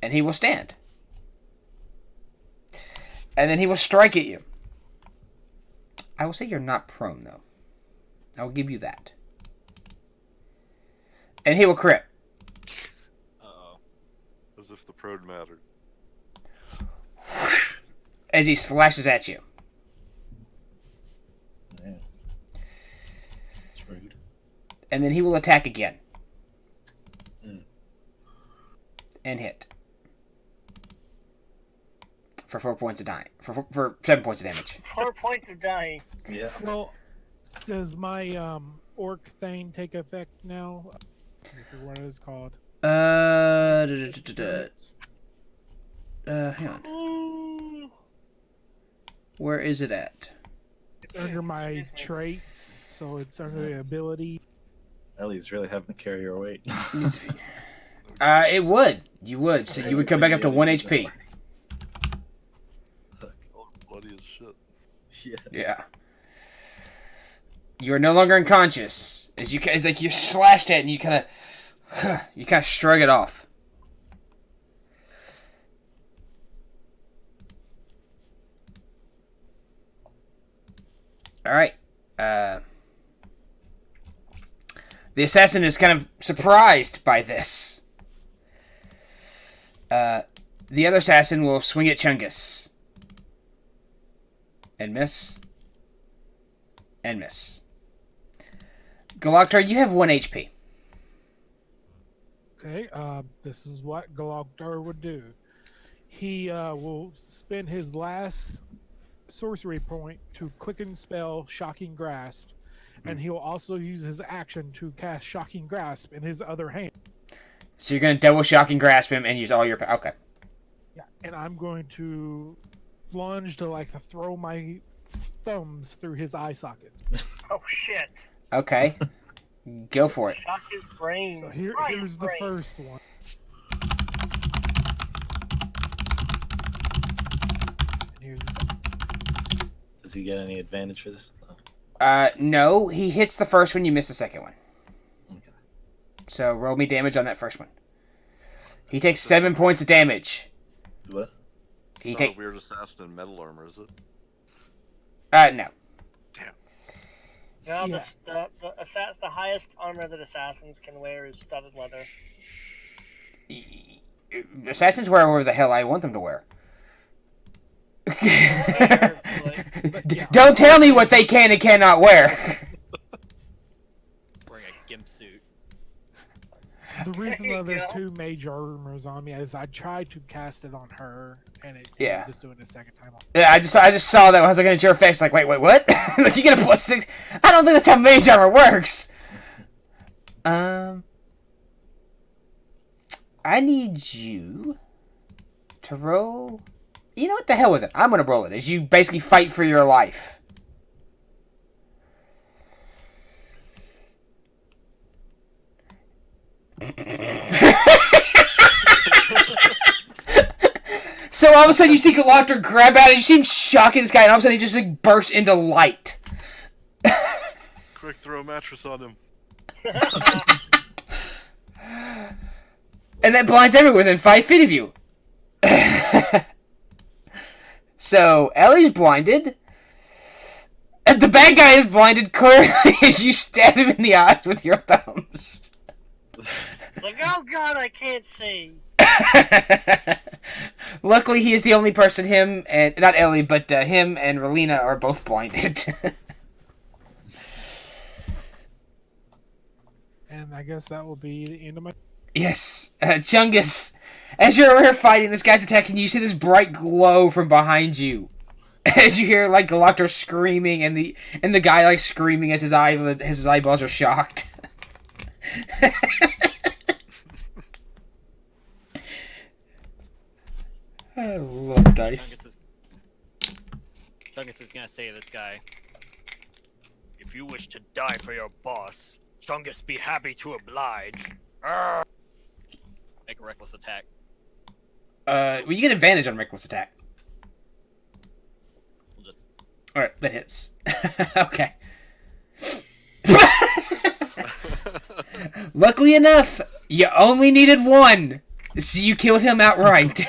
And he will stand. And then he will strike at you. I will say you're not prone, though. I will give you that. And he will crit. Uh-oh. As if the prode mattered. As he slashes at you. Yeah. It's rude. And then he will attack again. Mm. And hit. For 4 points of dying. For 7 points of damage. 4 points of dying. Yeah. Well, does my orc thing take effect now? I forget what it's called. Hang on. Where is it at? It's under my traits, so it's under the ability. Ellie's really having to carry your weight. It would. You would. So you would come back up to 1 HP. Oh, bloody as shit. Yeah. Yeah. You are no longer unconscious. It's like you slashed it and you kind of shrug it off. All right. The assassin is kind of surprised by this. The other assassin will swing at Chungus. And miss. And miss. Galactar, you have 1 HP. Okay, this is what Galactar would do. He will spend his last sorcery point to quicken spell Shocking Grasp, and he will also use his action to cast Shocking Grasp in his other hand. So you're going to double Shocking Grasp him and use all your... Okay. Yeah, and I'm going to plunge to throw my thumbs through his eye sockets. Oh shit! Okay. Go for it. Shock his brain. So Fry his here's the brain. first one. And here's the second. Does he get any advantage for this? Oh, No. He hits the first one, you miss the second one. okay. So roll me damage on that first one. He takes 7 points of damage. What? It's He not take- a weird assassin in metal armor, is it? No. Damn. No, Yeah. the highest armor that assassins can wear is studded leather. Assassins wear whatever the hell I want them to wear. Don't tell me what they can and cannot wear. Wearing a gimp suit. The reason There why you there's go. 2 major armors on me is I tried to cast it on her, and it Yeah. just doing it a second time. Yeah, I just saw that when I was looking at your face, like, wait, what? Like, you get a +6? I don't think that's how mage armor works. I need you to roll. You know what? The hell with it. I'm gonna roll it. As you basically fight for your life. So all of a sudden you see Galactor grab out and you see him shocking this guy, and all of a sudden he just like bursts into light. Quick, throw a mattress on him. And that blinds everyone within 5 feet of you. So Ellie's blinded. And the bad guy is blinded clearly as you stab him in the eyes with your thumbs. Like, oh god, I can't see. Luckily, he is the only person. Him and not Ellie, but him and Relina are both blinded. And I guess that will be the end of my. Yes, Chungus. As you're over here fighting, this guy's attacking you. You see this bright glow from behind you. As you hear like Galactor screaming, and the guy like screaming as his eyeballs are shocked. I love dice. Chungus is gonna say to this guy, "If you wish to die for your boss, Chungus be happy to oblige." Arrgh. Make a reckless attack. Well, you get advantage on reckless attack. We'll just. All right, that hits. Okay. Luckily enough, you only needed one, so you killed him outright.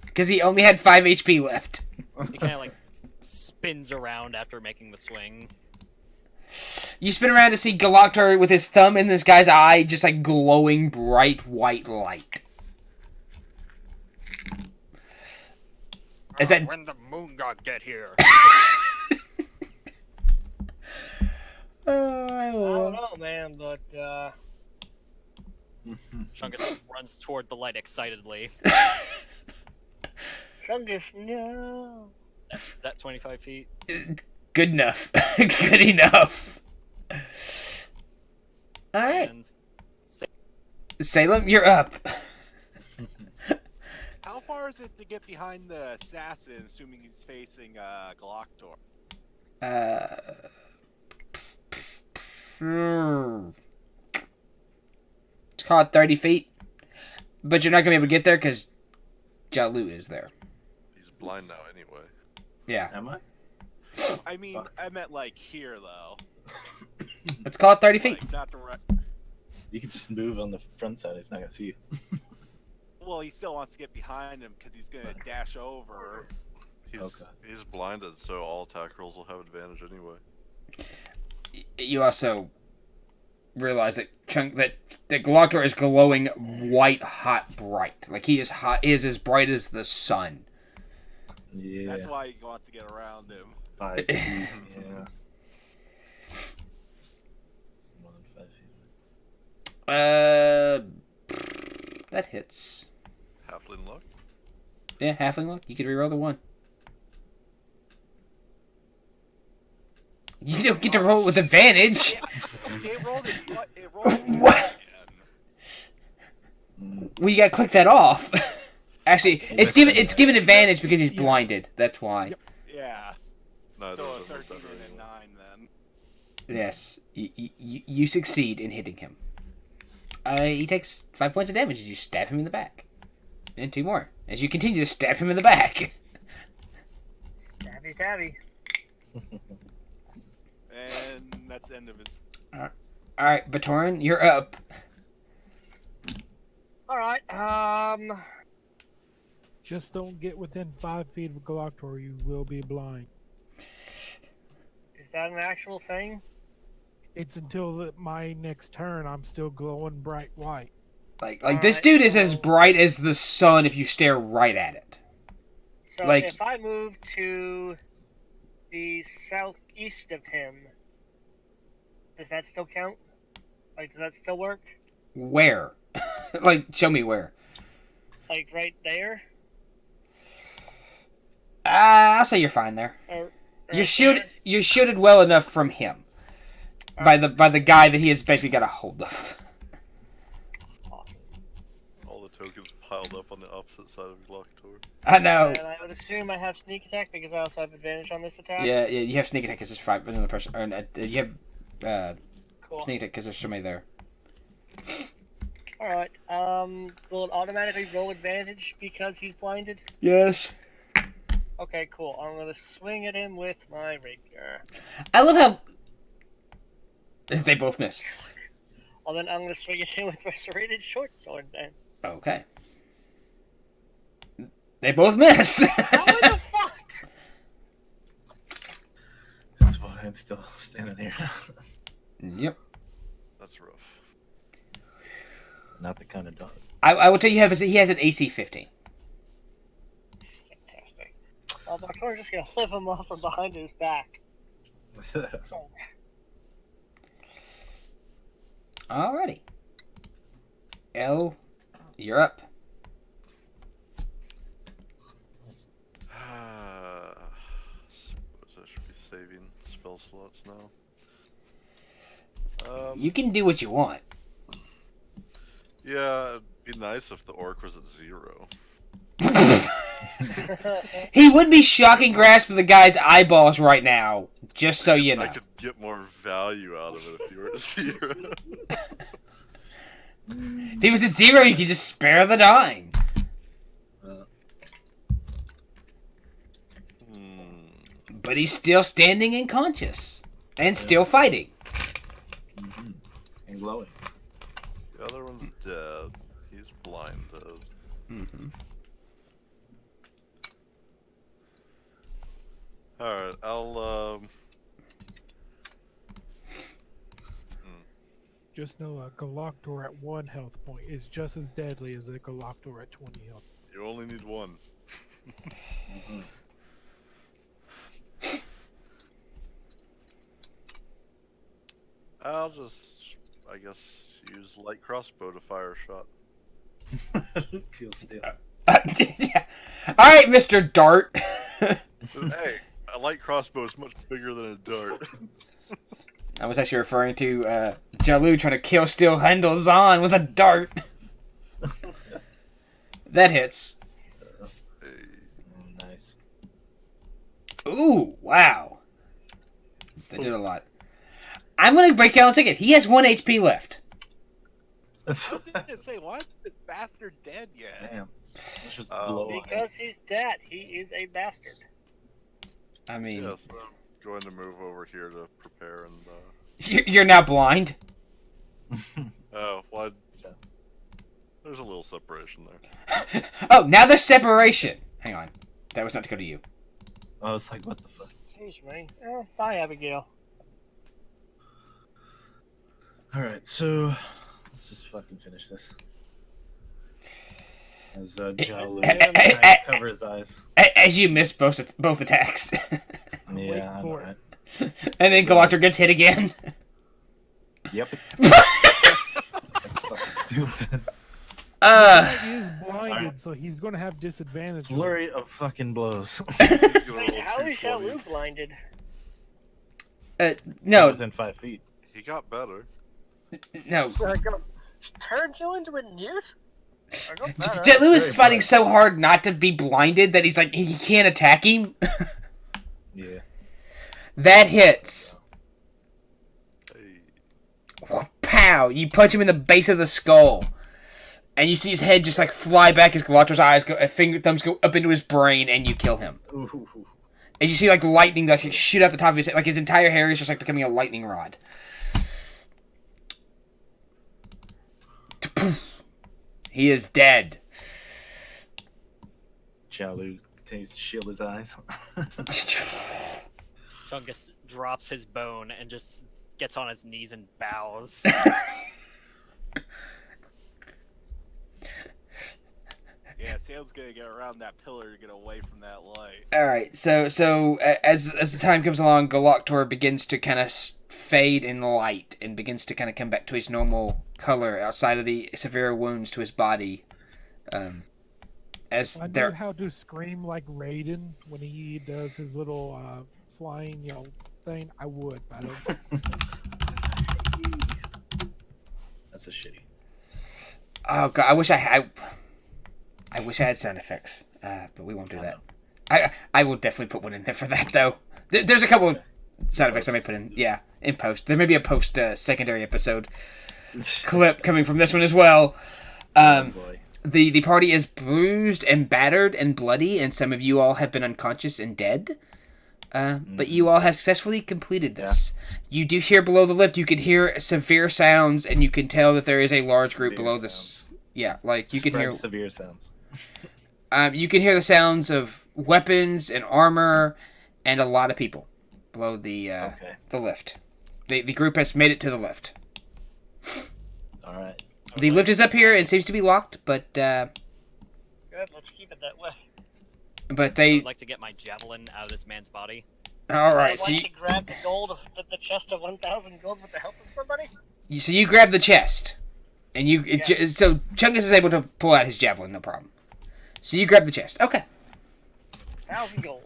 Because he only had 5 HP left. He kind of like spins around after making the swing. You spin around to see Galactor with his thumb in this guy's eye, just like glowing bright white light. Is that... When the moon god get here? Oh, I I don't love... know, man, but Chungus runs toward the light excitedly. Chungus, no. Is that 25 feet? Good enough. Good enough. Alright. And Salem, you're up. How far is it to get behind the assassin, assuming he's facing Galactor? Let's call it 30 feet. But you're not going to be able to get there because Jalu is there. He's blind now anyway. Yeah. Am I? I mean, I meant like here though. Let's call it 30 feet. Like, not direct. You can just move on the front side. He's not gonna see you. Well, he still wants to get behind him because he's gonna dash over. He's blinded, so all attack rolls will have advantage anyway. You also realize that that Galactor is glowing white hot bright. Like he is hot, is as bright as the sun. Yeah. That's why he wants to get around him. 5 feet. Yeah. More than 5 feet. That hits. Halfling luck. Yeah, halfling luck. You could reroll the 1. You don't get to roll with advantage. Yeah, it rolled it What? Well, you gotta click that off. Actually, it's given advantage because he's blinded. That's why. Yeah. No, So a it doesn't 13 look better and a anyway. 9 then. Yes, you succeed in hitting him. He takes 5 points of damage as you stab him in the back, and 2 more as you continue to stab him in the back. Stabby, stabby. And that's the end of his. All right, Batoran, you're up. Alright, Just don't get within 5 feet of Galactor, or you will be blind. is that an actual thing? It's until my next turn. I'm still glowing bright white. Like this dude is as bright as the sun if you stare right at it. So Like- if I move to the southeast of him, does that still count? Like, does that still work? Where? Like, show me where. Like, right there? I'll say you're fine there. Or You're shielded well enough from him. By the guy that he has basically got a hold of. All the tokens piled up on the opposite side of Galactor. I know. And I would assume I have sneak attack because I also have advantage on this attack. Yeah, you have sneak attack because there's 5 another person. Or, you have Cool. sneak attack because there's somebody there. Alright, will it automatically roll advantage because he's blinded? Yes. Okay, cool. I'm gonna swing at him with my rapier. I love how they both miss. Well, then I'm gonna swing at him with my serrated short sword then. Okay. They both miss. What the fuck? This is why I'm still standing here. Yep. That's rough. Not the kind of dog. I will tell you, he has an AC 15. Fantastic. Bartor's just gonna flip him off from behind his back. Alrighty. L, you're up. Suppose I should be saving spell slots now. You can do what you want. Yeah, it'd be nice if the orc was at 0. He would be shocking grasp of the guy's eyeballs right now, just so you know. I could get more value out of it if you were at 0. If he was at 0, you could just spare the dying. But he's still standing and conscious. And still fighting. Mm-hmm. And glowing. The other one's dead. He's blinded. Mm-hmm. Alright, I'll, Just know a Galactor at 1 health point is just as deadly as a Galactor at 20 health. You only need 1. Mm-hmm. I'll just, I guess, use light crossbow to fire a shot. Kill steel. Yeah. Alright, Mr. Dart. Hey, a light crossbow is much bigger than a dart. I was actually referring to Jalu trying to kill Steel Hendil Zan with a dart. That hits. Nice. Ooh, wow. That did a lot. I'm going to break down a second. He has 1 HP left. I was gonna say, why is this bastard dead yet? Damn. Let's just blow on him. Because he's dead. He is a bastard. I mean, Yes, I'm going to move over here to prepare and, you're now blind. oh, well, there's a little separation there. Oh, now there's separation. Hang on. That was not to go to you. I was like, what the fuck? Excuse me. Oh, bye, Abigail. Alright, so let's just fucking finish this. As Jalu cover his eyes. As you miss both attacks. Yeah, I'm for alright. And then Galactor gets hit again. Yep. That's fucking stupid. He is blinded, Alright. so he's going to have disadvantage. Flurry of fucking blows. He's gonna Wait, roll how is 220s. Shalu blinded? No, Within 5 feet. He got better. no. Turned you into a newt? I got better. Jetlu is Very fighting bright. so hard not to be blinded that he's like, he can't attack him. Yeah. That hits. Hey, Pow! You punch him in the base of the skull. And you see his head just like fly back as Galactor's eyes go, thumbs go up into his brain, and you kill him. Ooh. And you see like lightning like shoot out the top of his head, like his entire hair is just like becoming a lightning rod. He is dead. Jalu continues to shield his eyes. Chungus drops his bone and just gets on his knees and bows. Yeah, Sam's gonna get around that pillar to get away from that light. All right, so as the time comes along, Galactor begins to kind of fade in light and begins to kind of come back to his normal color outside of the severe wounds to his body. As I knew there, how to scream like Raiden when he does his little flying thing. I would, but I don't. That's a shitty. oh god, I wish I had sound effects, but we won't do that. I will definitely put one in there for that though. There's a couple of sound effects I may put in, in post. There may be a post secondary episode. clip coming from this one as well. Oh boy. The party is bruised and battered and bloody, and some of you all have been unconscious and dead. But you all have successfully completed this. You do hear below the lift, you can hear severe sounds, and you can tell that there is a large group Severe below sounds. this. Yeah, like you can hear. Severe sounds. You can hear the sounds of weapons and armor, and a lot of people below the Okay. the lift. The group has made it to the lift. All right. The lift is up here and seems to be locked, but Good, let's keep it that way. they. I'd like to get my javelin out of this man's body. All right, I'd so like you, to grab the gold, the chest of 1,000 gold with the help of somebody. you grab the chest, and so Chungus is able to pull out his javelin, no problem. So you grab the chest. Okay. 1,000 gold.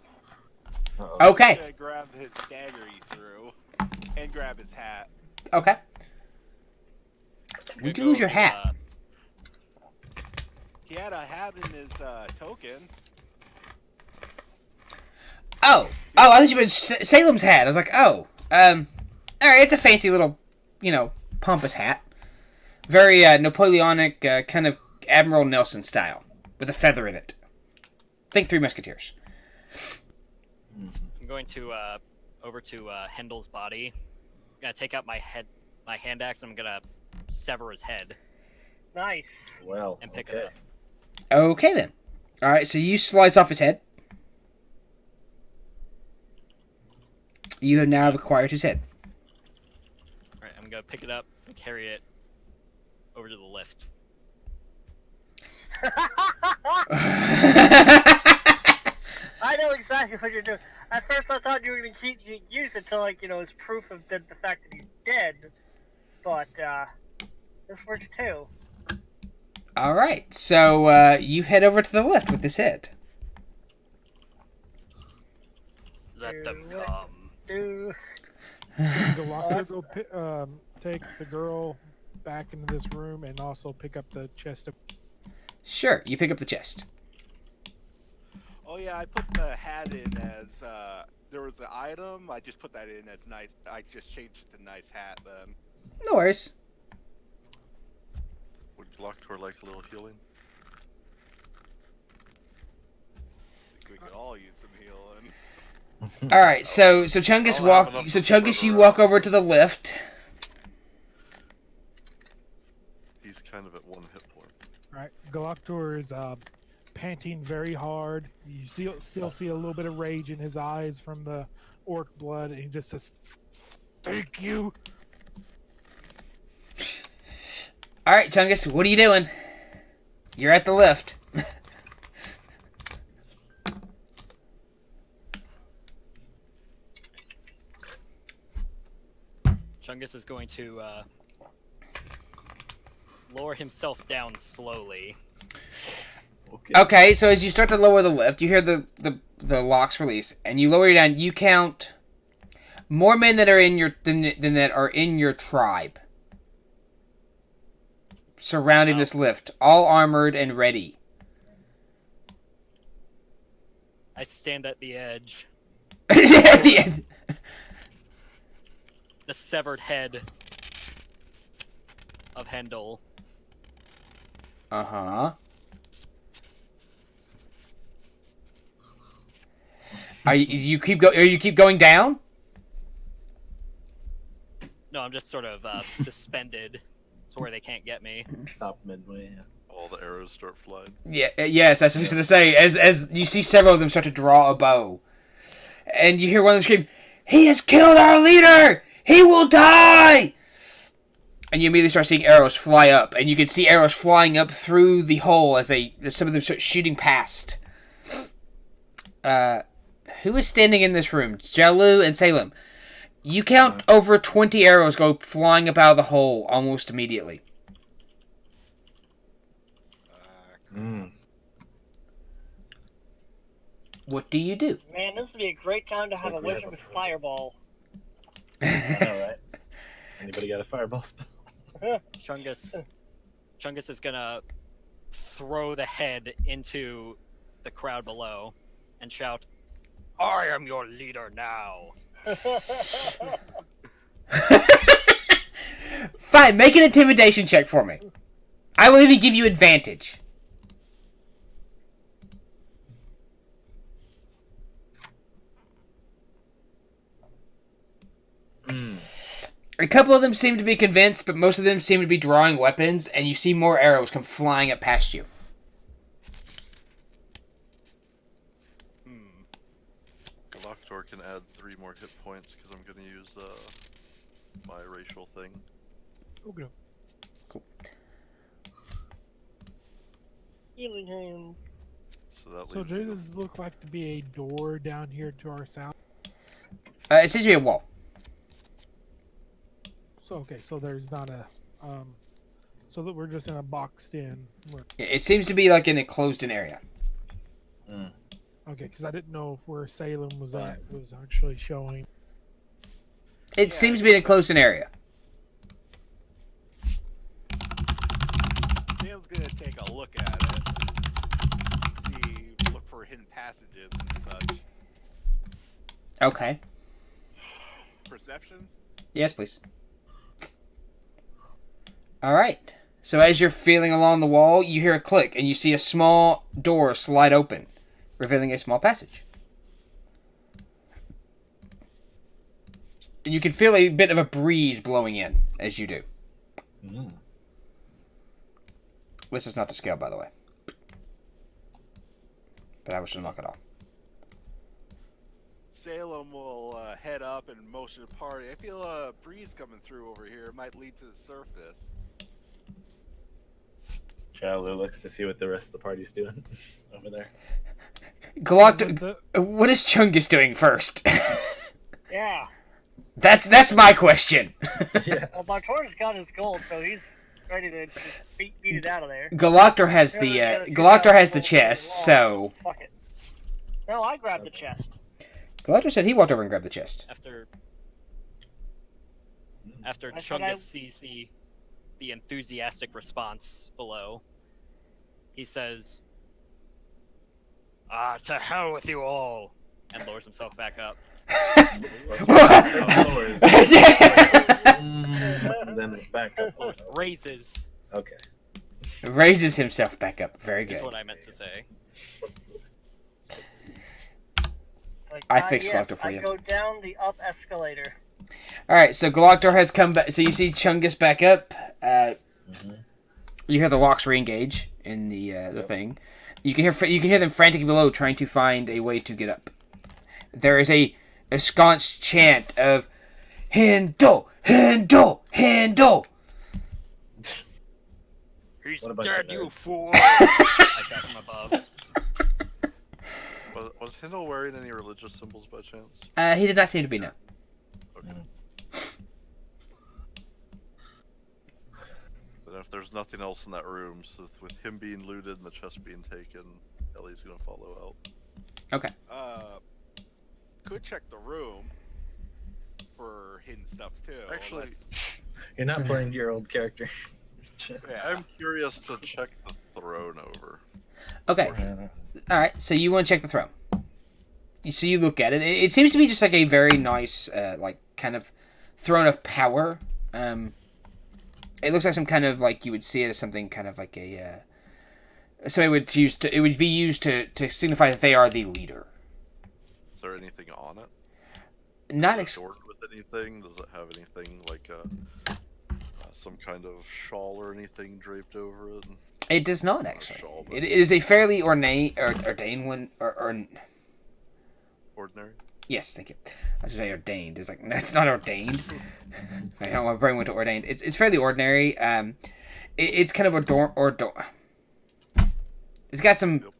Uh-oh. Okay. To grab his dagger he threw, and grab his hat. Okay. I'm Where'd gonna you lose go your over hat? He had a hat in his token. Oh, I thought you meant Salem's hat. I was like, oh, all right, it's a fancy little, pompous hat. Very Napoleonic, kind of Admiral Nelson style, with a feather in it. Think Three Musketeers. I'm going to over to Hendil's body. I'm gonna take out my hand axe. I'm gonna sever his head Nice. Well, and pick okay. it up. Okay then. All right, so you slice off his head. You have now acquired his head. All right, I'm gonna pick it up and carry it over to the lift. I know exactly what you're doing. At first, I thought you were going to use it to, as proof of the fact that he's dead. But, this works too. All right, so you head over to the lift with this head. Let them Do it. come. Galactor go take the girl back into this room and also pick up the chest of. Sure, you pick up the chest. Oh yeah, I put the hat in as there was an item. I just put that in as nice. I just changed it to nice hat then. No worries. Would Glocktor like a little healing? I think we could all use some healing. All right, so Chungus I'll have enough to Chungus, spread you around. walk over to the lift. He's kind of at 1 hit point. Right, Galactor is panting very hard. You still see a little bit of rage in his eyes from the orc blood, and he just says, "Thank you." All right, Chungus, what are you doing? You're at the lift. Chungus is going to lower himself down slowly. Okay, so as you start to lower the lift, you hear the locks release, and you lower it down. You count more men that are in your than that are in your tribe surrounding this lift, all armored and ready. I stand at the edge, At the end. the severed head of Hendil. Uh-huh. Are you keep going down? No, I'm just sort of suspended to where they can't get me. Stop midway. Yeah. All the arrows start flying. Yeah, yes, that's what I was gonna say. As you see several of them start to draw a bow, and you hear one of them scream, "He has killed our leader! He will die!" And you immediately start seeing arrows fly up, and you can see arrows flying up through the hole as some of them start shooting past. Who is standing in this room? Jalu and Salem. You count over 20 arrows go flying up out of the hole almost immediately. What do you do? Man, this would be a great time to have like a we have wizard a with project. fireball. I know, right? Anybody got a fireball spell? Chungus is gonna throw the head into the crowd below and shout, "I am your leader now." Fine, make an intimidation check for me. I will even give you advantage. A couple of them seem to be convinced, but most of them seem to be drawing weapons, and you see more arrows come flying up past you. Galactor can add 3 more hit points because I'm going to use my racial thing. Okay. Cool. Healing hands. So Does this look like to be a door down here to our south? It seems to be a wall. So there's not a so that we're just in a boxed in. It seems to be like in a closed-in area. Okay, because I didn't know if where Salem was at was actually showing. It seems to be in a closed-in area. Sam's gonna take a look at it. See, look for hidden passages and such. Okay. Perception? Yes, please. Alright. So as you're feeling along the wall, you hear a click, and you see a small door slide open, revealing a small passage. And you can feel a bit of a breeze blowing in as you do. This is not to scale, by the way. But I wish to knock it off. Salem will head up and motion the party. I feel a breeze coming through over here. It might lead to the surface. Chalu looks to see what the rest of the party's doing over there. Galactor, what is Chungus doing first? Yeah. That's my question. Yeah. Well, Bartor's got his gold, so he's ready to just beat it out of there. Galactor has the chest, so Fuck it. No, I grabbed the chest. Galactor said he walked over and grabbed the chest. After I said I- Chungus sees the enthusiastic response below, he says, to hell with you all, and lowers himself back up. And then back up. Raises Okay. Raises himself back up. Very is good. what I meant to say. Like, I fixed yes, Galactor for you. I go down the up escalator. Alright, so Galactor has come back. So you see Chungus back up. You hear the locks re-engage in the thing. You can hear them frantically below trying to find a way to get up. There is a ensconced chant of Hendil, Hendil, Hendil. He's What about dead, your you nerds? fool! I shout from above. Was Hendil wearing any religious symbols by chance? He did not seem to be, no. Okay. But if there's nothing else in that room, so with him being looted and the chest being taken, Ellie's gonna follow out. Okay. Could check the room for hidden stuff too. Actually- You're not playing your old character. Yeah. I'm curious to check the throne over. Okay. Alright, so you want to check the throne. So you look at it. It seems to be just like a very nice, like, kind of throne of power. It looks like some kind of, like, you would see it as something kind of like a, so it would be used to signify that they are the leader. Is there anything on it? Not Is it adorned with anything? Does it have anything like some kind of shawl or anything draped over it? It does not, actually. shawl, but- It is a fairly ordained one, or Ordinary? yes, thank you. I was going to say ordained. It's like, it's not ordained. I don't know, my brain went to ordained. It's fairly ordinary. It's kind of it's got some,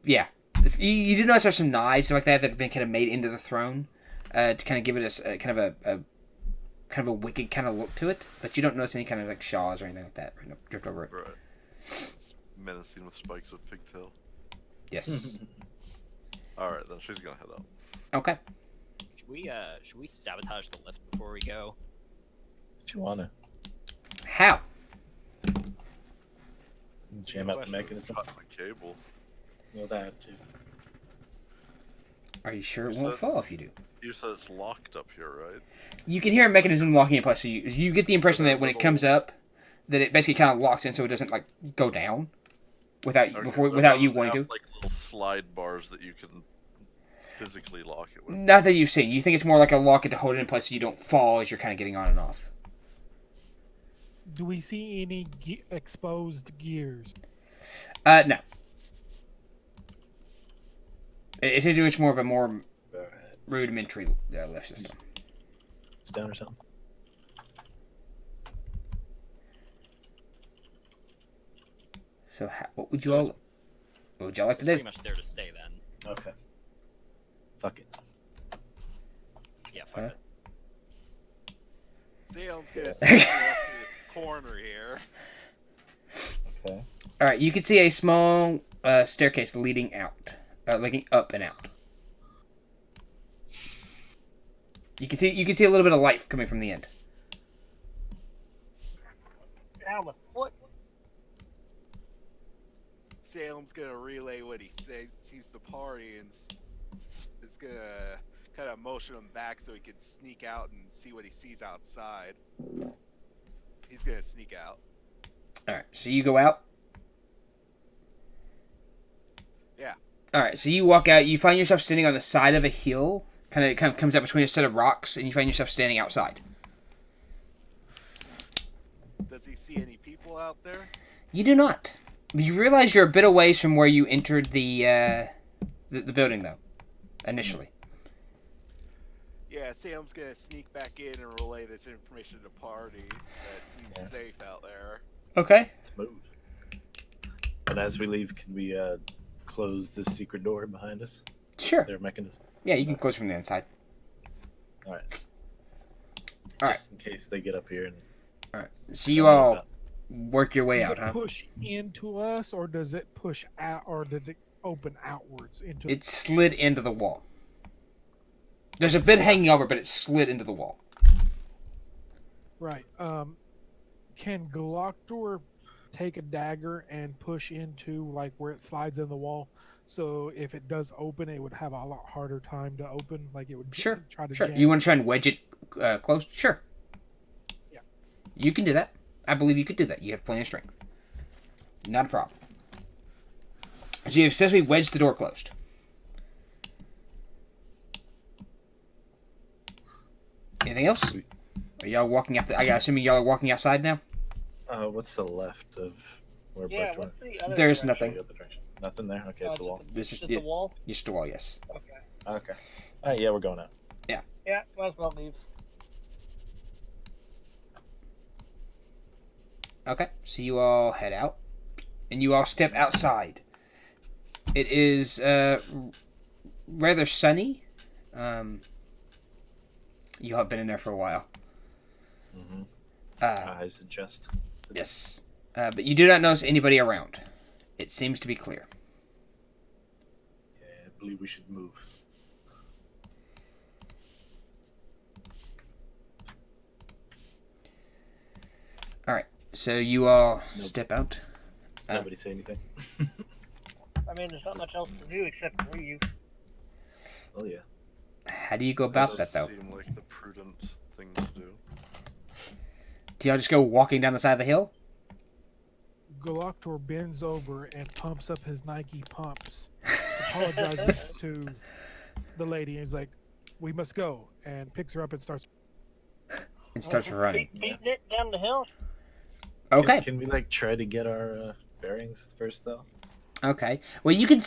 yeah. You do notice there's some knives like that have been kind of made into the throne to kind of give it a kind of a wicked kind of look to it. But you don't notice any kind of like shaws or anything like that dripped over it. Right. It's menacing with spikes of pigtail. Yes. Alright, then she's gonna head out. Okay. Should we sabotage the lift before we go? If you wanna. How? Jam out the mechanism. Cut my cable. Well, that too. Are you sure it You won't said- fall if you do? You said it's locked up here, right? You can hear a mechanism locking in place, so you get the impression that when it comes up, that it basically kind of locks in so it doesn't, like, go down without Okay, without it you doesn't wanting have, to. like little slide bars that you can physically lock it with. Not that you've seen. You think it's more like a locket to hold it in place so you don't fall as you're kind of getting on and off. Do we see any exposed gears? No. It's much more of a more Alright. rudimentary lift system. It's down or something. So, what would you all like to It's do? pretty much there to stay then. Okay. Fuck it. Yeah, fuck Huh? it. Salem's gonna sneak up to this corner here. Okay. All right, you can see a small staircase leading up and out. You can see a little bit of light coming from the end. Down the foot. Salem's gonna relay what he sees the party and is gonna kind of motion him back so he can sneak out and see what he sees outside. He's gonna sneak out. All right, so you go out. Yeah. All right, so you walk out. You find yourself sitting on the side of a hill. Kind of comes out between a set of rocks, and you find yourself standing outside. Does he see any people out there? You do not. You realize you're a bit away from where you entered the building, though, initially. Yeah, Sam's gonna sneak back in and relay this information to the party that seems safe out there. Okay. Let's move. And as we leave, can we close this secret door behind us? Sure. Their mechanism. Yeah, you can close from the inside. All right. All Just in case they get up here and. All right. So you all work your way Does out, it huh? push into us, or does it push out, or did it open outwards into? It slid into the wall. There's a bit hanging over, but it slid into the wall. Right. Can Galactor take a dagger and push into like where it slides in the wall? So if it does open, it would have a lot harder time to open. Like it would Sure. try to Sure. jam. You want to try and wedge it closed? Sure. Yeah. You can do that. I believe you could do that. You have plenty of strength. Not a problem. So you've successfully wedged the door closed. Anything else? Are y'all walking out? I assume y'all are walking outside now. What's the left of where Yeah, Bertrand? what's the other There's direction? nothing. The other direction. Nothing there. Okay, Oh, it's a wall. This is Just the wall? Just a wall. Yes. Okay. Okay. All right. Yeah, we're going out. Yeah, might as well leave. Okay. So you all head out, and you all step outside. It is rather sunny. You all have been in there for a while. Mm-hmm. Uh, Eyes adjust. yes. But you do not notice anybody around. It seems to be clear. Yeah, I believe we should move. All right. So you all step out. Does nobody say anything? I mean, there's not much else to do except leave. Oh yeah. How do you go about Does that, though? seem like the prudent thing to do. Do y'all just go walking down the side of the hill? Galactor bends over and pumps up his Nike pumps. Apologizes to the lady, and he's like, "We must go," and picks her up and starts. And starts running. Beating it down the hill. Okay. Can we like try to get our bearings first though? Okay. Well, you can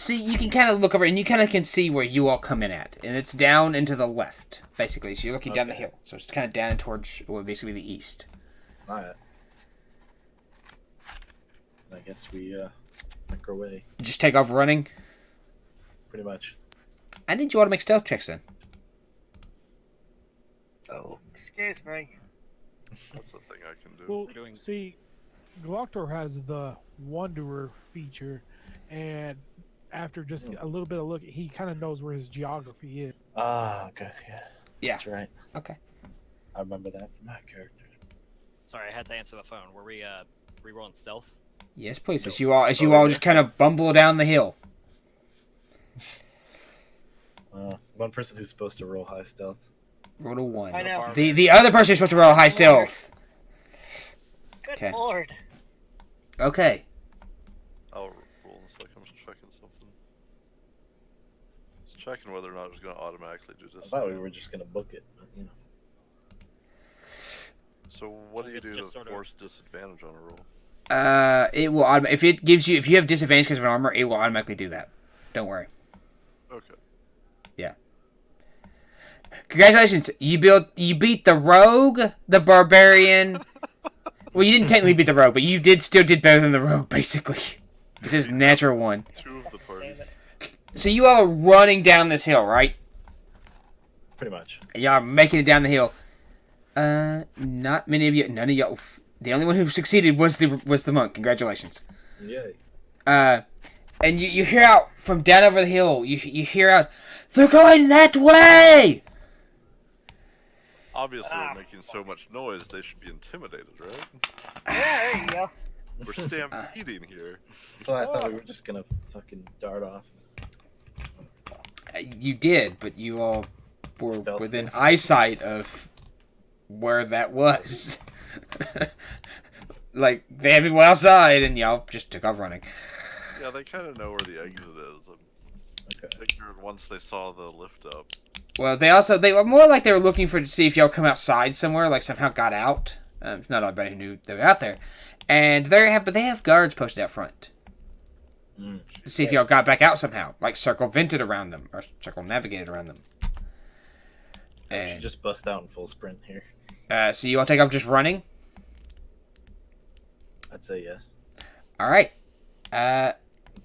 kind of look over, and you kind of can see where you all come in at, and it's down and to the left, basically. So you're looking down the Okay. hill, so it's kind of down towards, well, basically the east. All right. I guess we make our way. Just take off running. Pretty much. I need you all to make stealth checks then. Oh. Excuse me. That's the thing I can do. Well, We're doing- see, Galactor has the Wanderer feature, and after just a little bit of look, he kind of knows where his geography is. Ah, okay. Yeah. Yeah. That's right. Okay. I remember that from my character. Sorry, I had to answer the phone. Were we rolling stealth? Yes, please. As you all just kind of bumble down the hill. One person who's supposed to roll high stealth. Roll a 1. I know. The other person is supposed to roll high stealth. Good Okay. lord. Okay. I'll roll in a second. I'm just checking something. Just checking whether or not it's going to automatically do I this. thought we were just gonna book it, but So what do you It's do to just sort of- force disadvantage on a roll? It will if you have disadvantage because of an armor, it will automatically do that. Don't worry. Okay. Congratulations, you beat the rogue, the barbarian. Well, you didn't technically beat the rogue, but you still did better than the rogue, basically. This is natural 1. 2 of the party. Damn it. So you all are running down this hill, right? pretty much. Y'all are making it down the hill. Not many of you. None of y'all. The only one who succeeded was the monk. Congratulations. Yay. And you hear out from down over the hill. You hear out, they're going that way. Obviously, we're making so much noise, they should be intimidated, right? Yeah, there you go. We're stampeding here. So I thought we were just gonna fucking dart off. You did, but you all were Stealth. within eyesight of where that was. Like, they had people outside, and y'all just took off running. Yeah, they kind of know where the exit is. I Okay. figured once they saw the lift up. Well, they were more like they were looking to see if y'all come outside somewhere, like somehow got out. It's not everybody who knew they were out there. And they have guards posted out front. Mm. To see if y'all got back out somehow. Like circle vented around them, or circle navigated around them. We should And, just bust out in full sprint here. so you all take off just running? I'd say yes. Alright.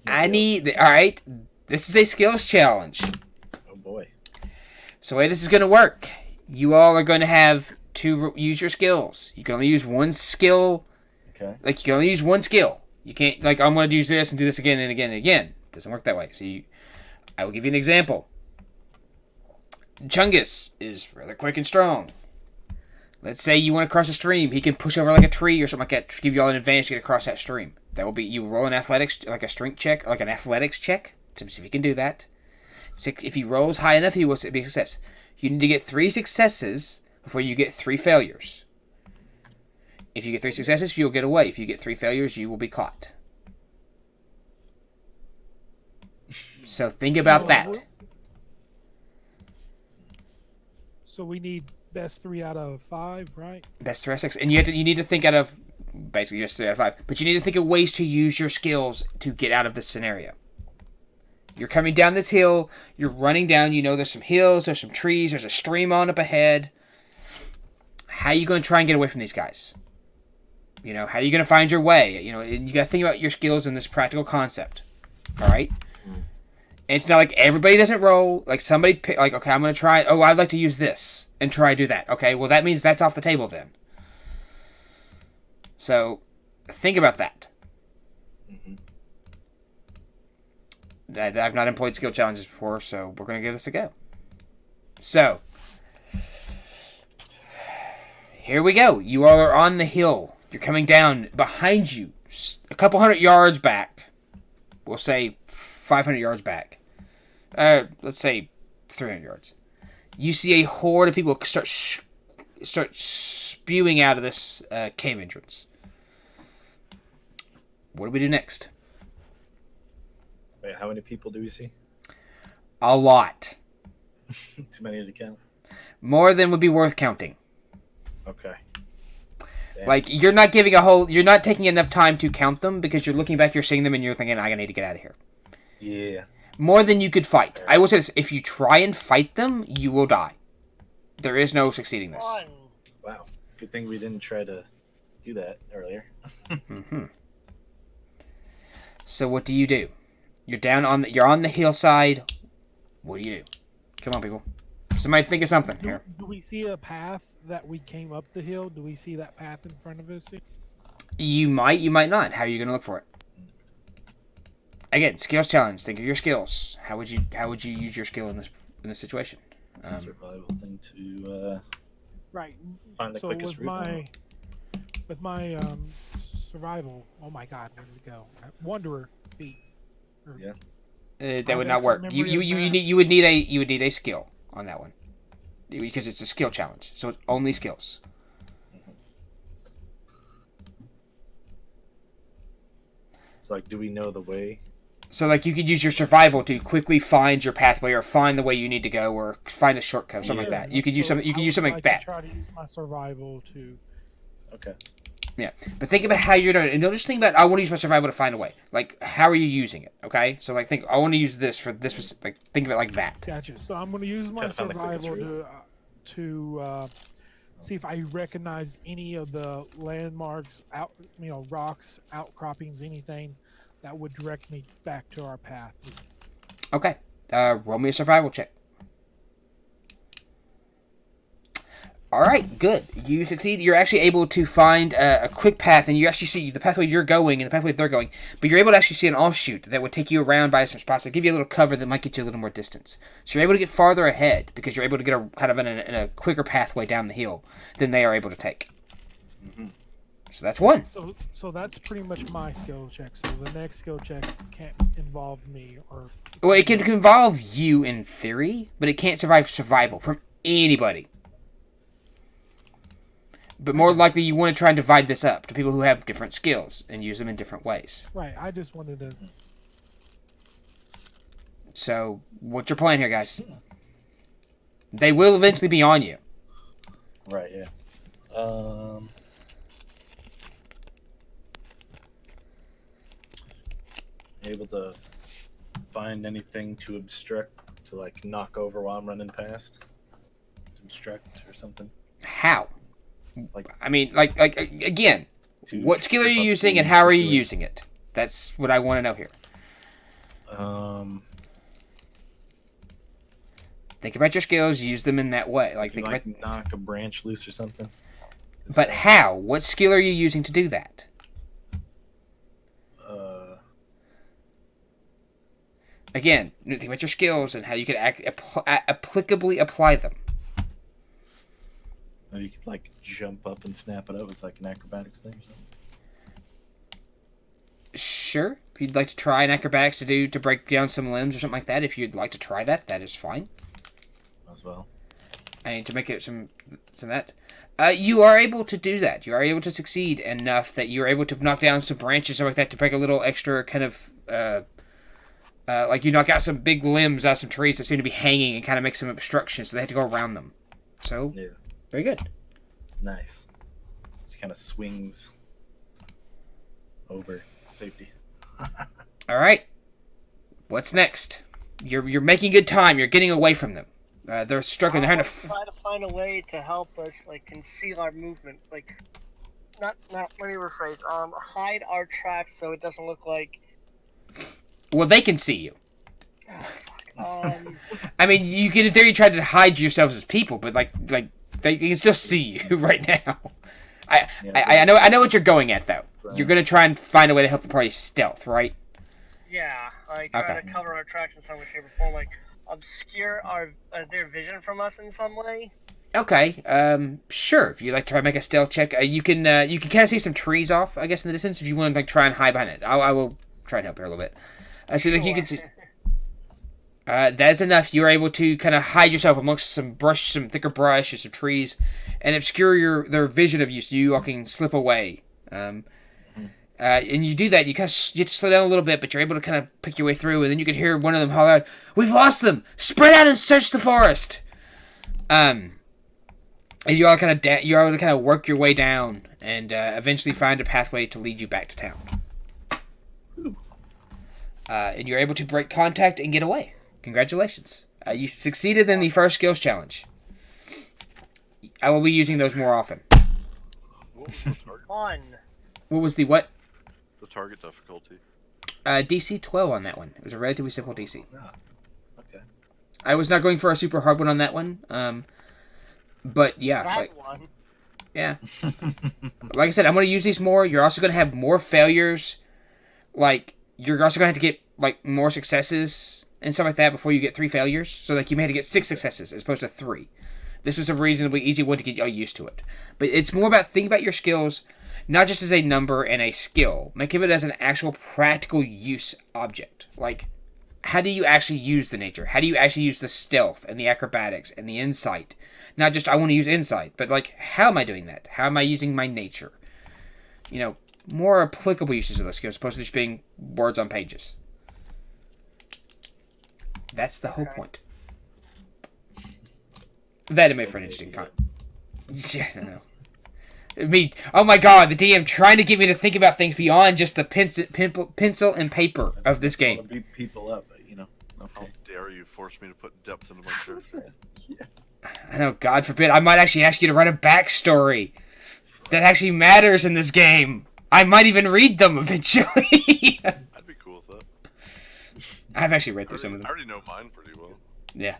Alright. This is a skills challenge. Oh boy. So the way this is going to work, you all are going to have to use your skills. You can only use one skill. Okay. Like, you can only use one skill. You can't, like, I'm going to use this and do this again and again and again. It doesn't work that way. So I will give you an example. Chungus is rather quick and strong. Let's say you want to cross a stream. He can push over like a tree or something like that to give you all an advantage to get across that stream. That will be, you roll an athletics, like a strength check, like an athletics check, to see if you can do that. If he rolls high enough, he will be a success. You need to get 3 successes before you get 3 failures. If you get 3 successes, you'll get away. If you get 3 failures, you will be caught. So think about that. So we need best 3 out of 5, right? Best 3 out of 6. And you need to think out of, basically just 3 out of 5. But you need to think of ways to use your skills to get out of this scenario. You're coming down this hill, you're running down, you know there's some hills, there's some trees, there's a stream on up ahead. How are you going to try and get away from these guys? You know, how are you going to find your way? You know, and you got to think about your skills in this practical concept. All right? And it's not like everybody doesn't roll. Like somebody pick, like, okay, I'm going to try, oh, I'd like to use this and try to do that. Okay, well, that means that's off the table then. So, think about that. I've not employed skill challenges before, so we're going to give this a go. So, here we go. You all are on the hill. You're coming down. Behind you, a couple hundred yards back, we'll say 500 yards back. Let's say 300 yards. You see a horde of people start spewing out of this cave entrance. What do we do next? Wait, how many people do we see? A lot. Too many to count. More than would be worth counting. Okay. Damn. Like, you're not taking enough time to count them because you're looking back, you're seeing them, and you're thinking, I need to get out of here. Yeah. More than you could fight. I will say this, if you try and fight them, you will die. There is no succeeding this. One. Wow. Good thing we didn't try to do that earlier. Mm-hmm. So what do? You're on the hillside. What do? Come on, people. Somebody think of something here. Do we see a path that we came up the hill? Do we see that path in front of us? You might not. How are you going to look for it? Again, skills challenge. Think of your skills. How would you use your skill in this situation? It's a survival thing to Right. find the So quickest route. with my survival. Oh my God, where did it go? Wanderer feat. Yeah. That would not work. You would need a skill on that one because it's a skill challenge. So it's only skills. It's like, do we know the way? So like you could use your survival to quickly find your pathway or find the way you need to go or find a shortcut, something like that. You could use something. You could use something like that. Try to use my survival to. Okay. Yeah, but think about how you're doing it, and don't just think about I want to use my survival to find a way. Like, how are you using it? Okay, so like think I want to use this for this. Like think of it like that. Gotcha. So I'm going to use my survival to see if I recognize any of the landmarks, rocks, outcroppings, anything that would direct me back to our path. Okay, roll me a survival check. All right, good. You succeed. You're actually able to find a quick path, and you actually see the pathway you're going and the pathway they're going. But you're able to actually see an offshoot that would take you around by some spots that give you a little cover that might get you a little more distance. So you're able to get farther ahead because you're able to get a kind of in a quicker pathway down the hill than they are able to take. Mm-hmm. So that's one. So that's pretty much my skill check. So the next skill check can't involve me or. Well, it can involve you in theory, but it can't survive survival from anybody. But more likely, you want to try and divide this up to people who have different skills and use them in different ways. Right. I just wanted to. So, what's your plan here, guys? They will eventually be on you. Right. Yeah. Able to find anything to obstruct, to like knock over while I'm running past, to obstruct or something. How? Like, I mean, like again, what skill are you using and how are you using it? That's what I want to know here. Think about your skills. Use them in that way. Like, think about knock a branch loose or something. But how? What skill are you using to do that? Again, think about your skills and how you could applicably apply them. Or you could like jump up and snap it up with like an acrobatics thing or something. Sure. If you'd like to try an acrobatics to break down some limbs or something like that, if you'd like to try that, that is fine. As well. And to make it some of that. You are able to do that. You are able to succeed enough that you are able to knock down some branches or like that to break a little extra kind of like you knock out some big limbs out of some trees that seem to be hanging and kind of make some obstructions, so they have to go around them. So, yeah. Very good. Nice. It kind of swings over safety. All right. What's next? You're making good time. You're getting away from them. They're struggling. They're having to try to find a way to help us, like conceal our movement, like not. Let me rephrase. Hide our tracks so it doesn't look like. Well, they can see you. I mean, you can in theory try to hide yourselves as people, but like they can still see you right now. I know what you're going at though. Right. You're gonna try and find a way to help the party stealth, right? Yeah, like try to cover our tracks in some way, shape, or form, like obscure their vision from us in some way. Okay, sure. If you'd like to try and make a stealth check, you can kind of see some trees off, I guess, in the distance. If you want to like try and hide behind it, I will try and help here a little bit. So like you can see. That is enough. You're able to kind of hide yourself amongst some thicker brush or some trees, and obscure their vision of you, so you all can slip away. And you do that. You kind of get to slow down a little bit, but you're able to kind of pick your way through, and then you can hear one of them holler out, "We've lost them! Spread out and search the forest!" And you're able to kind of work your way down, and eventually find a pathway to lead you back to town. And you're able to break contact and get away. Congratulations. You succeeded in the first skills challenge. I will be using those more often. What was the target? What was the what? The target difficulty. DC 12 on that one. It was a relatively simple DC. Oh, okay. I was not going for a super hard one on that one. But yeah. One. Yeah. Like I said, I'm going to use these more. You're also going to have more failures. Like, you're also going to have to get like more successes and stuff like that before you get 3 failures. So like you may have to get 6 successes as opposed to 3. This was a reasonably easy one to get y'all used to it. But it's more about thinking about your skills, not just as a number and a skill. Think of it as an actual practical use object. Like, how do you actually use the nature? How do you actually use the stealth and the acrobatics and the insight? Not just I want to use insight, but like, how am I doing that? How am I using my nature? You know, more applicable uses of those skills, opposed to just being words on pages. That's the whole point. That it made for an interesting con. Yeah, I know. Oh my god, the DM trying to get me to think about things beyond just the pencil and paper of this game. To beat people up, but you know. How Okay. dare you force me to put depth into my character? I know, God forbid, I might actually ask you to write a backstory that actually matters in this game. I might even read them eventually. I'd be cool with that. I've actually read through some of I them. already know mine pretty well. Yeah.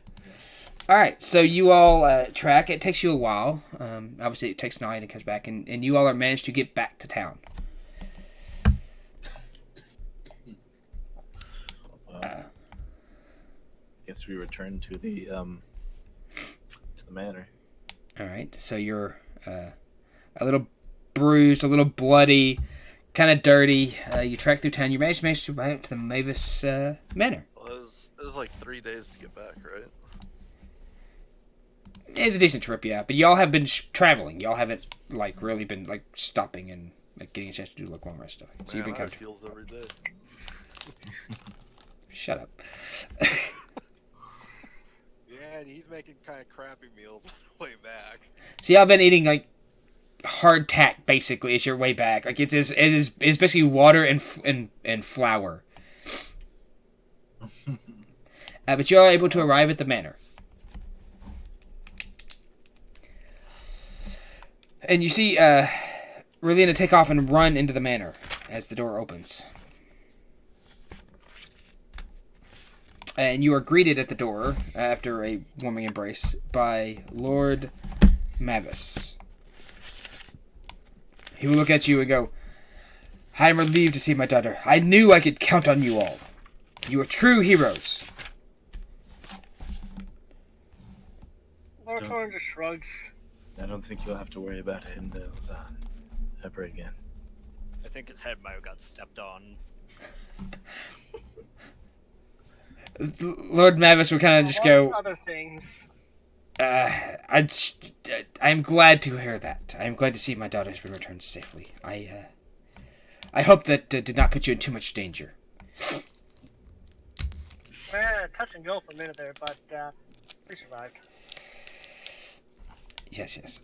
Alright, so you all track. It takes you a while. Obviously, it takes an night and comes back, and you all are managed to get back to town. I guess we return to the manor. Alright, so you're a little bruised, a little bloody, kind of dirty. You track through town. You managed to ride up to the Mavis Manor. Well, it was like 3 days to get back, right? It's a decent trip, yeah. But y'all have been traveling. Y'all haven't like really been like stopping and like getting a chance to do like long rest stuff. So Man, you've been I kind have of heals every day. shut up. Yeah, and he's making kind of crappy meals on the way back. So y'all been eating like hardtack basically as your way back. Like it's basically water and flour. But you're able to arrive at the manor. And you see Relina take off and run into the manor as the door opens. And you are greeted at the door, after a warming embrace, by Lord Mavis. He will look at you and go, I am relieved to see my daughter. I knew I could count on you all. You are true heroes. Lord Thorn just shrugs. I don't think you'll have to worry about Hendil Zan ever again. I think his head might have got stepped on. Lord Mavis will kind of just go, Other things. I'm glad to hear that. I'm glad to see my daughter has been returned safely. I hope that did not put you in too much danger. Touch and go for a minute there, but we survived. Yes.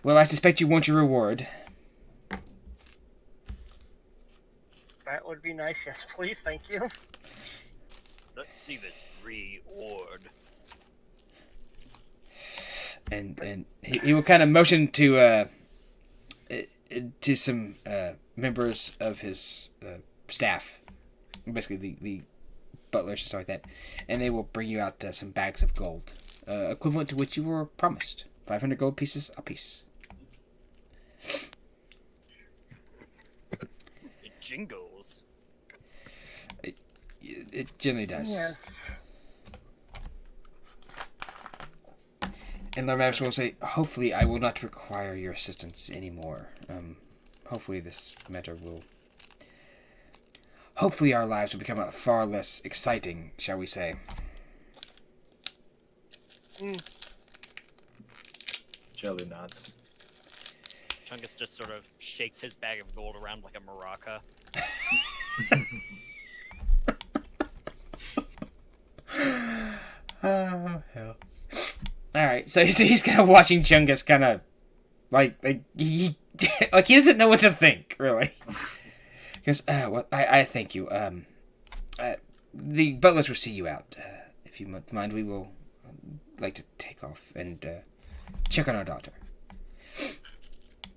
Well, I suspect you want your reward. That would be nice. Yes, please. Thank you. Let's see this reward. And he will kind of motion to some members of his staff, basically the butlers and stuff like that, and they will bring you out some bags of gold, equivalent to which you were promised 500 gold pieces apiece. It jingles. It generally does. Yes. And Lord Mavis will say, hopefully I will not require your assistance anymore. Hopefully this matter will... Hopefully our lives will become far less exciting, shall we say. Jelly nods. Chungus just sort of shakes his bag of gold around like a maraca. Oh, hell. Alright, so he's kind of watching Chungus kind of, like he like he doesn't know what to think, really. He goes, well, I thank you. The butlers will see you out. If you mind, we will like to take off and check on our daughter.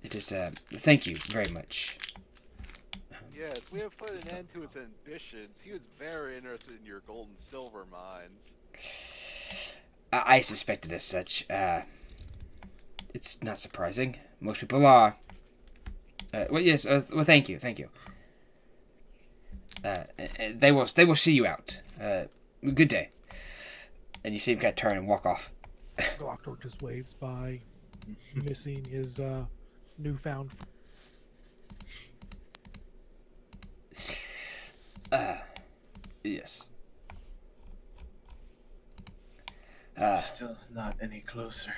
It is, thank you very much. Yes, we have put an end to his ambitions. He was very interested in your gold and silver mines. I suspected as such. It's not surprising. Most people are. Well, yes. Well, thank you. They will see you out. Good day. And you see him kind of turn and walk off. Doctor just waves by, missing his newfound. Yes. Still not any closer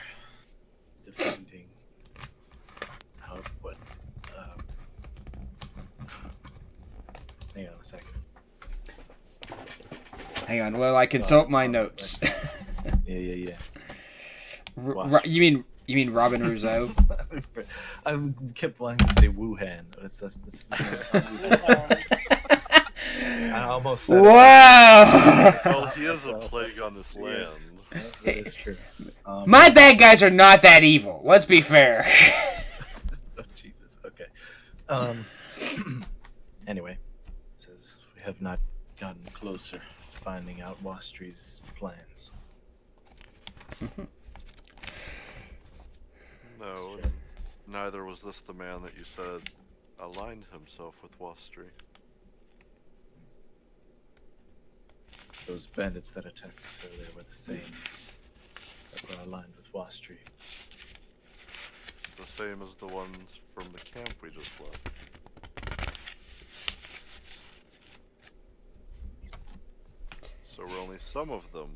to finding out what. Hang on a second. Hang on, while I consult my notes. Yeah. You mean Robin Rousseau? I kept wanting to say Wuhan. I almost said Wow! Well, he is a plague on this land. Yes, that is true. My bad guys are not that evil. Let's be fair. Oh, Jesus. Okay. Anyway, it says we have not gotten closer to finding out Wastri's plans. No, and neither was this the man that you said aligned himself with Wastri. Those bandits that attacked, so they were the same that were aligned with Wastri. The same as the ones from the camp we just left. So were only some of them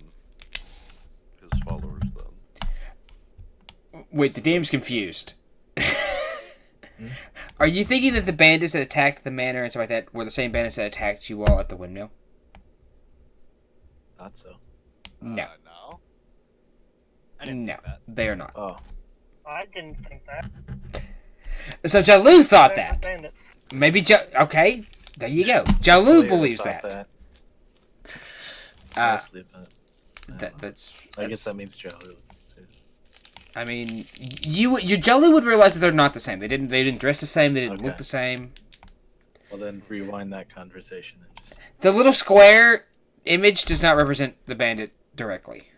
his followers then? Wait, the DM's confused. Are you thinking that the bandits that attacked the manor and stuff like that were the same bandits that attacked you all at the windmill? Not so. No. No. I didn't No, think that. they are not. Oh, I didn't think that. So Jalu thought They're that. bandits. Maybe okay, there you go. Jalu Slayer believes thought that. Mostly, but That's. I guess that means Jalu. Too. I mean, your Jalu would realize that they're not the same. They didn't dress the same. They didn't look Okay. the same. Well, then rewind that conversation and just. The little square image does not represent the bandit directly.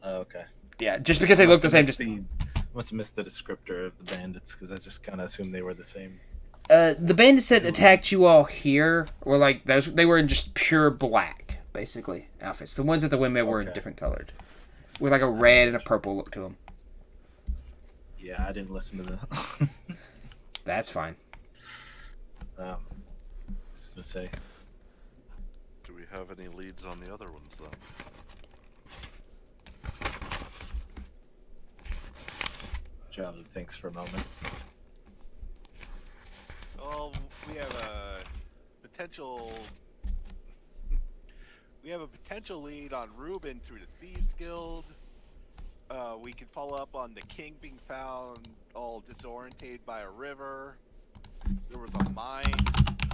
Oh, okay. Yeah, just because they look the same. Must have missed the descriptor of the bandits because I just kind of assumed they were the same. The bandits that attacked you all here were like those. They were in just pure black, basically outfits. The ones at the windmill were in Okay. different colored, with like a red and a purple look to them. Yeah, I didn't listen to the. That's fine. I was gonna say. Do we have any leads on the other ones then? Jalu thinks for a moment. Well, we have a potential. We have a potential lead on Reuben through the Thieves Guild. We can follow up on the king being found all disorientated by a river. There was a mine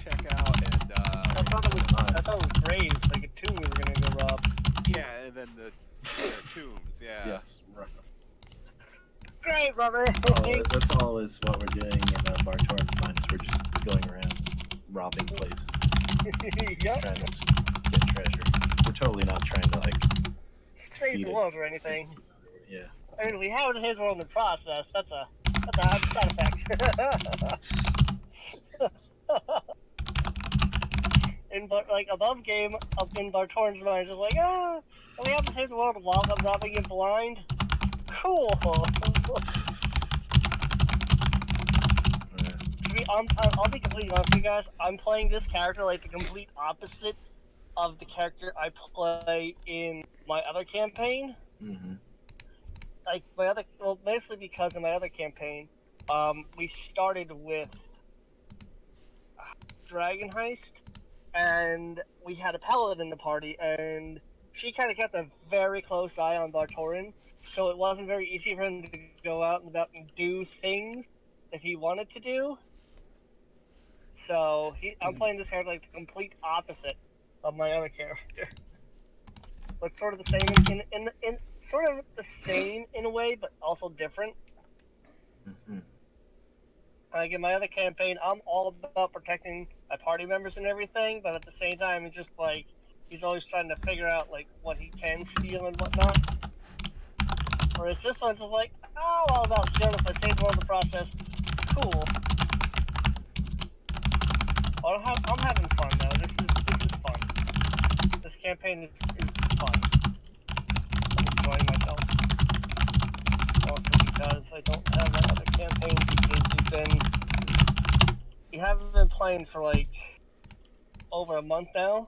check out, and I thought it was graves, like a tomb we were gonna go rob. yeah, and then the tombs. Yeah. Yes. Right. Great, Robert. That's all is what we're doing in Bartorn's mine is we're just going around robbing places, Yup. trying to just get treasure. We're totally not trying to like. Save Feed the it. world or anything. Yeah. I mean, we have his world in the process. That's a side effect. Like above game, up in Bartorn's mind, just like, we have to save the world while I'm robbing it blind. Cool. I'll be completely honest with you guys. I'm playing this character like the complete opposite of the character I play in my other campaign. Mm-hmm. Like basically because in my other campaign, we started with Dragon Heist, and we had a paladin in the party, and she kind of kept a very close eye on Bartorin, so it wasn't very easy for him to go out and about and do things that he wanted to do. So I'm playing this character like the complete opposite of my other character, but sort of the same in sort of the same in a way, but also different. Mm-hmm. Like in my other campaign, I'm all about protecting my party members and everything, but at the same time, it's just like he's always trying to figure out like what he can steal and whatnot. Whereas this one's just like, all about stealing if I save the world in the process. Cool. I'm having fun though. This is fun. This campaign is fun. I'm enjoying myself. Also because I don't have that other campaign because we haven't been playing for like over a month now.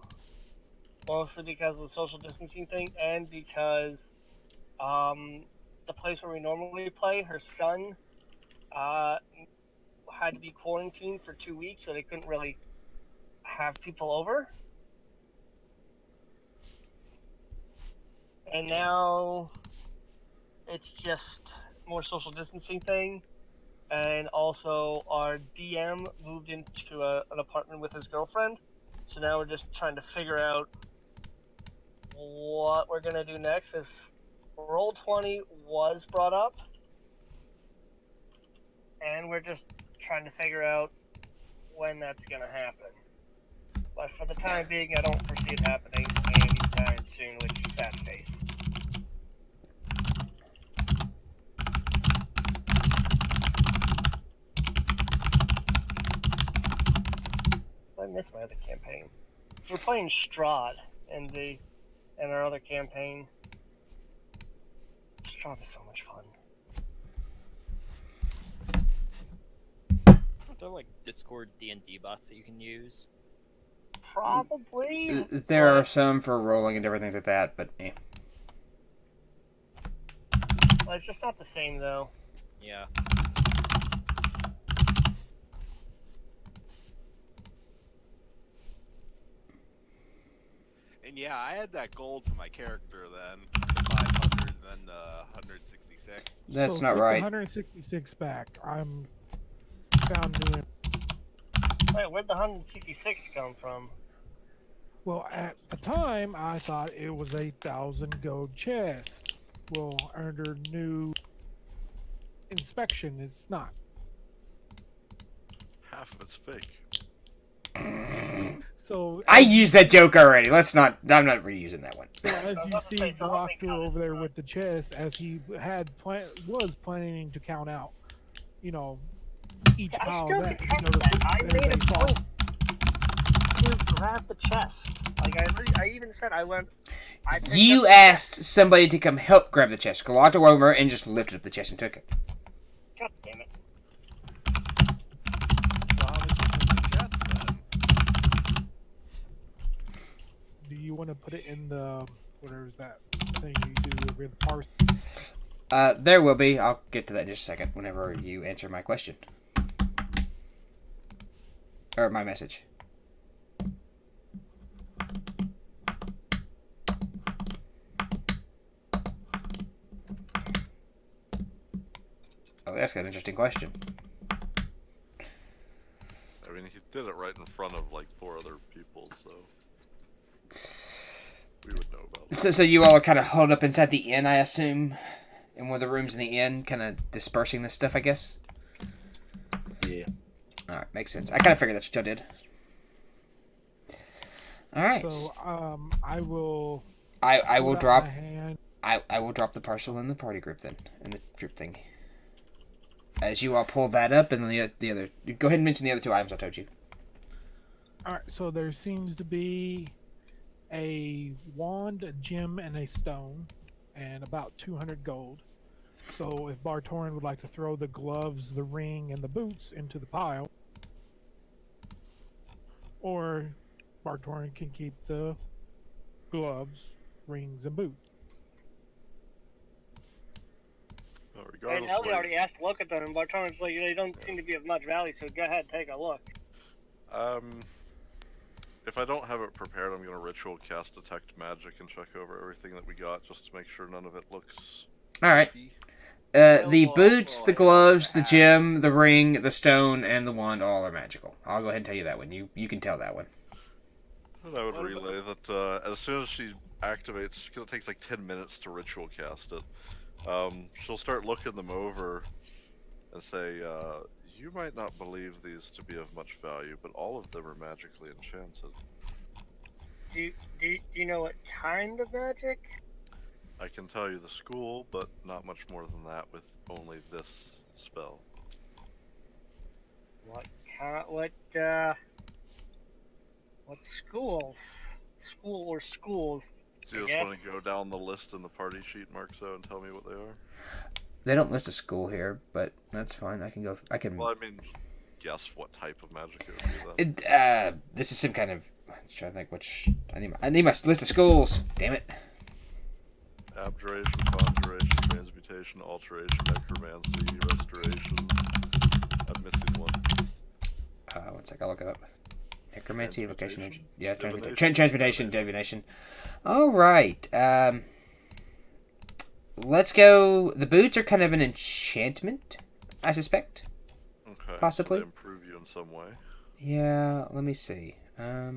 Mostly because of the social distancing thing and because the place where we normally play, her son had to be quarantined for 2 weeks, so they couldn't really have people over. And now it's just more social distancing thing. And also our DM moved into an apartment with his girlfriend. So now we're just trying to figure out what we're going to do next. Because Roll20 was brought up. And we're just trying to figure out when that's going to happen. But for the time being, I don't foresee it happening anytime soon, which is sad face. I miss my other campaign. So we're playing Strahd in our other campaign. Strahd is so much fun. Are there like Discord D&D bots that you can use? Probably. There are some for rolling and different things like that, but Well, it's just not the same though. Yeah. And yeah, I had that gold to my character then. The 500 and then the 166. That's So not put right. The 166 back. I'm found new. Wait, where'd the 166 come from? Well, at the time, I thought it was a 1,000 gold chest. Well, under new inspection, it's not. Half of it's fake. So I used that joke already. I'm not reusing that one. well, as you That's see, the Doctor over there with the chest, as he was planning to count out, each I pile still of that. detest that. I there's made a false- point to grab the chest. Like I even said I went. I picked You up the asked somebody to come help grab the chest. Galacta went over and just lifted up the chest and took it. chest. God damn it! So how much is in the chest then? Do you want to put it in the whatever's that thing you do with the parse? There will be. I'll get to that in just a second whenever you answer my question. Or my message. Oh, that's an interesting question. I mean, he did it right in front of like 4 other people, so we would know about it. So you all are kind of huddled up inside the inn, I assume? In one of the rooms in the inn, kind of dispersing this stuff, I guess? Yeah. Alright, makes sense. I kind of figured that's what y'all did. Alright. So I will. I will put out drop my hand. I will drop the parcel in the party group then, in the group thing. As you all pull that up, and then the other, go ahead and mention the other 2 items I told you. All right. So there seems to be a wand, a gem, and a stone, and about 200 gold. So if Bartorin would like to throw the gloves, the ring, and the boots into the pile, or Bartorin can keep the gloves, rings, and boots. But And regardless, Ellie like, already asked to look at them, and Bartone's like, they don't seem to be of much value, so go ahead, take a look. if I don't have it prepared, I'm gonna ritual cast detect magic and check over everything that we got just to make sure none of it looks. Alright. iffy. The Well, boots, well, the gloves, the hat. gem, the ring, the stone, and the wand all are magical. I'll go ahead and tell you that one. You can tell that one. And I would What relay that as soon as she activates, because it takes like 10 minutes to ritual cast it, she'll start looking them over and say, you might not believe these to be of much value, but all of them are magically enchanted. Do you know what kind of magic? I can tell you the school, but not much more than that with only this spell. What schools? School or schools? So you I just want guess- to go down the list in the party sheet, Marxo, and tell me what they are? They don't list a school here, but that's fine. I can. Well, I mean, guess what type of magic it would be then. This is some kind of. I'm trying to think which. I need my list of schools. Damn it. Abjuration, conjuration, transmutation, alteration, necromancy, restoration. I'm missing one. 1 sec, I'll look it up. Necromancy, evocation, Transmutation? yeah, Divination? transmutation, divination. All right. Let's go. The boots are kind of an enchantment, I suspect. Okay. Possibly. So they improve you in some way. Yeah. Let me see. Are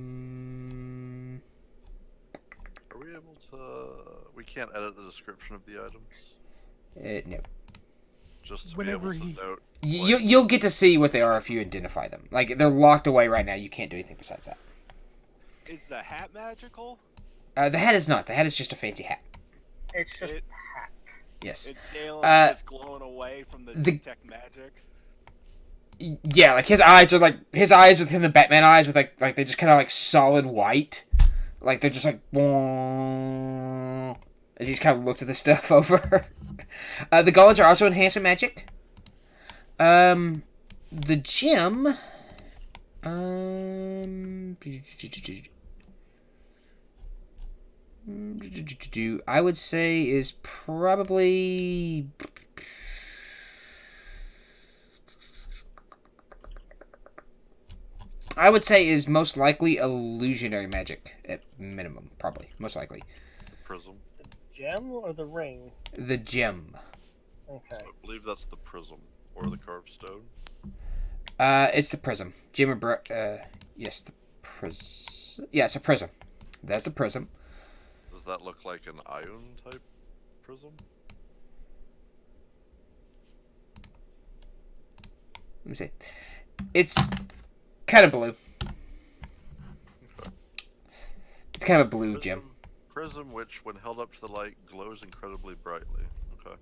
we able to? We can't edit the description of the items. No. Just to Whenever be able he- to note. You'll get to see what they are if you identify them. Like they're locked away right now. You can't do anything besides that. Is the hat magical? The hat is not. The hat is just a fancy hat. It's just It- a hat. Yes. It's Salem just glowing away from the the- detect magic. Yeah, like his eyes are like within the Batman eyes with like they're just kind of like solid white, like they're just like as he just kind of looks at this stuff over. The gauntlets are also enhancement magic. The gem. I would say is probably. I would say is most likely illusionary magic at minimum, probably most likely. Prism. Gem or the ring? The gem. Okay. I believe that's the prism or the carved stone. It's the prism. Gem or yes, the prism. Yeah, it's a prism. That's the prism. Does that look like an iron type prism? Let me see. It's kind of blue. It's kind of a blue gem. Prism which, when held up to the light, glows incredibly brightly. Okay.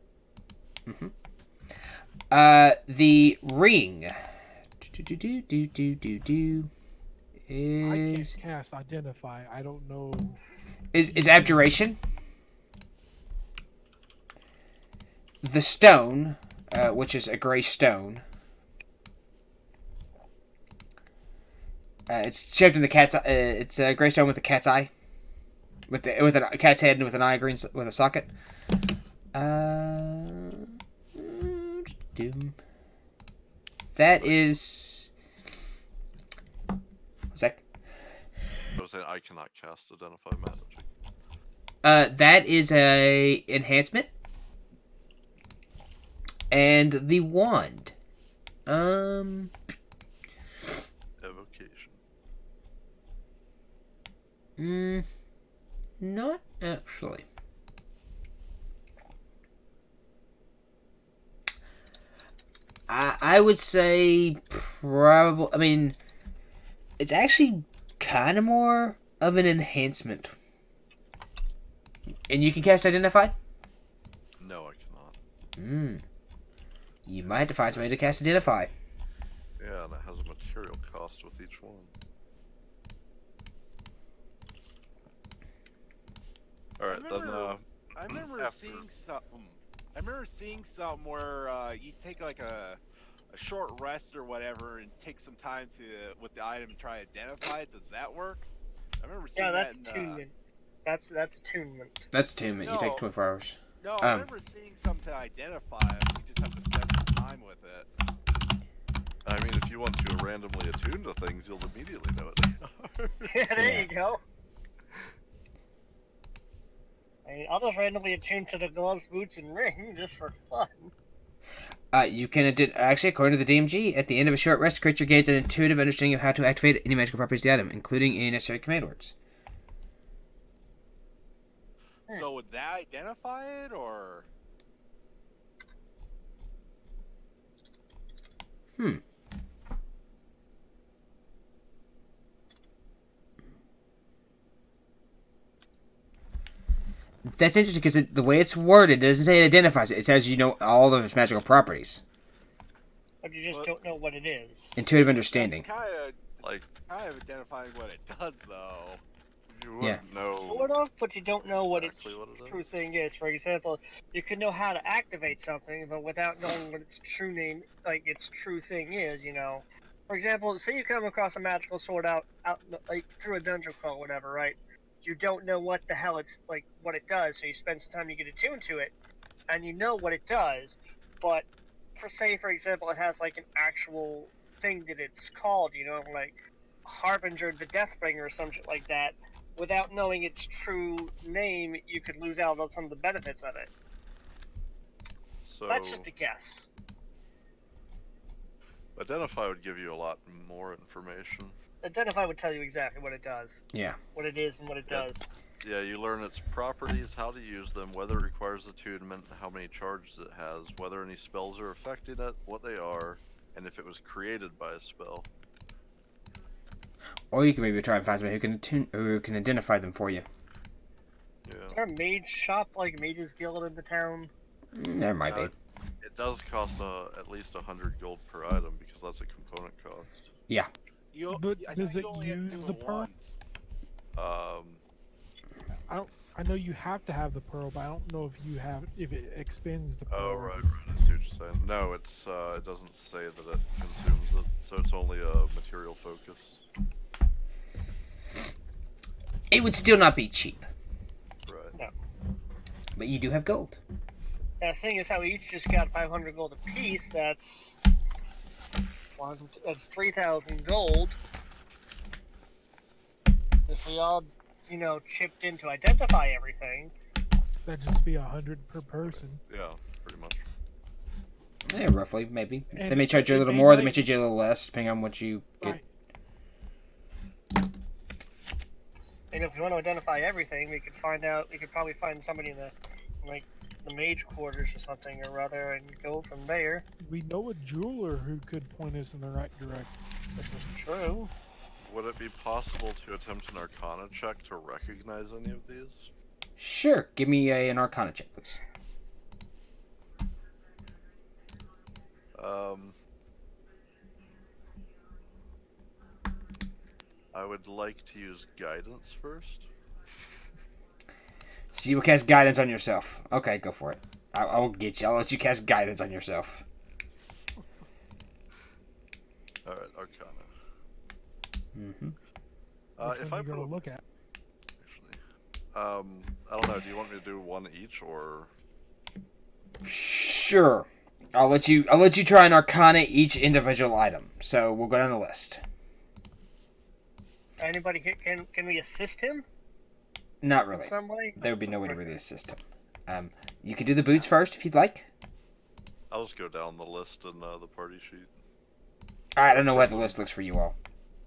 The ring. I Is can't cast identify. I don't know. is abjuration. The stone, which is a gray stone. It's shaped in the cat's. It's a gray stone with a cat's eye, with a cat's head and with an eye green with a socket. That is. What's that? I was saying I cannot cast identify magic. That is a enhancement. And the wand. Evocation. Not actually. I would say probably. I mean, it's actually kind of more of an enhancement. And you can cast Identify? No, I cannot. You might have to find somebody to cast Identify. Yeah, and it has a material cost with each one. Alright, then, I remember after- seeing something. I remember seeing something where you take like a short rest or whatever and take some time to with the item and try to identify it. Does that work? I remember seeing Yeah, that's that in attunement. That's attunement. That's attunement. You take No. 24 hours. No, I remember seeing something to identify it. You just have to spend some time with it. I mean, if you want to randomly attune to things, you'll immediately know what they are. Yeah, there Yeah. you go. I mean, I'll just randomly attune to the gloves, boots, and ring just for fun. You can actually, according to the DMG, at the end of a short rest, creature gains an intuitive understanding of how to activate any magical properties of the item, including any necessary command words. So would that identify it, or? That's interesting because the way it's worded, it doesn't say it identifies it. It says you know all of its magical properties. But you just Well- don't know what it is. Intuitive understanding. Kind of Like, identifying what it does, though. you Yeah. wouldn't know. Sort of, but you don't know what its Exactly what it true is. thing is. For example, you can know how to activate something, but without knowing what its true name, like its true thing is, you know. For example, say you come across a magical sword out like through a dungeon crawl, or whatever, right? You don't know what the hell it's like, what it does, so you spend some time to get attuned to it. and you know what it does, but for example, it has like an actual thing that it's called, like Harbinger the Deathbringer or some shit like that. Without knowing its true name, you could lose out on some of the benefits of it. So That's just a guess. identify would give you a lot more information. Identify would tell you exactly what it does. Yeah. What it is and what it does. Yeah, you learn its properties, how to use them, whether it requires attunement, how many charges it has, whether any spells are affecting it, what they are, and if it was created by a spell. Or you can maybe try and find somebody who can identify them for you. Yeah. Is there a mage shop like Mage's Guild in the town? There might be. It does cost at least 100 gold per item because that's a component cost. Yeah. But I does thought it you only had to use do the it pearl? once. I know you have to have the pearl, but I don't know if it expends the pearl. Oh, right, I see what you're saying. No, it doesn't say that it consumes it, so it's only a material focus. It would still not be cheap, Right. No. but you do have gold. Now, seeing as how we each just got 500 gold apiece, that's 3,000 gold. If we all, chipped in to identify everything. That'd just be 100 per person. Yeah, pretty much. Yeah, roughly, maybe. And They may charge you a little they more, they might- may charge you a little less, depending on what you get. Right. And if we want to identify everything, we could probably find somebody in the mage quarters or something or other and go from there. We know a jeweler who could point us in the right direction. This is true. Would it be possible to attempt an Arcana check to recognize any of these? Sure, give me an Arcana check, please. I would like to use guidance first. So you will cast guidance on yourself. Okay, go for it. I'll get you. I'll let you cast guidance on yourself. Alright, Arcana. Mm-hmm. Which If one I you put gonna a, look at? actually, I don't know. Do you want me to do one each or? Sure. I'll let you try an Arcana each individual item. So we'll go down the list. Anybody can we assist him Not in really. some way? There would be no way to really assist him. You could do the boots first if you'd like. I'll just go down the list in the party sheet. I don't know how the list looks for you all.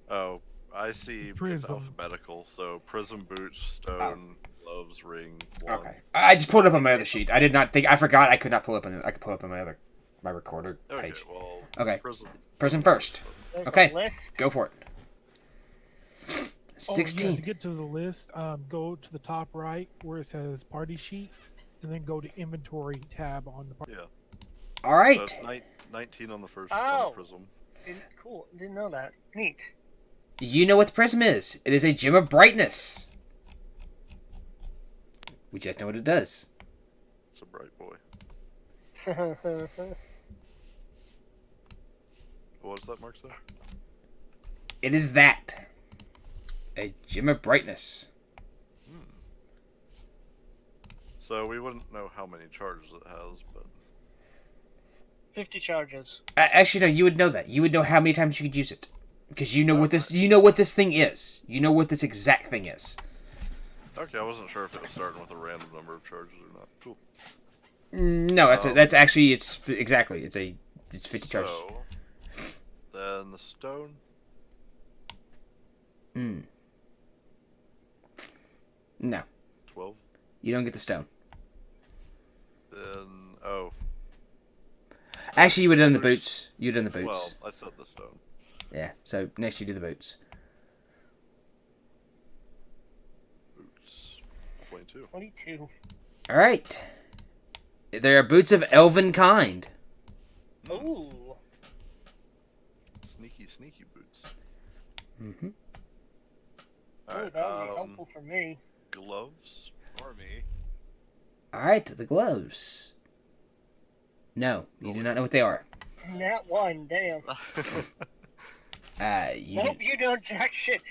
Oh, I see it's Prism. alphabetical. So prism, boots, stone, gloves, ring, wand. Okay. I just pulled it up on my other sheet. I did not think. I forgot I could not pull up on. I could pull up on my recorder Okay, page. well, Okay. prism. Person first. There's Okay. a list. Go for it. Oh, 16. yeah, to get to the list, go to the top right where it says party sheet, and then go to inventory tab on the party. Yeah. All So right. it's 19 on the first Oh. prism. Cool. Didn't know that. Neat. You know what the prism is. It is a gem of brightness. Would you like to know what it does? It's a bright boy. What does that mark say? It is that. A gem of brightness. So we wouldn't know how many charges it has, but 50 charges. Actually, no. You would know that. You would know how many times you could use it, because you know what this. You know what this thing is. You know what this exact thing is. okay, I wasn't sure if it was starting with a random number of charges or not. Cool. No, that's actually it's 50 charges. So, then the stone. No, 12. you don't get the stone. Then Actually, you would have done the boots. You would have done the well, boots. I said the stone. Yeah. So next you do the boots. Boots. 22. 22. All right. They are boots of elven kind. Ooh. Sneaky boots. Mm-hmm. Ooh, Alright, that would be helpful for me. gloves. Or me. All right, the gloves. No, you do not know what they are. That one, damn. You Nope, you don't jack shit.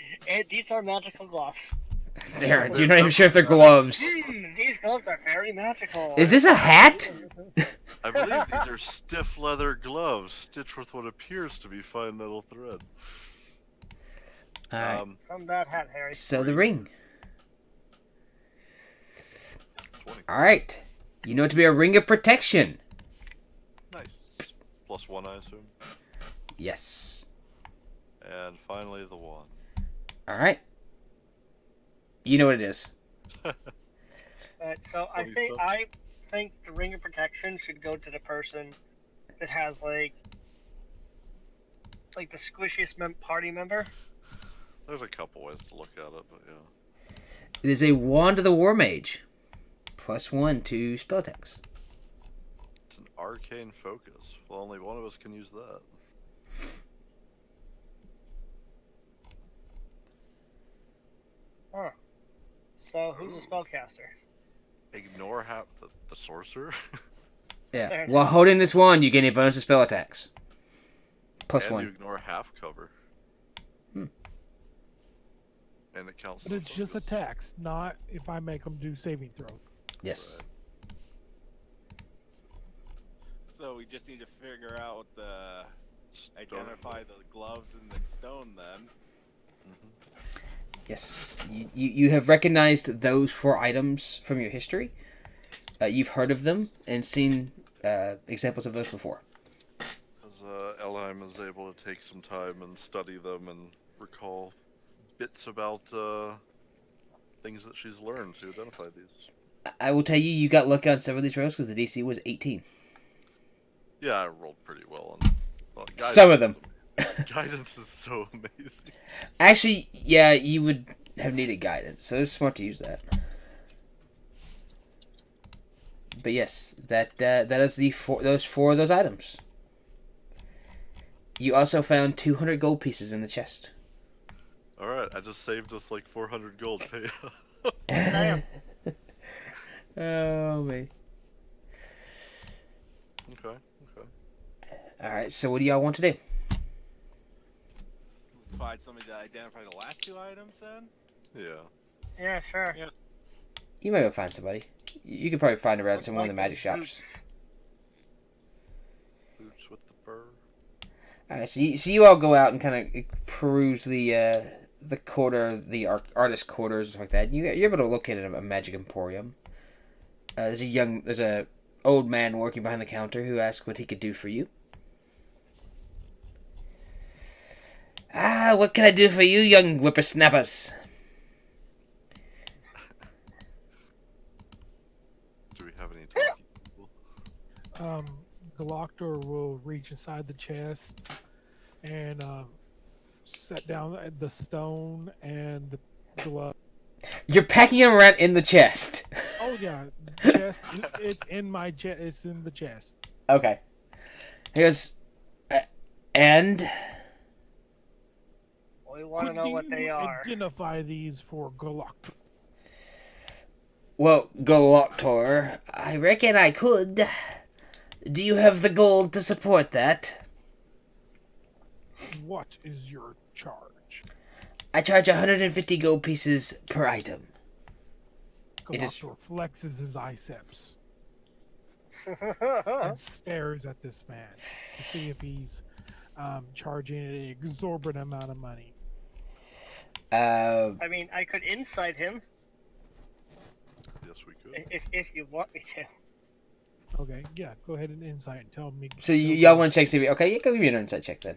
These are magical gloves. You're not even sure if they're gloves. These gloves are very magical. Is this a hat? I believe these are stiff leather gloves stitched with what appears to be fine metal thread. Alright. Some bad hat, Harry. So the ring. 20. Alright. You know it to be a ring of protection. Nice. +1, I assume. Yes. And finally, the wand. Alright. You know what it is. So I think the ring of protection should go to the person that has like the squishiest party member. There's a couple ways to look at it, but yeah. It is a wand of the War Mage. +1 to spell attacks. It's an arcane focus. Well, only one of us can use that. Huh. So who's a spellcaster? Ignore half the sorcerer. Yeah. While holding this wand, you gain a bonus to spell attacks. And +1. you ignore half cover. And it counts. But as it's just focus. attacks, not if I make them do saving throw. Yes. So we just need to figure out identify the gloves and the stone then. Yes. You have recognized those 4 items from your history. You've heard of them and seen examples of those before. As Elheim is able to take some time and study them and recall bits about things that she's learned to identify these. I will tell you, you got lucky on several of these rolls because the DC was 18. Yeah, I rolled pretty well on Some of them. Guidance is so amazing. Actually, yeah, you would have needed guidance, so it's smart to use that. But yes, that is those 4 of those items. You also found 200 gold pieces in the chest. Alright, I just saved us like 400 gold. Damn. Oh me. Okay. All right, so what do y'all want to do? Let's find somebody to identify the last 2 items then. Yeah. Yeah, sure. Yeah. You might be able to find somebody. You could probably find around Looks some one of the like magic shops. Boots with the fur. All right, so you all go out and kind of peruse the quarter, the artist quarters, and like that. You're able to locate a magic emporium. There's a old man working behind the counter who asks what he could do for you. What can I do for you, young whippersnappers? Do we have any talking people? Galactor will reach inside the chest and set down the stone and the glove. You're packing him around in the chest. Oh yeah, chest. It's in my chest. It's in the chest. Okay. Here's, and We want to know what they are. Identify these for Galactor. well, Galactor, I reckon I could. Do you have the gold to support that? What is your charge? I charge 150 gold pieces per item. It is- Galactor flexes his biceps and stares at this man to see if he's charging an exorbitant amount of money. I mean, I could insight him Yes, we could. if you want me to. Okay, yeah, go ahead and insight and tell me. So y'all want to check see? Okay, yeah, go give me an insight check then.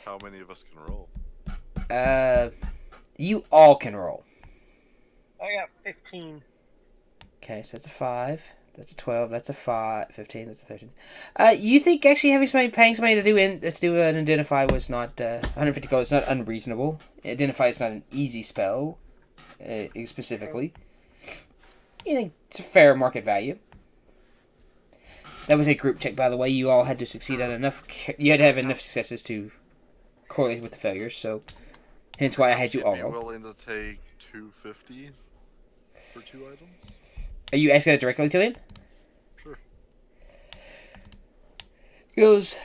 How many of us can roll? You all can roll. I got 15. Okay, so that's a 5. That's a 12. That's a 5. 15. That's a 13. You think actually paying somebody to do an identify was not 150 gold? It's not unreasonable. Identify is not an easy spell, specifically. You think it's a fair market value? That was a group check, by the way. You all had to succeed on enough. You had to have enough successes to correlate with the failures. So, hence why I had you all Be roll. willing to take 250 for 2 items? Are you asking that directly to him? Sure. He goes,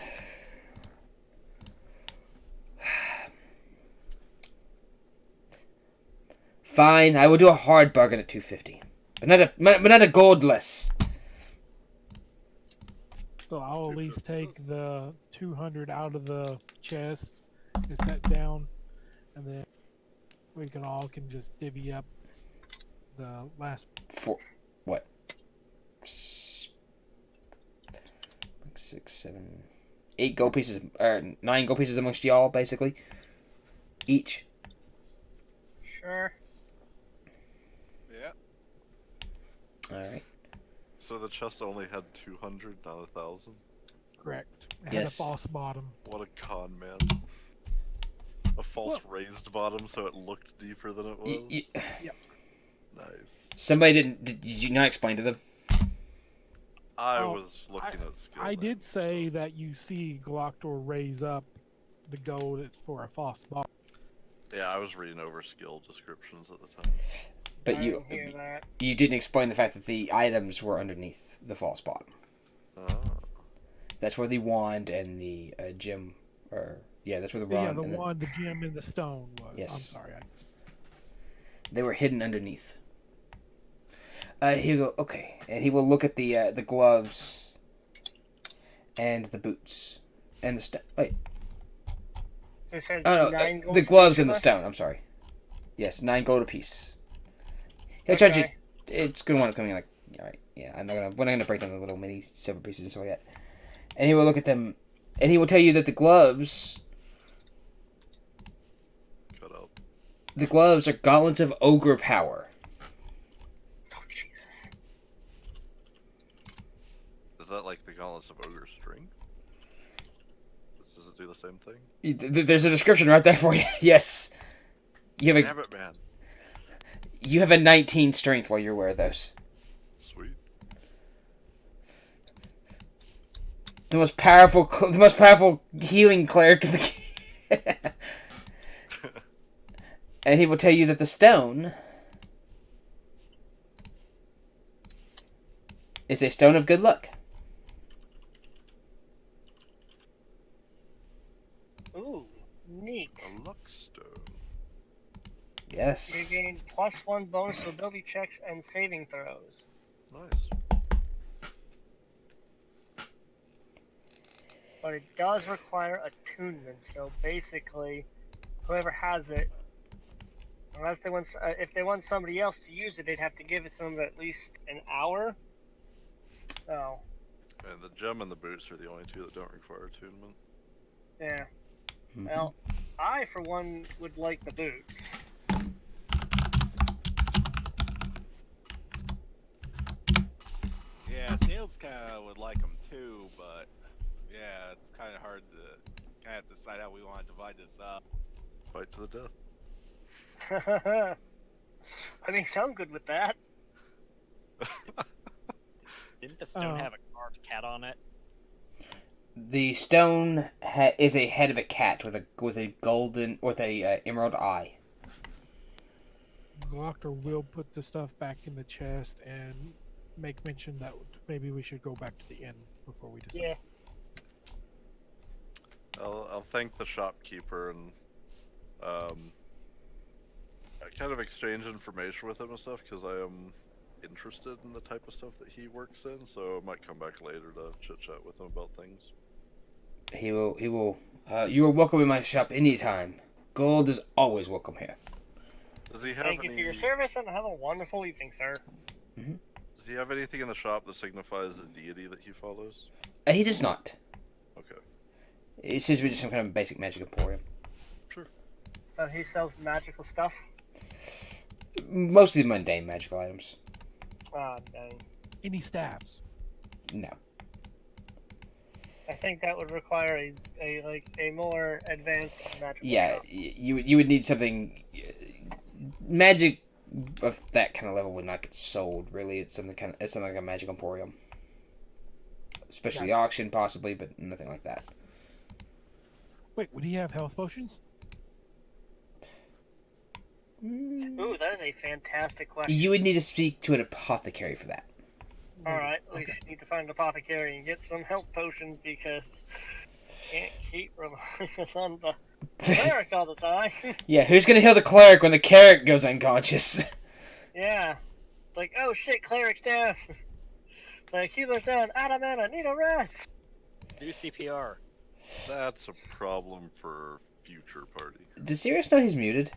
Fine, I will do a hard bargain at 250, but not a goldless. So I'll at least take the 200 out of the chest and set down, and then we can just divvy up the last. For what? 6, 7, 8 gold pieces, or 9 gold pieces amongst y'all, basically. Each. Sure. Yeah. Alright. So the chest only had 200, not 1,000. Correct. It Yes. had a false bottom. What a con man. A false raised bottom, so it looked deeper than it was. Yep. Nice. Somebody did you not explain to them? I Oh, was looking at skill. I did names, say so- that you see Galactor raise up the gold for a false bottom. Yeah, I was reading over skill descriptions at the time. But I didn't hear that. you didn't explain the fact that the items were underneath the false bottom. Ah. That's where the wand and the gem are. Yeah, that's where the Yeah, wand. the and wand, the gem, and the stone was. Yes. I'm sorry. They were hidden underneath. He'll go, okay, and he will look at the gloves and the boots and the stone. Wait, So it said oh no, 9 gold the for gloves each and of the us? stone. I'm sorry. Yes, 9 gold apiece. He'll charge you. Okay. It's gonna want to come in like, all right, yeah. We're not gonna break down the little mini silver pieces and stuff like that. And he will look at them, and he will tell you that the gloves Cut out. The gloves are gauntlets of ogre power. Oh, Jesus. Is that like the gauntlets of ogre strength? Does it do the same thing? There's a description right there for you. Yes. You have Damn it, man. you have a 19 strength while you wear those. Sweet. The most powerful healing cleric in the And he will tell you that the stone is a stone of good luck. Ooh, neat. A luck stone. Yes. You gain +1 bonus to ability checks and saving throws. Nice. But it does require attunement, so basically, whoever has it, unless they want, if they want somebody else to use it, they'd have to give it to them at least an hour. So, And the gem and the boots are the only two that don't require attunement. yeah. Well, I, for one, would like the boots. Yeah, Salem's kind of would like them too, but yeah, it's kind of hard to kind of decide how we want to divide this up. Fight to the death. I mean, I'm good with that. Didn't the stone Oh. have a carved cat on it? The stone is a head of a cat with a golden emerald eye. Galactor will put the stuff back in the chest and make mention that maybe we should go back to the inn before we decide. Yeah. I'll thank the shopkeeper and kind of exchange information with him and stuff because I am interested in the type of stuff that he works in, so I might come back later to chit chat with him about things. He will. You are welcome in my shop anytime. Gold is always welcome here. Does he have Thank you for your service and have a wonderful evening, sir. Does he have anything in the shop that signifies the deity that he follows? He does not. Okay. It seems to be just some kind of basic magic emporium. Sure. So he sells magical stuff? Mostly mundane magical items. Ah, dang. Any staffs? No. I think that would require a more advanced magical Yeah, shop. you would need something. Magic of that kind of level would not get sold. Really, it's something like a magic emporium. Especially auction, possibly, but nothing like that. Wait, would he have health potions? Ooh, that is a fantastic question. You would need to speak to an apothecary for that. Alright, we just need to find an apothecary and get some health potions because Can't keep relying on the cleric all the time. Yeah, who's gonna heal the cleric when the cleric goes unconscious? Yeah. Like, oh shit, cleric's down. Like, healer's down. Out of mana, need a rest. Do CPR. That's a problem for future party. Does Sirius know he's muted?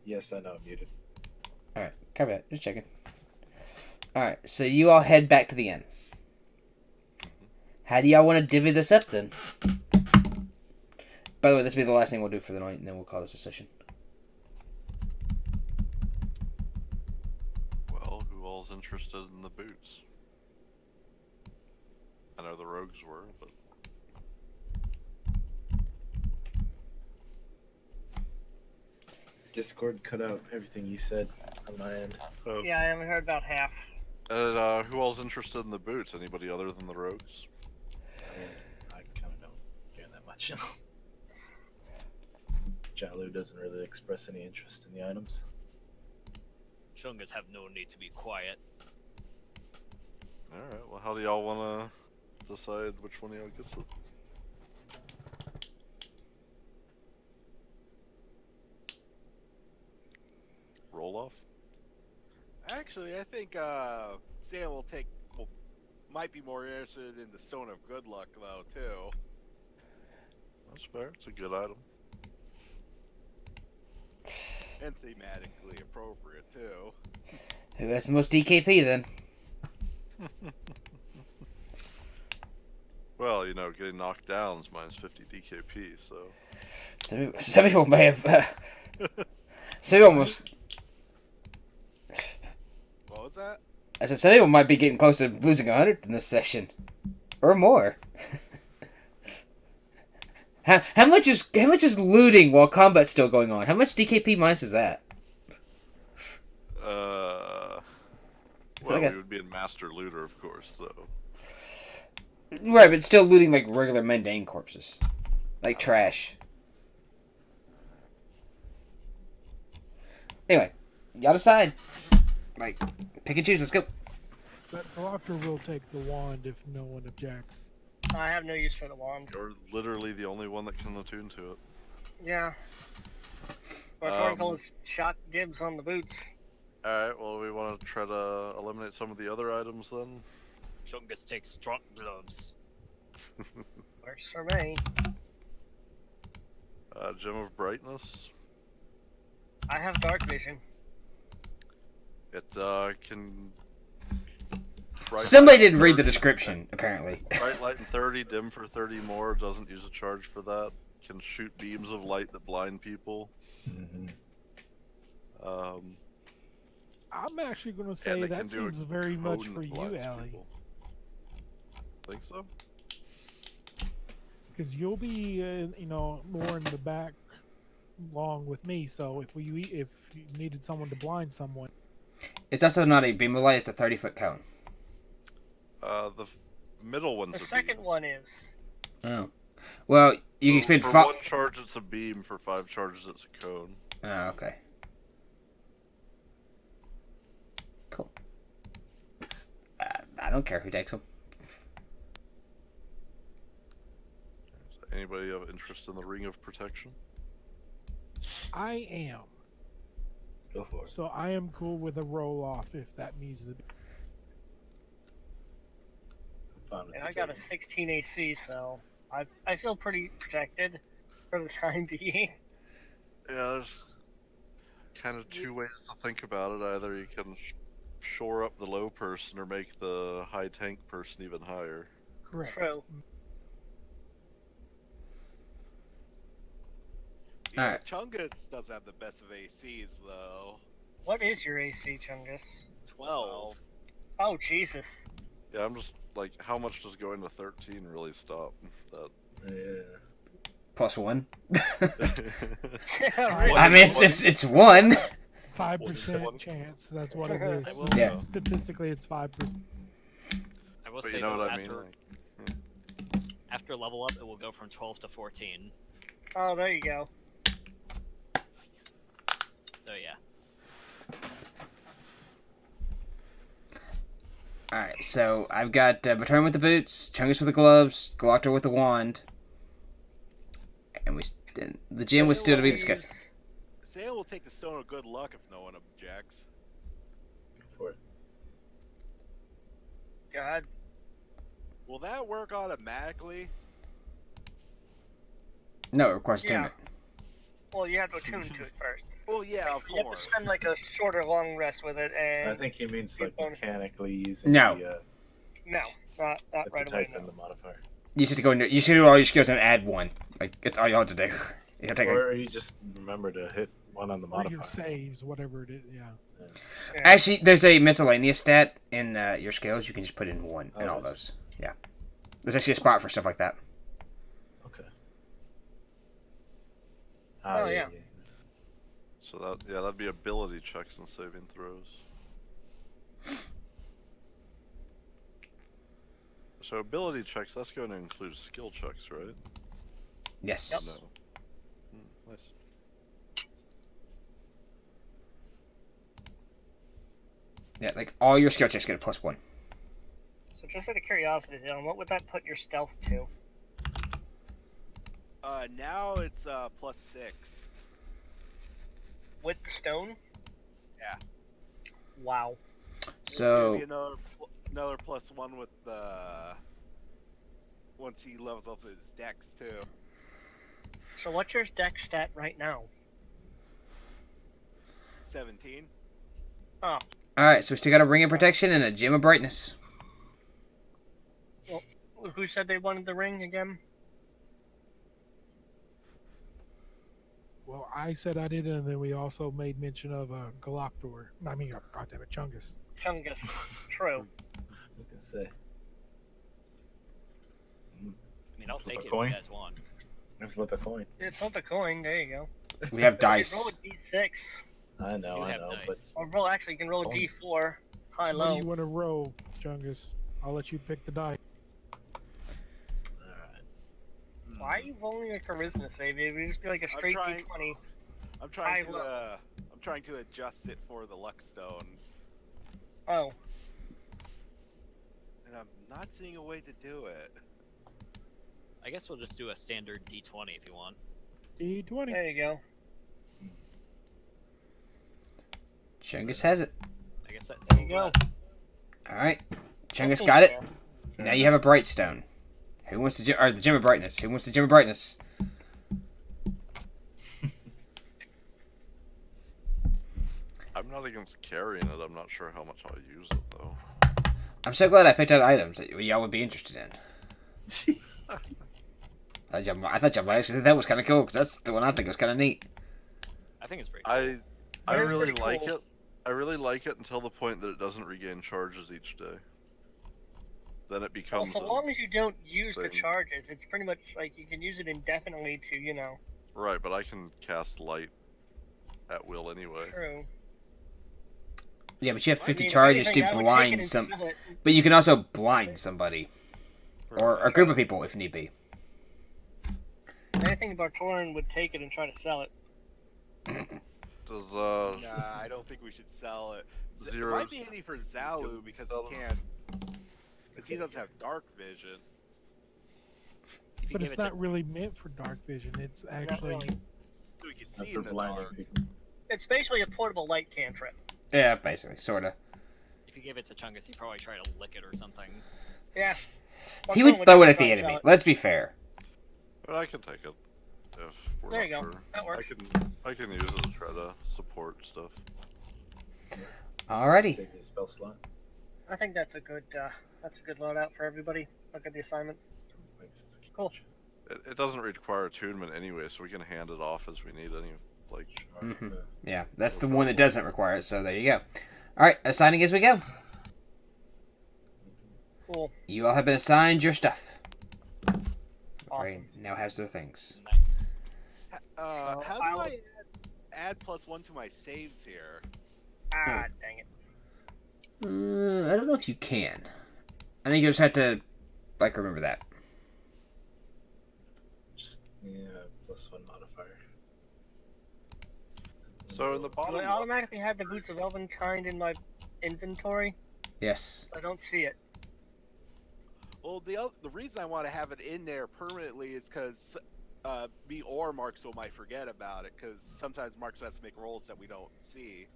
Yes, I know I'm muted. Alright, copy that. Just checking. Alright, so you all head back to the inn. How do y'all want to divvy this up then? By the way, this will be the last thing we'll do for the night, and then we'll call this a session. Well, who all's interested in the boots? I know the rogues were, but Discord cut out everything you said on my end. Yeah, I haven't heard about half. Who all's interested in the boots? Anybody other than the rogues? I mean, I kind of don't care that much. Jalu doesn't really express any interest in the items. Chungus have no need to be quiet. Alright, well, how do y'all want to decide which one of y'all gets it? Roll off? Actually, I think Sam might be more interested in the Stone of Good Luck though too. That's fair. It's a good item. And thematically appropriate too. Who has the most DKP then? Well, you know, getting knocked down is minus 50 DKP, so. Some people may have. Some people almost. What was that? I said some people might be getting close to losing 100 in this session, or more. How much is looting while combat's still going on? How much DKP minus is that? Well, like we would be in Master Looter, of course, so. Right, but still looting like regular mundane corpses, like trash. Anyway, y'all decide. Like, pick and choose. Let's go. But Proctor will take the wand if no one objects. I have no use for the wand. You're literally the only one that can attune to it. Yeah. But Tornkel is shot dibs on the boots. Alright, well, we want to try to eliminate some of the other items then? Chungus takes strong gloves. Works for me. Gem of Brightness. I have dark vision. It can. Somebody didn't read the description, apparently. Bright light and 30, dim for 30 more, doesn't use a charge for that. Can shoot beams of light that blind people. Mm-hmm. I'm actually going to And say it that can do a seems very much cone for that you, blinds Allie. people. Think so? Because you'll be, more in the back along with me. So if you needed someone to blind someone, It's also not a beam of light, it's a 30-foot cone. The middle one's The a second beam. one is. Oh. Well, you can spend For 5... one charge, it's a beam. For 5 charges, it's a cone. Oh, okay. Cool. I don't care who takes them. Anybody have interest in the Ring of Protection? I am. Go for it. So I am cool with a roll off if that needs to be. I'm fine with And you I got a taking 16 AC, so I feel pretty protected for the time being. Yeah, there's kind of 2 ways to think about it. Either you can shore up the low person or make the high tank person even higher. Correct. True. Yeah, Alright. Chungus does have the best of ACs though. What is your AC, Chungus? 12. Oh, Jesus. Yeah, I'm just like, how much does going to 13 really stop that? Yeah. Plus 1. Yeah, really. I mean, it's 1. 5% chance. That's what it is. I will, Yeah. Statistically, it's 5%. I will But say you know though, what I mean? after level up, it will go from 12 to 14. Oh, there you go. So yeah. Alright, so I've got Baton with the boots, Chungus with the gloves, Galactor with the wand, and the gym was still to be discussed. Sale will take the stone of good luck if no one objects. Go for it. God. Will that work automatically? No, it requires Yeah. attunement. Well, you have to attune to it first. Well, yeah, of You have to course. spend like a short or long rest with it, and I think he means like bonus. mechanically using No. the, no, not the right away. type in No. the modifier. You should go. You should do all your skills and add one. Like it's all you have to do. You have to take Or you just remember to hit one on the Or your modifier. saves, whatever it is. Yeah. Yeah. Actually, there's a miscellaneous stat in your skills. You can just put in one in Oh, all there those. Yeah. There's actually a spot for stuff like that. Okay. Oh, yeah. So that'd be ability checks and saving throws. So ability checks, that's going to include skill checks, right? Yes. No. Nice. Yeah, like all your skill checks get a +1. So just out of curiosity, Dylan, what would that put your stealth to? Now it's +6. With the stone? Yeah. Wow. It's So gonna be another +1 with the once he levels up his dex too. So what's your dex stat right now? 17. Oh, all right, so we still got a ring of protection and a gem of brightness. who said they wanted the ring again? Well, I said I did, and then we also made mention of Galactor. I mean, goddammit, Chungus. Chungus. True. I was gonna say. I mean, I'll Flip take a it coin. if you guys want. Flip a coin. It's not the coin. There you go. We have You can roll dice. a d6. I know, You I have know, dice. but Or roll. Actually, you can roll a Coin. d4. High, What low. do you want to roll, Chungus? I'll let you pick the die. alright. Why are you rolling a charisma save? It would just be like a straight trying- d20. I'm trying High, to low. I'm trying to adjust it for the luck stone, Oh, and I'm not seeing a way to do it. I guess we'll just do a standard D20 if you want. D20. there you go. Chungus has it. I guess that There you settles go. that. All right, Chungus That's got it. fair. Now you have a bright stone. Who wants the the gem of brightness? Who wants the gem of brightness? I'm not against carrying it. I'm not sure how much I'll use it though. I'm so glad I picked out items that y'all would be interested in. I thought y'all might actually think that was kind of cool because that's the one I think was kind of neat. I think it's pretty cool. I That is really pretty like cool. it. I really like it until the point that it doesn't regain charges each day. Then it Well, becomes so long as you don't use the thing. charges, it's pretty much like you can use it indefinitely to, right, but I can cast light at will anyway. True. Yeah, but you have I 50 mean, if charges anything, to I would take it blind and some. sell it. But you can also blind somebody or Right. a group of people if need be. I think Bartoran would take it and try to sell it. Does Nah, I don't think we should sell it. It Zeros. might be handy for Zalu because Sell he them. can't. Because he doesn't have dark vision. If you But give it's it to- not really meant for dark vision. It's actually. really. So he can It's not see for in the blinding dark. people. It's basically a portable light cantrip. Yeah, basically, sorta. If you give it to Chungus, he'd probably try to lick it or something. Yeah. He Bartoran would throw it at try the to enemy. sell it. Let's be fair. But I can take it. If we're There you not go. sure. That works. I can use it to try to support stuff. Alrighty. Save the spell slot. I think that's a good loadout for everybody. Look at the assignments. Cool. It doesn't require attunement anyway, so we can hand it off as we need any. Like, Mhm. Yeah, that's the one that doesn't require it, so there you go. Alright, assigning as we go. Cool. You all have been assigned your stuff. Awesome. Rain now has their things. Nice. How do I'll- I add +1 to my saves here? Ah, dang it. I don't know if you can. I think you just have to, remember that. Just +1 modifier. so in the Do bottom I left, automatically have the Boots of Elvenkind in my inventory? Yes. I don't see it. Well, the reason I want to have it in there permanently is because me or Marksville might forget about it, because sometimes Marksville has to make rolls that we don't see.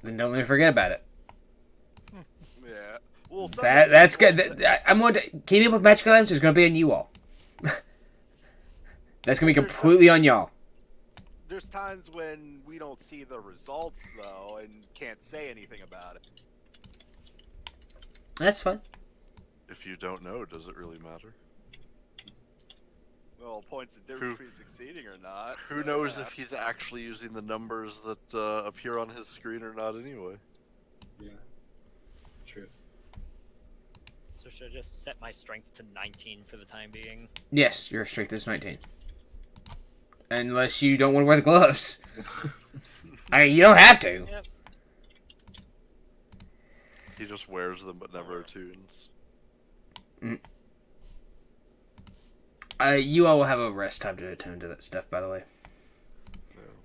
Then don't let me forget about it. Yeah. Well, That's good. I'm going to keep up with magical items. Is going to be on you all. That's going to be completely on y'all. There's times when we don't see the results though, and can't say anything about it. That's fine. If you don't know, does it really matter? Well, points the difference between succeeding or not. Who so, knows yeah. if he's actually using the numbers that appear on his screen or not anyway? Yeah. True. So should I just set my strength to 19 for the time being? Yes, your strength is 19. Unless you don't want to wear the gloves. I mean, you don't have to. Yep. He just wears them but never attunes. You all will have a rest time to attune to that stuff, by the way.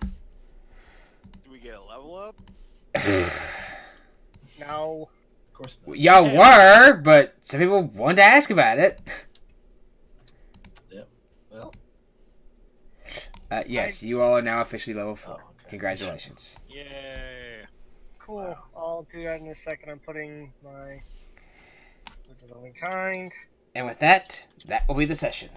Do we get a level up? No. Of course not. Y'all were, but some people wanted to ask about it. Yep. Well. Yes, you all are now officially level 4. Oh, okay. Congratulations. Yay. Cool. Wow. I'll do that in a second. I'm putting my... Kind. And with that, that will be the session.